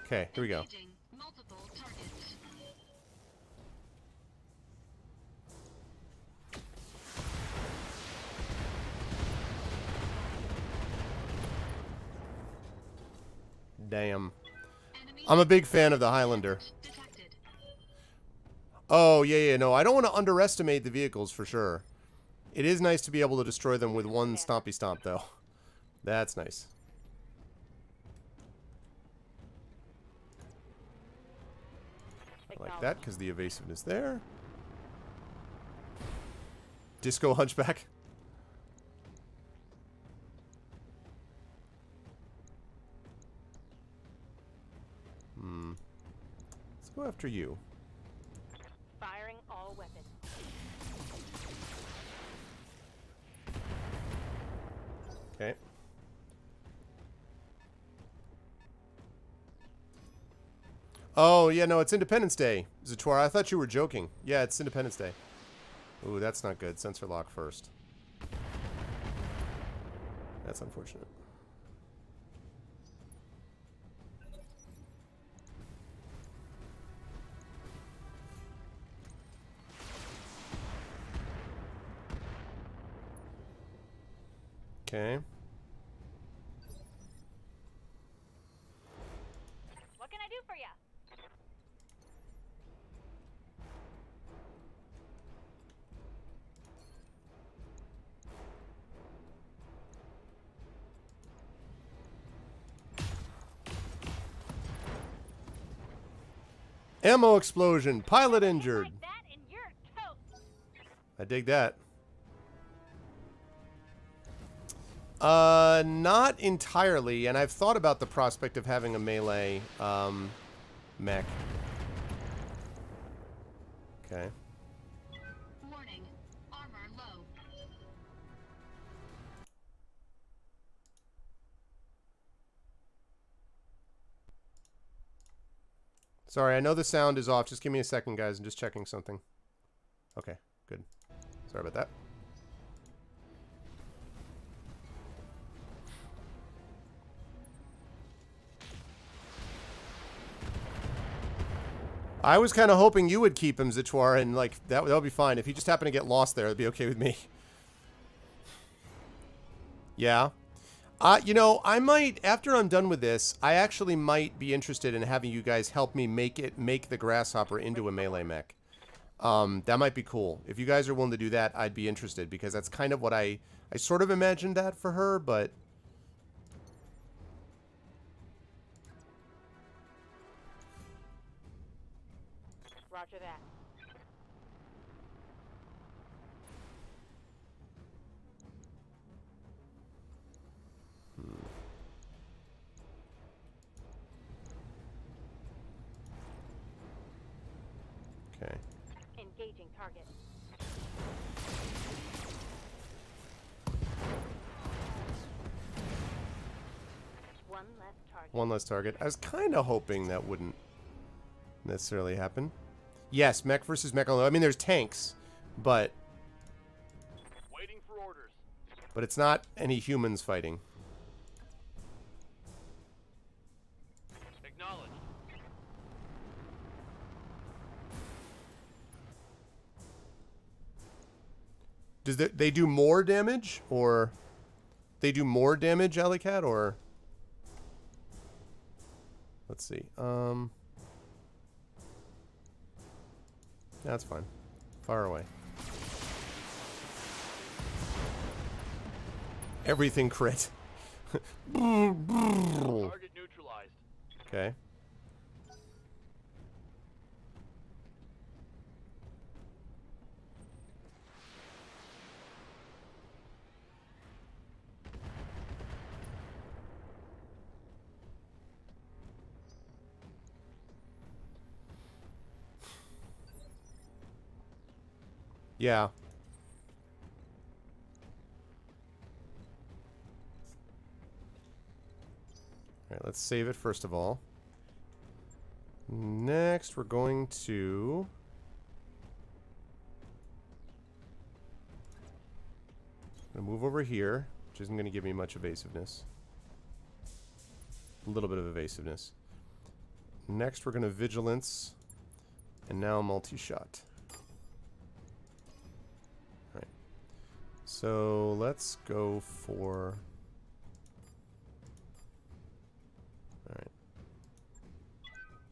Okay, here we go. Multiple targets. Damn. I'm a big fan of the Highlander. Oh, yeah, no, I don't want to underestimate the vehicles for sure. It is nice to be able to destroy them with one stompy stomp, though. That's nice. I like that, because the evasiveness there. Disco Hunchback. Let's go after you. Firing all weapons. Okay. Oh, yeah, no, it's Independence Day, Zatora. I thought you were joking. Yeah, it's Independence Day. Ooh, that's not good. Sensor lock first. That's unfortunate. Okay. What can I do for ya? Ammo explosion. Pilot injured. Like that and you're toast. I dig that. Not entirely, and I've thought about the prospect of having a melee, mech. Okay. Warning. Armor low. Sorry, I know the sound is off. Just give me a second, guys. I'm just checking something. Okay, good. Sorry about that. I was kind of hoping you would keep him, Zichwar, and like that would be fine. If he just happened to get lost there, it'd be okay with me. Yeah. You know, I might, after I'm done with this, I actually might be interested in having you guys help me make the Grasshopper into a melee mech. That might be cool. If you guys are willing to do that, I'd be interested, because that's kind of what I sort of imagined that for her, but... Roger that. Okay. Engaging target. One less target. One less target. I was kind of hoping that wouldn't necessarily happen. Yes, mech versus mech. I mean, there's tanks, but... Waiting for orders. But it's not any humans fighting. Acknowledged. Does they do more damage, or... They do more damage, Alleycat, or... Let's see. That's fine. Far away. Everything crit. Target neutralized. Okay. Yeah. Alright, let's save it first of all. Next, we're going to... I'm gonna move over here, which isn't going to give me much evasiveness. A little bit of evasiveness. Next, we're going to Vigilance, and now multi-shot. Alright. So, let's go for... Alright.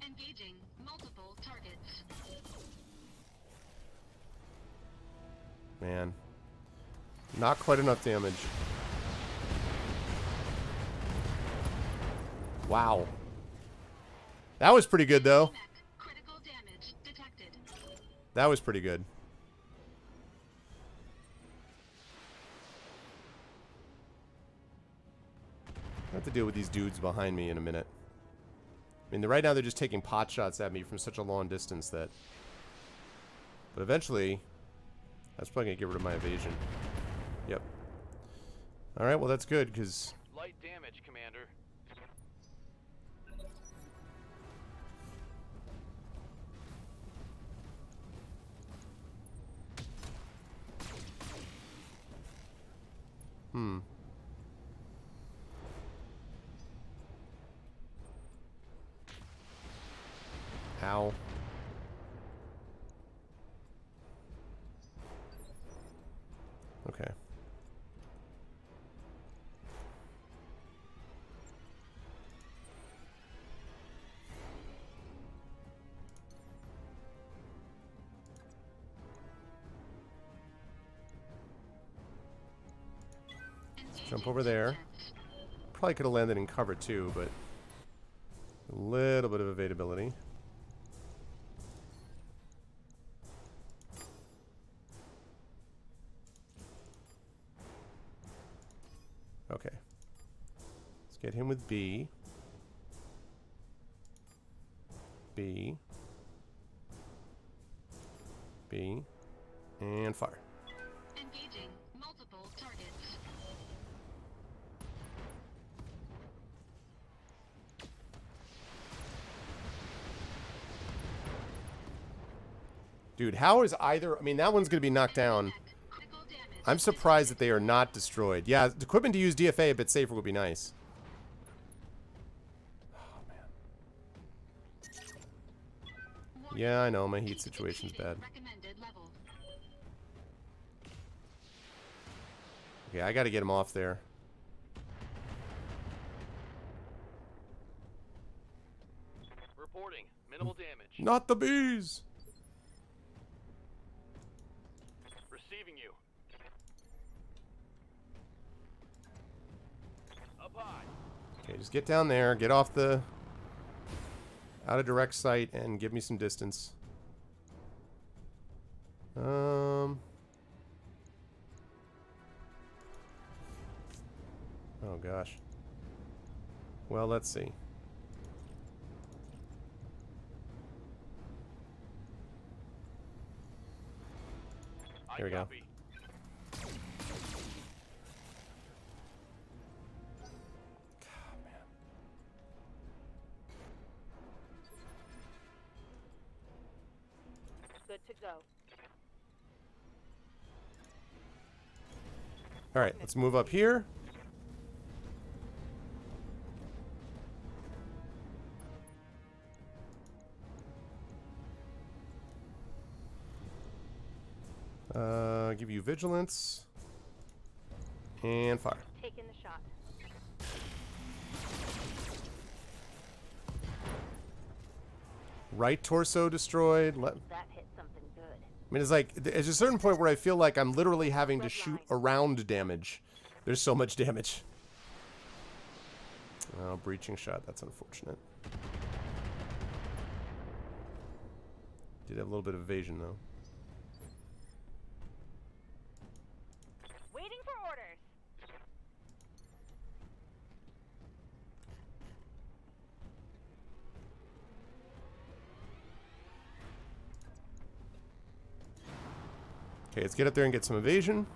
Engaging multiple targets. Man. Not quite enough damage. Wow. That was pretty good, though. Critical damage detected. That was pretty good. I have to deal with these dudes behind me in a minute. I mean, right now they're just taking pot shots at me from such a long distance that... But eventually, that's probably going to get rid of my evasion. Yep. Alright, well that's good, because... Light damage, Commander. Ow. Okay. Jump over there. Probably could have landed in cover too, but a little bit of evadability. Get him with B. B. B. And fire. Engaging multiple targets. Dude, how is either... I mean, that one's going to be knocked down. I'm surprised that they are not destroyed. Yeah, the equipment to use DFA a bit safer would be nice. Oh, man. Yeah, I know. My heat situation's bad. Okay, I got to get him off there. Reporting. Minimal damage. Not the bees! Receiving you. Up high. Okay, just get down there, get off the... out of direct sight, and give me some distance. Oh, gosh. Well, let's see. Here we go. Good to go. All right, let's move up here. Give you vigilance and fire. Taking the shot. Right torso destroyed. That hit something good. I mean, it's like, there's a certain point where I feel like I'm literally having to shoot around damage. There's so much damage. Oh, breaching shot. That's unfortunate. Did have a little bit of evasion, though. Waiting for orders. Okay, let's get up there and get some evasion.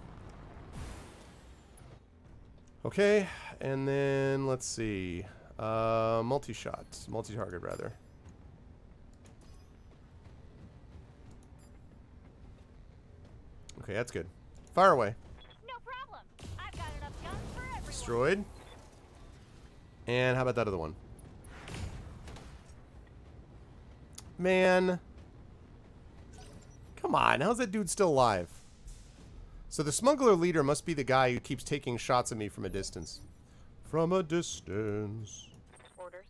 Okay, and then let's see. Multi-shot. Multi-target, rather. Okay, that's good. Fire away. No problem. I've got enough guns for everyone. Destroyed. And how about that other one? Man. Come on, how's that dude still alive? So the smuggler leader must be the guy who keeps taking shots at me from a distance. From a distance. Orders.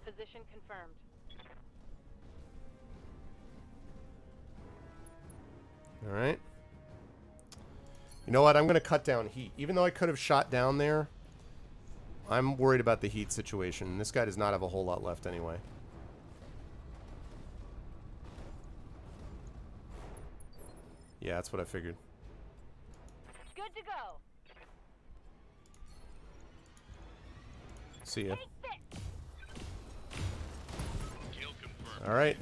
Position confirmed. Alright. You know what? I'm going to cut down heat. Even though I could have shot down there, I'm worried about the heat situation. This guy does not have a whole lot left anyway. Yeah, that's what I figured. Good to go. See ya. Alright.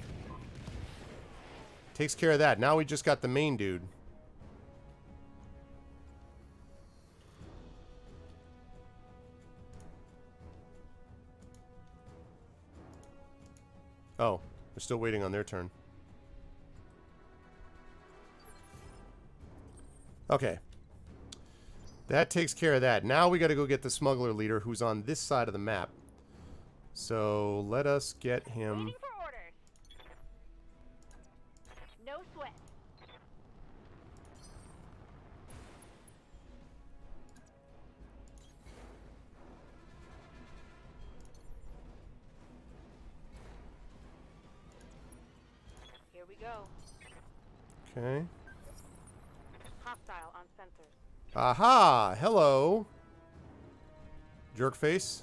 Takes care of that. Now we just got the main dude. Oh, we're still waiting on their turn. Okay. That takes care of that. Now we got to go get the smuggler leader who's on this side of the map. So let us get him. Waiting for orders. No sweat. Here we go. Okay. Hostile on sensors. Aha! Hello. Jerkface.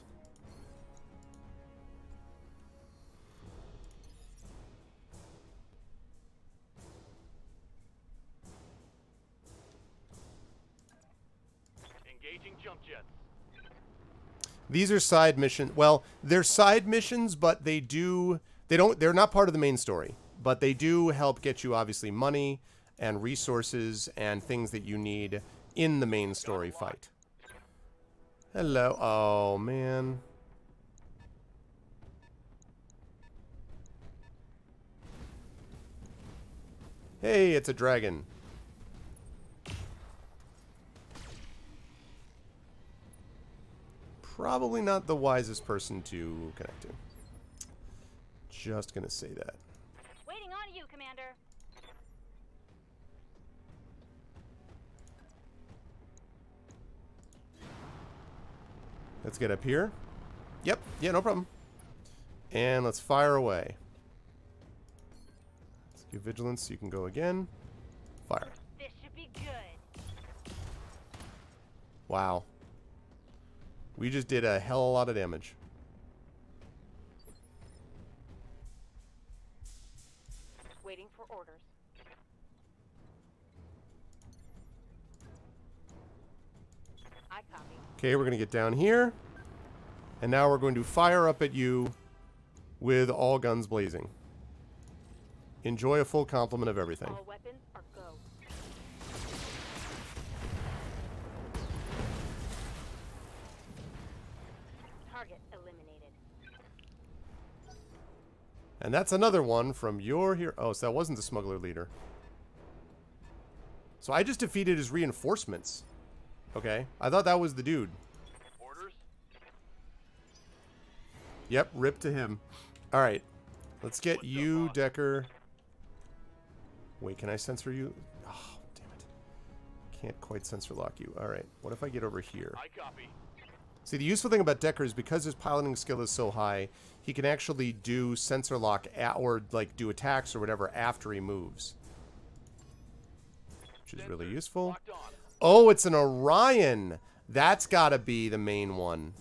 Engaging jump jets. These are side missions. Well, they're side missions, but they're not part of the main story. But they do help get you, obviously, money and resources and things that you need in the main story fight. Hello. Oh, man. Hey, it's a dragon. Probably not the wisest person to connect to. Just gonna say that. Waiting on you, Commander. Let's get up here. Yep. Yeah, no problem. And let's fire away. Let's give vigilance so you can go again. Fire. This should be good. Wow. We just did a hell of a lot of damage. Waiting for orders. I copy. Okay, we're going to get down here. And now we're going to fire up at you with all guns blazing. Enjoy a full complement of everything. All weapons are go. Target eliminated. And that's another one from your hero. Oh, so that wasn't the smuggler leader. So I just defeated his reinforcements. Okay. I thought that was the dude. Orders? Yep, rip to him. Alright. Let's get you, Decker. Wait, can I censor you? Oh, damn it. Can't quite censor lock you. Alright. What if I get over here? I copy. See, the useful thing about Decker is because his piloting skill is so high, he can actually do sensor lock or like do attacks or whatever after he moves. Which is really useful. Oh, it's an Orion. That's got to be the main one.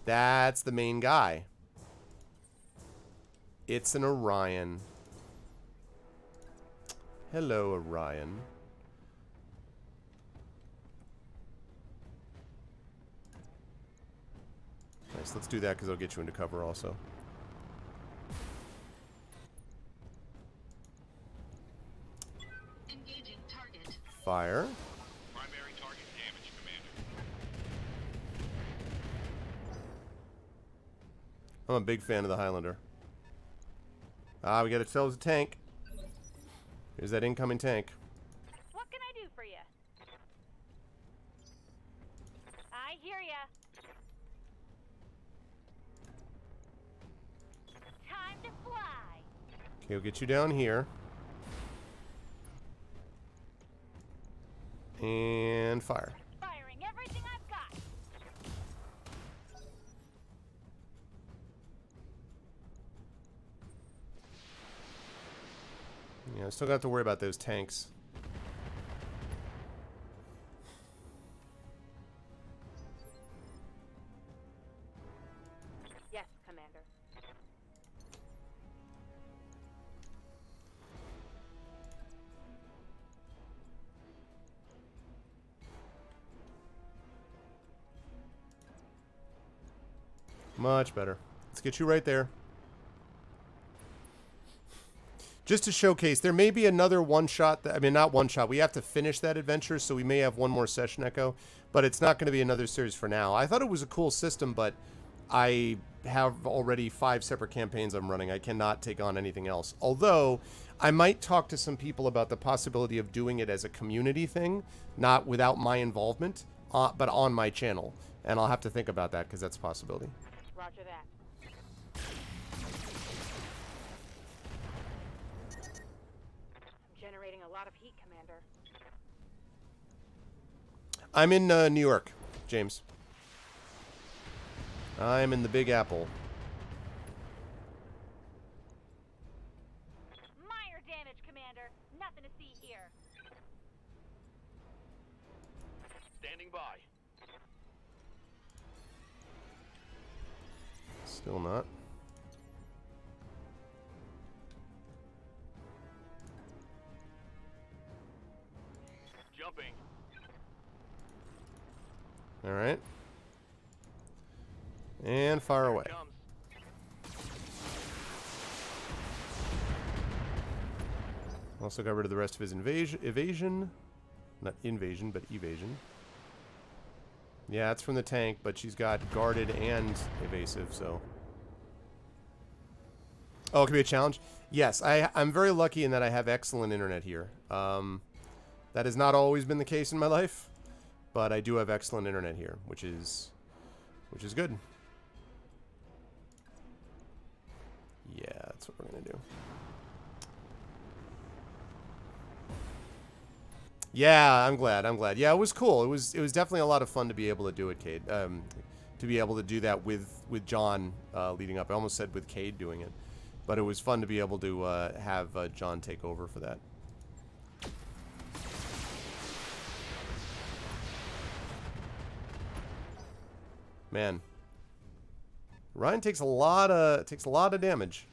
That's the main guy. It's an Orion. Hello, Orion. Nice, let's do that because it'll get you into cover also. Engaging target. Fire. Primary target damage, Commander. I'm a big fan of the Highlander. Ah, we got ourselves a tank. Here's that incoming tank. What can I do for you? I hear ya. Time to fly. Okay, we'll get you down here. And fire. Firing everything I've got. Yeah, I still got to worry about those tanks. Yes, Commander. Much better. Let's get you right there. Just to showcase, there may be another one-shot. I mean, not one-shot. We have to finish that adventure, so we may have one more session, Echo. But it's not going to be another series for now. I thought it was a cool system, but I have already 5 separate campaigns I'm running. I cannot take on anything else. Although, I might talk to some people about the possibility of doing it as a community thing, not without my involvement, but on my channel. And I'll have to think about that, because that's a possibility. Roger that. Generating a lot of heat, Commander. I'm in New York, James. I'm in the Big Apple. Minor damage, Commander. Nothing to see here. Standing by. Still not. Jumping. Alright. And fire away. Also got rid of the rest of his evasion. Not invasion, but evasion. Yeah, it's from the tank, but she's got guarded and evasive, so... Oh, it could be a challenge? Yes, I'm very lucky in that I have excellent internet here. That has not always been the case in my life, but I do have excellent internet here, which is good. Yeah, that's what we're gonna do. Yeah, I'm glad. Yeah, it was cool. It was definitely a lot of fun to be able to do it, Cade. To be able to do that with John leading up. I almost said with Cade doing it. But it was fun to be able to have John take over for that. Man, Ryan takes a lot of damage.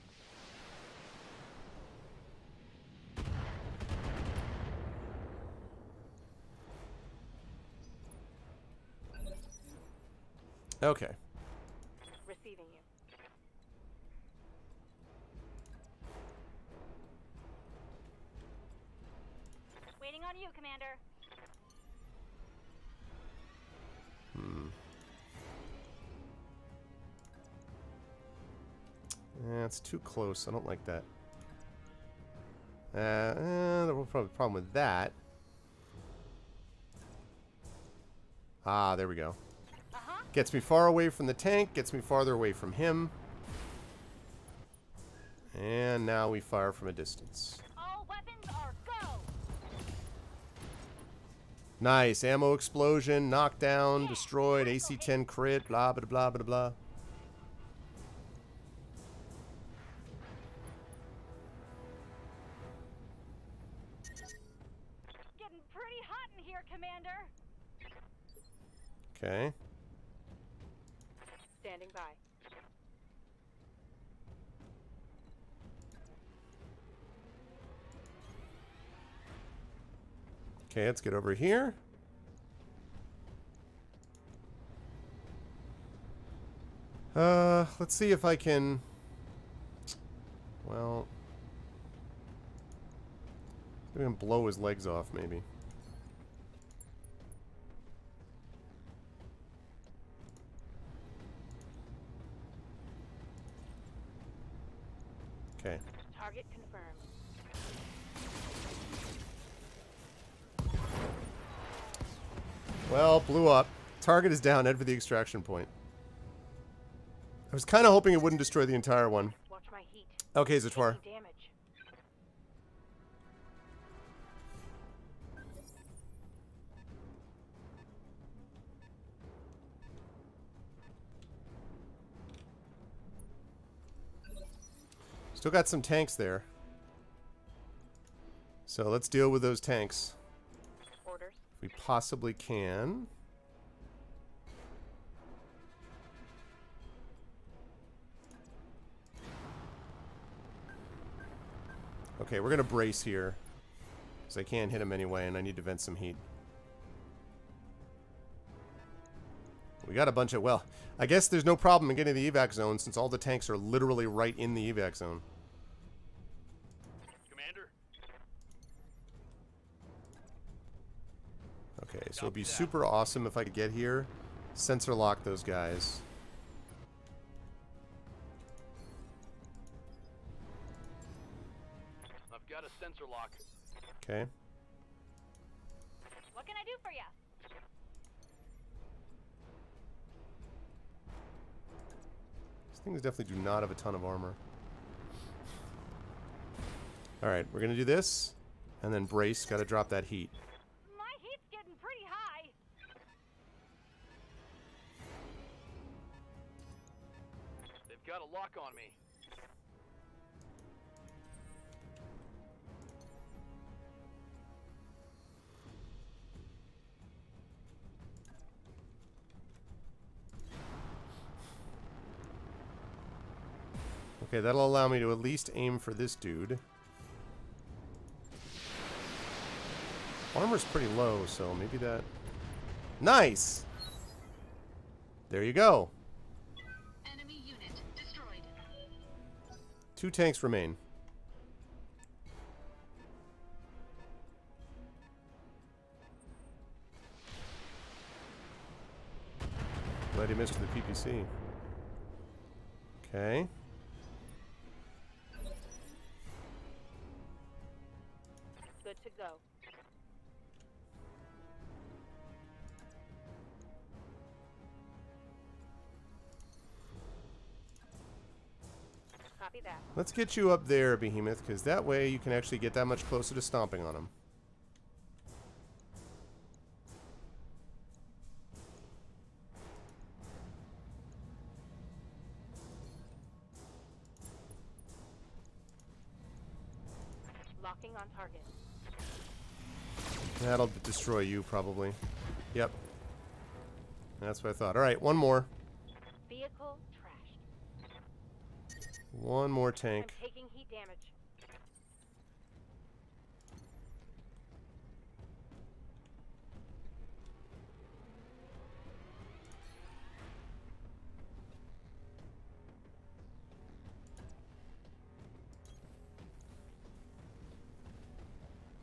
Okay. Receiving you. Waiting on you, Commander. It's too close. I don't like that. There will probably be a problem with that. Ah, there we go. Gets me far away from the tank, gets me farther away from him. And now we fire from a distance. All weapons are go. Nice. Ammo explosion, knockdown, destroyed, AC-10 crit, blah, blah, blah, blah, blah. Getting pretty hot in here, Commander. Okay. Standing by. Okay, let's get over here. Let's see if I can... Well... we can blow his legs off, maybe. Okay. Target confirmed. Well, blew up. Target is down. Head for the extraction point. I was kind of hoping it wouldn't destroy the entire one. Watch my heat. Okay, Zator. Damage. Still got some tanks there. So let's deal with those tanks. Orders. If we possibly can. Okay, we're going to brace here. Because I can't hit him anyway, and I need to vent some heat. We got a bunch of... Well, I guess there's no problem in getting the evac zone since all the tanks are literally right in the evac zone. Commander? Okay, so it'd be super awesome if I could get here, sensor lock those guys. I've got a sensor lock. Okay. What can I do for you? These things definitely do not have a ton of armor. Alright, we're gonna do this, and then brace, gotta drop that heat. My heat's getting pretty high. They've got a lock on me. Okay, that'll allow me to at least aim for this dude. Armor's pretty low, so maybe that... Nice! There you go. Enemy unit destroyed. 2 tanks remain. Glad he missed the PPC. Okay. Good to go. Copy that. Let's get you up there, Behemoth, because that way you can actually get that much closer to stomping on him. Locking on target. That'll destroy you, probably. Yep. That's what I thought. Alright, one more. Vehicle trashed. One more tank. I'm taking heat damage.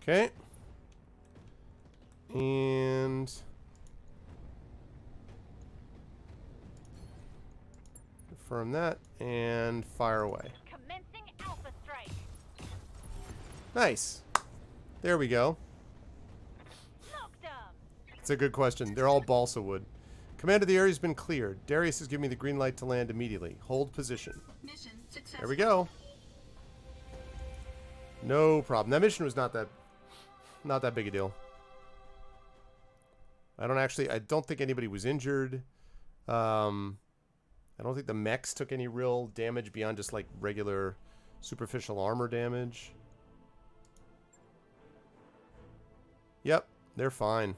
Okay. And confirm that and fire away. Commencing alpha strike. Nice. There we go. Smoked 'em. It's a good question. They're all balsa wood. Command of the area's been cleared. Darius has given me the green light to land immediately. Hold position. Mission successful. There we go. No problem. That mission was not that big a deal. I don't think anybody was injured. I don't think the mechs took any real damage beyond just like regular superficial armor damage. Yep, they're fine.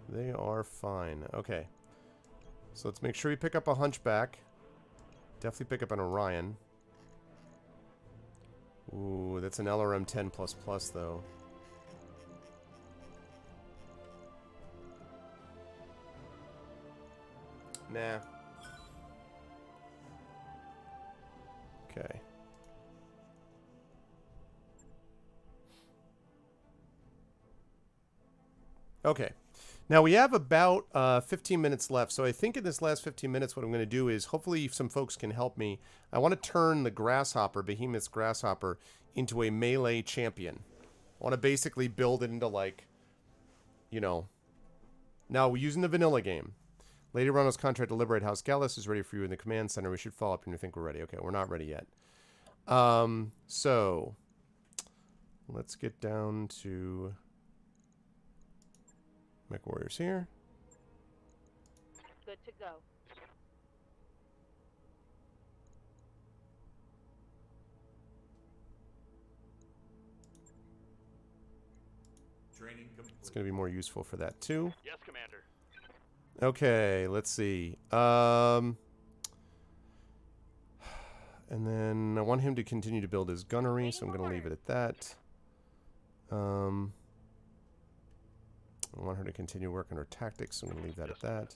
They are fine. Okay. So let's make sure we pick up a Hunchback. Definitely pick up an Orion. Ooh, that's an LRM 10++ though. Nah. Okay. Okay. Now we have about 15 minutes left, so I think in this last 15 minutes what I'm going to do is, hopefully some folks can help me. I want to turn the Grasshopper, Behemoth's Grasshopper, into a melee champion. I want to basically build it into like, you know, now we're using the vanilla game. Lady Ronald's contract to liberate House Gallus is ready for you in the command center. We should follow up when you think we're ready. Okay, we're not ready yet. So let's get down to Mech Warriors here. Good to go. Training complete. It's going to be more useful for that too. Yes, Commander. Okay, let's see. And then I want him to continue to build his gunnery, so I'm going to leave it at that. I want her to continue working her tactics, so I'm going to leave that at that.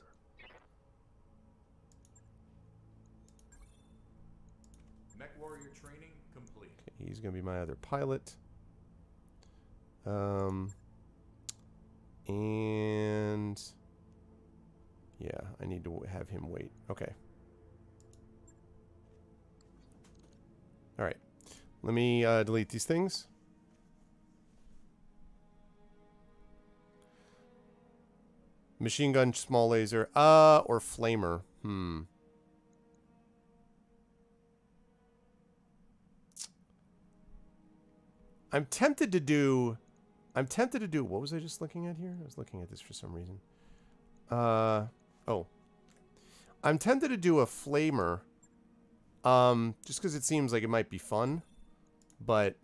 Mech warrior training complete. Okay, he's going to be my other pilot. And yeah, I need to have him wait. Okay. All right. Let me delete these things. Machine gun, small laser, or flamer. I'm tempted to do, what was I just looking at here? I was looking at this for some reason. Oh. I'm tempted to do a flamer, just because it seems like it might be fun, but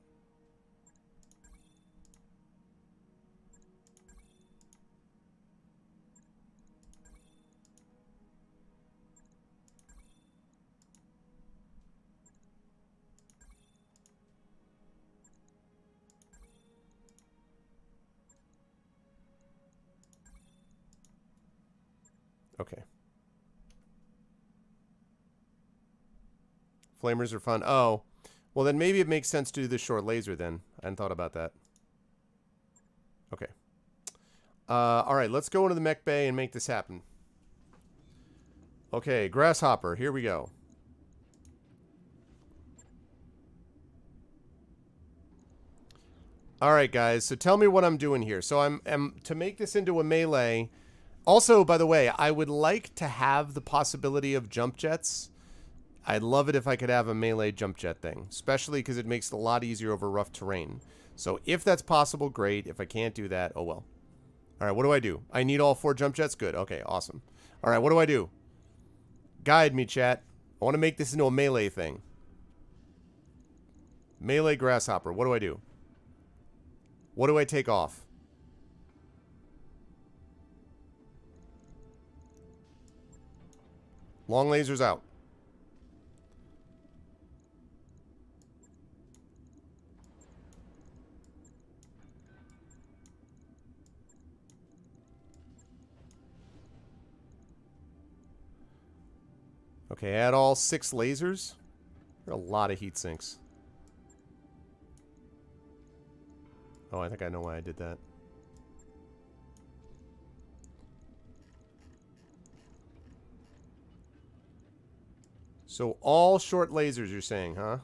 Okay. Flamers are fun. Oh. Well, then maybe it makes sense to do the short laser then. I hadn't thought about that. Okay. All right, let's go into the mech bay and make this happen. Okay, Grasshopper, here we go. All right, guys, so tell me what I'm doing here. So I'm to make this into a melee. Also, by the way, I would like to have the possibility of jump jets. I'd love it if I could have a melee jump jet thing, especially because it makes it a lot easier over rough terrain. So if that's possible, great. If I can't do that, oh well. All right, what do I do? I need all 4 jump jets? Good. Okay, awesome. All right, what do I do? Guide me, chat. I want to make this into a melee thing. Melee Grasshopper. What do I do? What do I take off? Long lasers out. Okay, add all 6 lasers. There are a lot of heat sinks. Oh, I think I know why I did that. So all short lasers, you're saying, huh?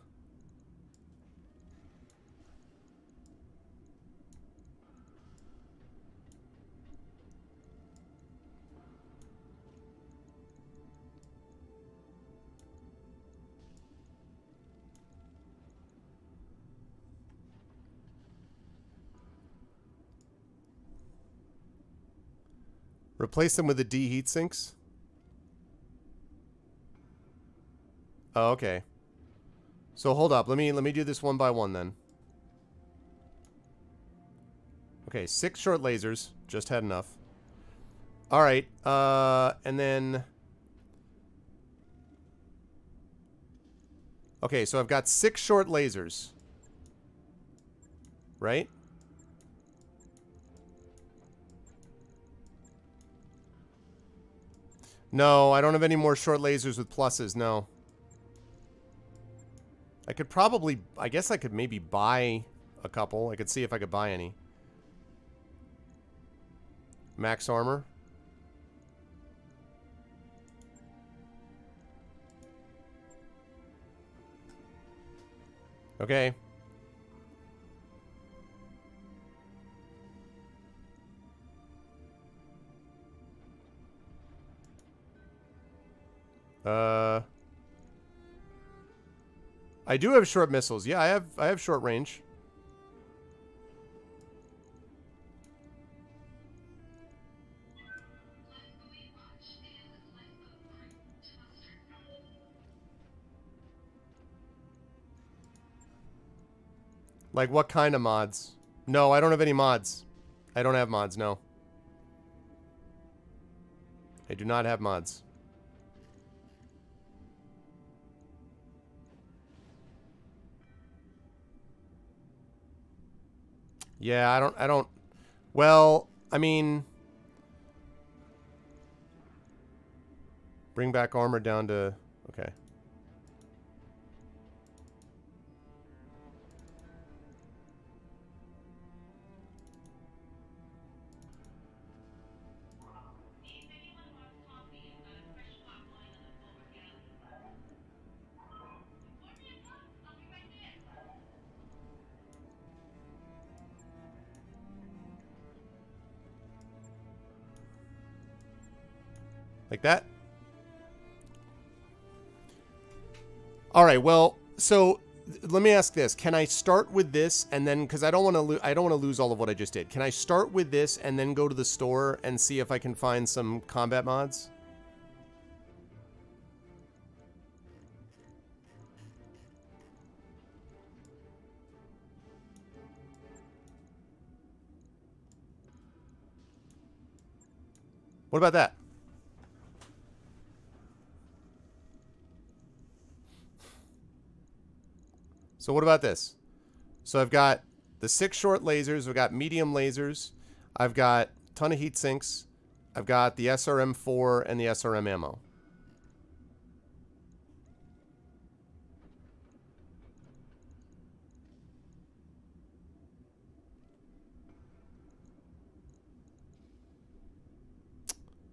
Replace them with the D heat sinks? Oh, okay. So hold up. Let me do this one by one then. Okay, 6 short lasers. Just had enough. All right. And then okay, so I've got 6 short lasers. Right? No, I don't have any more short lasers with pluses, no. I could probably, I guess I could maybe buy a couple. I could see if I could buy any. Max armor. Okay. I do have short missiles. Yeah, I have short range. Like what kind of mods? No, I don't have any mods. I don't have mods, no. I do not have mods. Yeah, I don't, well, I mean, bring back armor down to, okay. Like that? All right, well, so let me ask this. Can I start with this and then, because I don't want to lose all of what I just did. Can I start with this and then go to the store and see if I can find some combat mods? What about that? So what about this? So I've got the 6 short lasers. I've got medium lasers. I've got a ton of heat sinks. I've got the SRM-4 and the SRM ammo.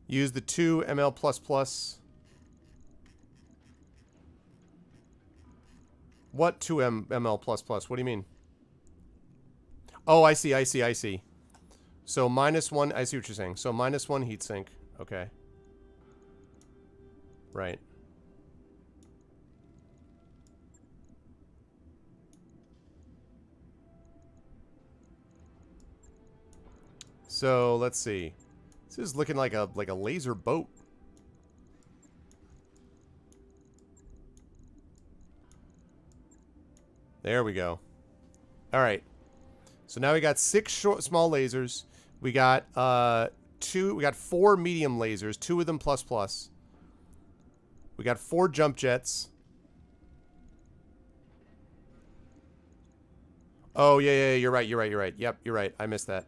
Use the 2 ml++. What 2 ml++? What do you mean? Oh, I see, I see, I see. So -1, I see what you're saying. So -1 heatsink. Okay. Right. So let's see. This is looking like a laser boat. There we go. All right. So now we got 6 small lasers. We got 4 medium lasers, 2 of them ++. We got 4 jump jets. Oh, yeah, you're right. Yep, you're right. I missed that.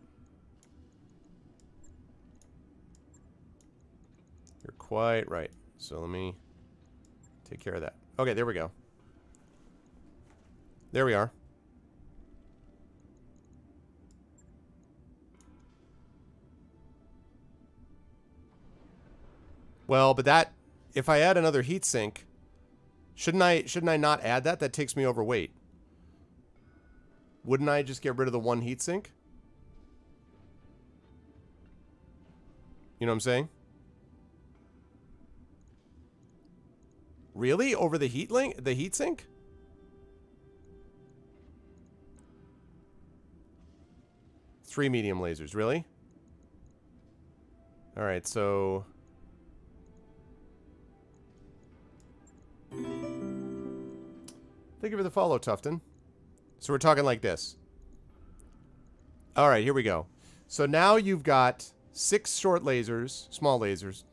You're quite right. So let me take care of that. Okay, there we go. There we are. Well, but that, if I add another heatsink, shouldn't I not add that? That takes me over weight. Wouldn't I just get rid of the 1 heatsink? You know what I'm saying? Really? Over the heatsink? Three medium lasers, really? Alright, so... Thank you for the follow, Tufton. So we're talking like this. Alright, here we go. So now you've got 6 short lasers, small lasers,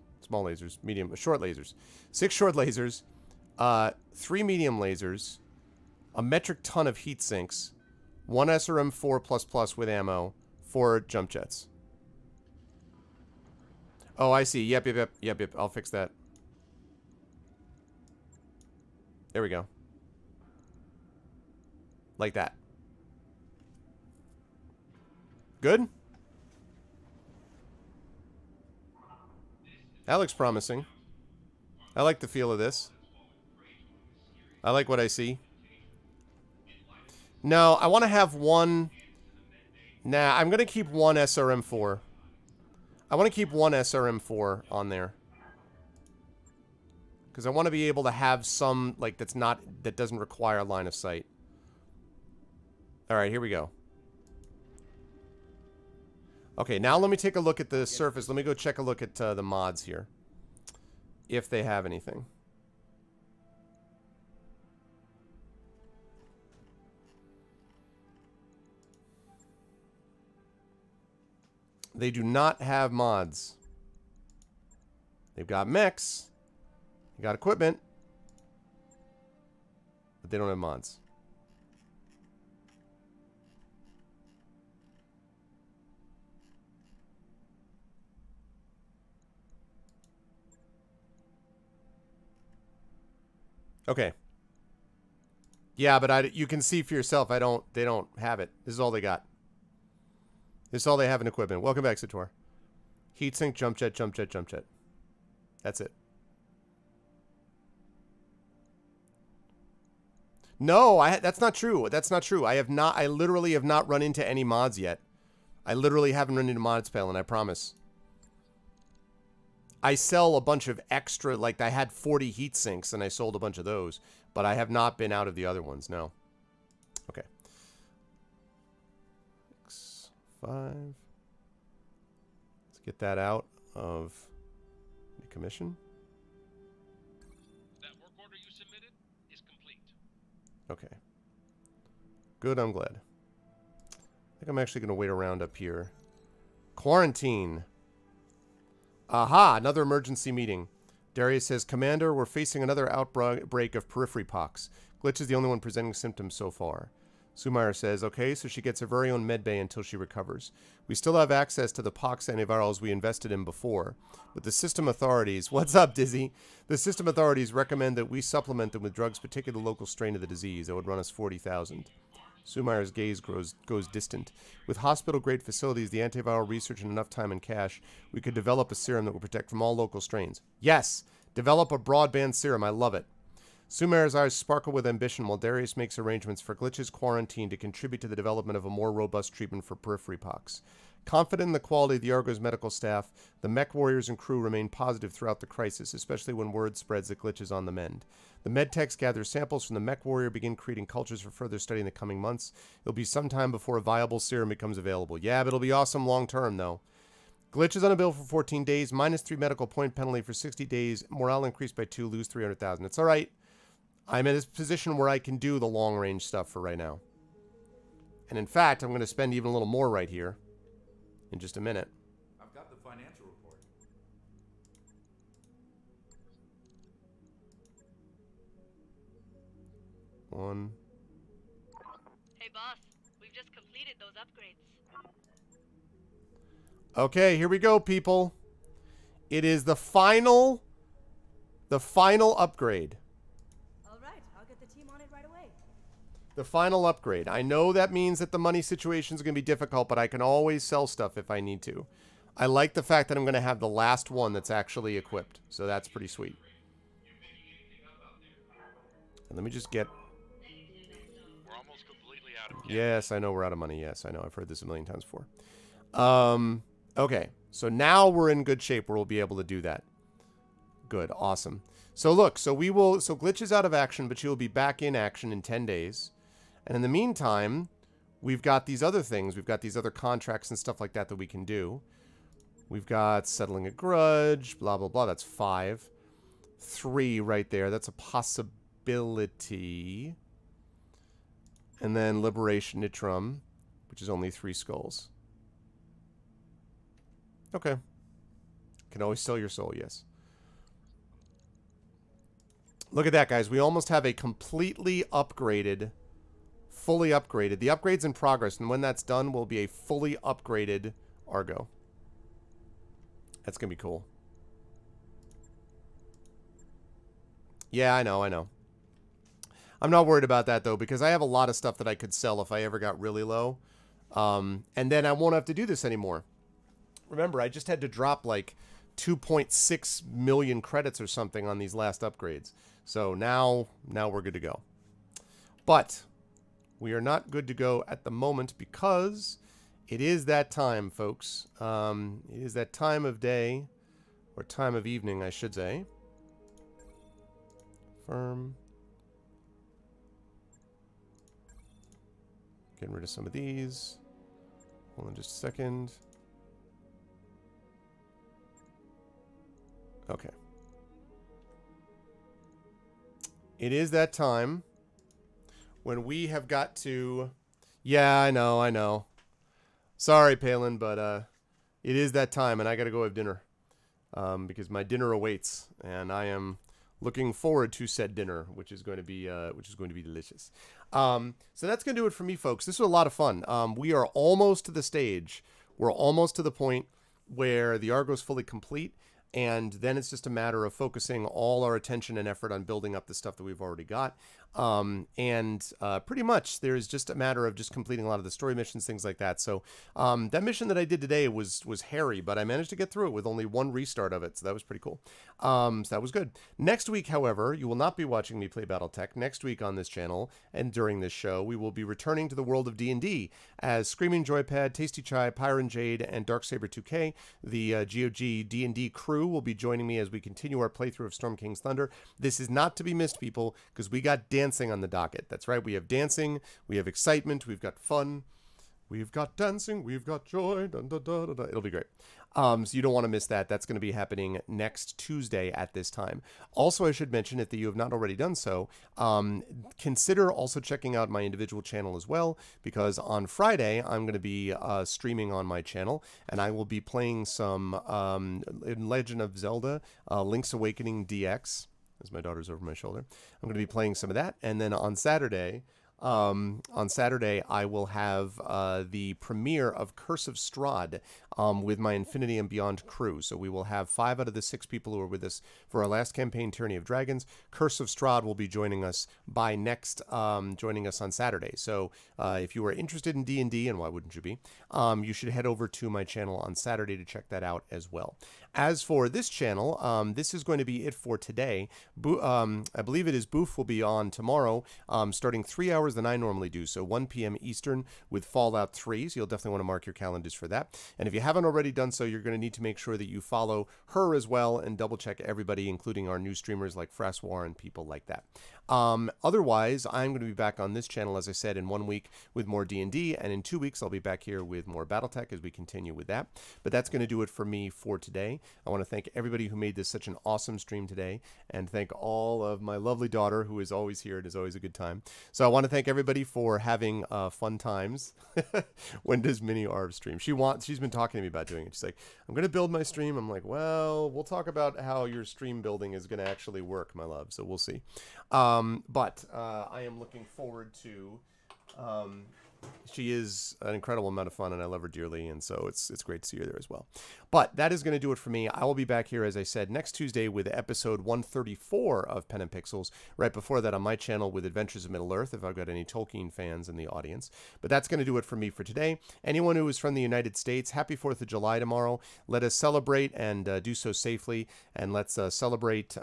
medium, short lasers. 6 short lasers, 3 medium lasers, a metric ton of heat sinks, 1 SRM-4++ with ammo, 4 jump jets. Oh, I see. Yep. I'll fix that. There we go. Like that. Good? That looks promising. I like the feel of this. I like what I see. No, I want to have 1... Nah, I'm going to keep 1 SRM-4. I want to keep 1 SRM-4 on there. Because I want to be able to have some, like, that doesn't require line of sight. Alright, here we go. Okay, now let me take a look at the surface. Let me go check a look at the mods here. If they have anything. They do not have mods. They've got mechs. They got equipment. But they don't have mods. Okay. Yeah, but you can see for yourself, they don't have it. This is all they got. This is all they have in equipment. Welcome back, Sator. Heatsink, jump jet, jump jet, jump jet. That's it. No, that's not true. That's not true. I literally have not run into any mods yet. I literally haven't run into mods, Palin, I promise. I sell a bunch of extra, like I had 40 heat sinks and I sold a bunch of those, but I have not been out of the other ones, no. Okay. 6, 5. Let's get that out of the commission. That work order you submitted is complete. Okay. Good, I'm glad. I think I'm actually going to wait around up here. Quarantine. Aha, another emergency meeting. Darius says, Commander, we're facing another outbreak of periphery pox. Glitch is the only one presenting symptoms so far. Sumaira says, okay, so she gets her very own medbay until she recovers. We still have access to the pox antivirals we invested in before, but the system authorities, what's up, Dizzy? The system authorities recommend that we supplement them with drugs particular to the local strain of the disease. That would run us 40,000. Sumaira's gaze goes distant. With hospital-grade facilities, the antiviral research, and enough time and cash, we could develop a serum that will protect from all local strains. Yes! Develop a broadband serum. I love it. Sumaira's eyes sparkle with ambition while Darius makes arrangements for Glitch's quarantine to contribute to the development of a more robust treatment for periphery pox. Confident in the quality of the Argo's medical staff, the mech warriors and crew remain positive throughout the crisis, especially when word spreads that Glitch is on the mend. The medtechs gather samples from the mech warrior, begin creating cultures for further study in the coming months. It'll be some time before a viable serum becomes available. Yeah, but it'll be awesome long term, though. Glitch is on a bill for 14 days, -3 medical point penalty for 60 days, morale increased by 2, lose 300,000. It's all right. I'm in a position where I can do the long-range stuff for right now. And in fact, I'm going to spend even a little more right here in just a minute. I've got the financial report. One. Hey, boss. We've just completed those upgrades. Okay, here we go, people. It is the final upgrade. The final upgrade. I know that means that the money situation is going to be difficult, but I can always sell stuff if I need to. I like the fact that I'm going to have the last one that's actually equipped. So that's pretty sweet. And let me just get... We're almost completely out of cash. Yes, I know we're out of money. Yes, I know. I've heard this a million times before. Okay. So now we're in good shape where we'll be able to do that. Good. Awesome. So look, so Glitch is out of action, but she will be back in action in 10 days. And in the meantime, we've got these other things. We've got these other contracts and stuff like that that we can do. We've got settling a grudge, blah, blah, blah. That's 5. 3 right there. That's a possibility. And then Liberation Nitrum, which is only 3 skulls. Okay. Can always sell your soul, yes. Look at that, guys. We almost have a completely upgraded... fully upgraded. The upgrade's in progress, and when that's done, will be a fully upgraded Argo. That's going to be cool. Yeah, I know. I'm not worried about that, though, because I have a lot of stuff that I could sell if I ever got really low. And then I won't have to do this anymore. Remember, I just had to drop, like, 2.6 million credits or something on these last upgrades. So now we're good to go. But... we are not good to go at the moment because it is that time, folks. It is that time of day, or time of evening, I should say. Firm. Getting rid of some of these. Hold on just a second. Okay. It is that time when we have got to... yeah, I know. Sorry, Palin, but it is that time, and I gotta go have dinner. Because my dinner awaits, and I am looking forward to said dinner, which is going to be delicious. So that's gonna do it for me, folks. This was a lot of fun. We are almost to the stage. We're almost to the point where the Argo's fully complete, and then it's just a matter of focusing all our attention and effort on building up the stuff that we've already got. Pretty much there's just a matter of just completing a lot of the story missions, things like that. So that mission that I did today was hairy, but I managed to get through it with only 1 restart of it, so that was pretty cool. So that was good. Next week, however, you will not be watching me play Battletech. Next week on this channel and during this show, we will be returning to the world of D&D as Screaming Joypad, Tasty Chai, Pyron Jade, and Darksaber 2K, the GOG D&D crew, will be joining me as we continue our playthrough of Storm King's Thunder. This is not to be missed, people, because we got dancing on the docket. That's right, we have dancing, we have excitement, we've got fun, we've got dancing, we've got joy, dun, dun, dun, dun, dun. It'll be great. So you don't want to miss that. That's going to be happening next Tuesday at this time. Also, I should mention, if you have not already done so, consider also checking out my individual channel as well, because on Friday, I'm going to be streaming on my channel, and I will be playing some Legend of Zelda, Link's Awakening DX, as my daughter's over my shoulder. I'm going to be playing some of that, and then on Saturday, On Saturday, I will have the premiere of Curse of Strahd with my Infinity and Beyond crew. So we will have 5 out of the 6 people who are with us for our last campaign, Tyranny of Dragons. Curse of Strahd will be joining us joining us on Saturday. So if you are interested in D&D, and why wouldn't you be, you should head over to my channel on Saturday to check that out as well. As for this channel, this is going to be it for today. I believe it is Boof will be on tomorrow, starting 3 hours than I normally do, so 1 p.m. Eastern with Fallout 3, so you'll definitely want to mark your calendars for that. And if you haven't already done so, you're going to need to make sure that you follow her as well and double check everybody, including our new streamers like Fraswar and people like that. Otherwise, I'm going to be back on this channel, as I said, in 1 week with more D&D, and in 2 weeks I'll be back here with more Battletech as we continue with that. But that's going to do it for me for today. I want to thank everybody who made this such an awesome stream today, and thank all of my lovely daughter who is always here. It is always a good time. So I want to thank everybody for having fun times. When does Mini Arv stream? She's been talking to me about doing it. She's like, I'm going to build my stream. I'm like, well, we'll talk about how your stream building is going to actually work, my love. So we'll see. But I am looking forward to. She is an incredible amount of fun, and I love her dearly, and so it's great to see her there as well. But that is going to do it for me. I will be back here, as I said, next Tuesday with episode 134 of Pen and Pixels. Right before that on my channel with Adventures of Middle-earth, if I've got any Tolkien fans in the audience. But that's going to do it for me for today. Anyone who is from the United States, happy 4th of July tomorrow. Let us celebrate and do so safely, and let's celebrate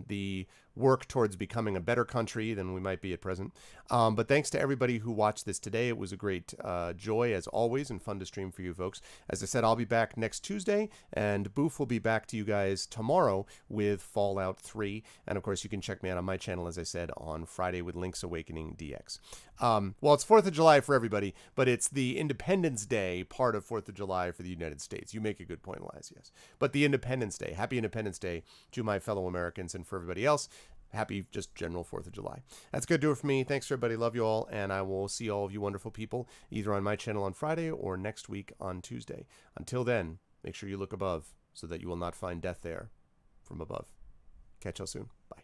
the work towards becoming a better country than we might be at present. But thanks to everybody who watched this today. It was a great joy, as always, and fun to stream for you folks. As I said, I'll be back next Tuesday, and Boof will be back to you guys tomorrow with Fallout 3. And, of course, you can check me out on my channel, as I said, on Friday with Link's Awakening DX. Well, it's 4th of July for everybody, but it's the Independence Day part of 4th of July for the United States. You make a good point, Elias, yes. But the Independence Day. Happy Independence Day to my fellow Americans, and for everybody else, happy just general 4th of July. That's going to do it for me. Thanks for everybody. Love you all, and I will see all of you wonderful people either on my channel on Friday or next week on Tuesday. Until then, make sure you look above so that you will not find death there from above. Catch y'all soon. Bye.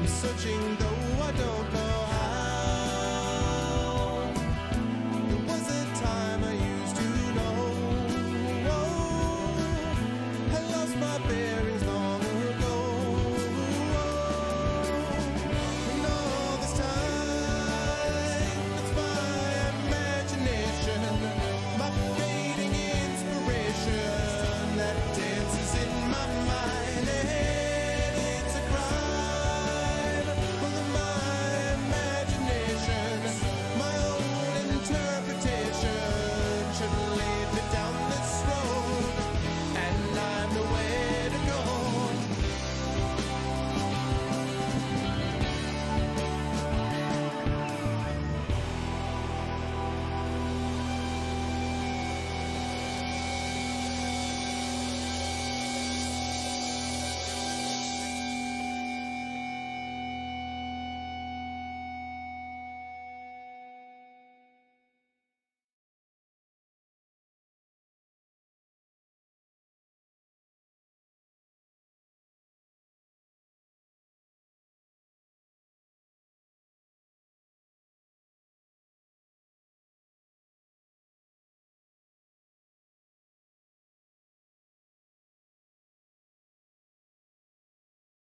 Searching though I don't know how. There was a time I used to know. I lost my bed.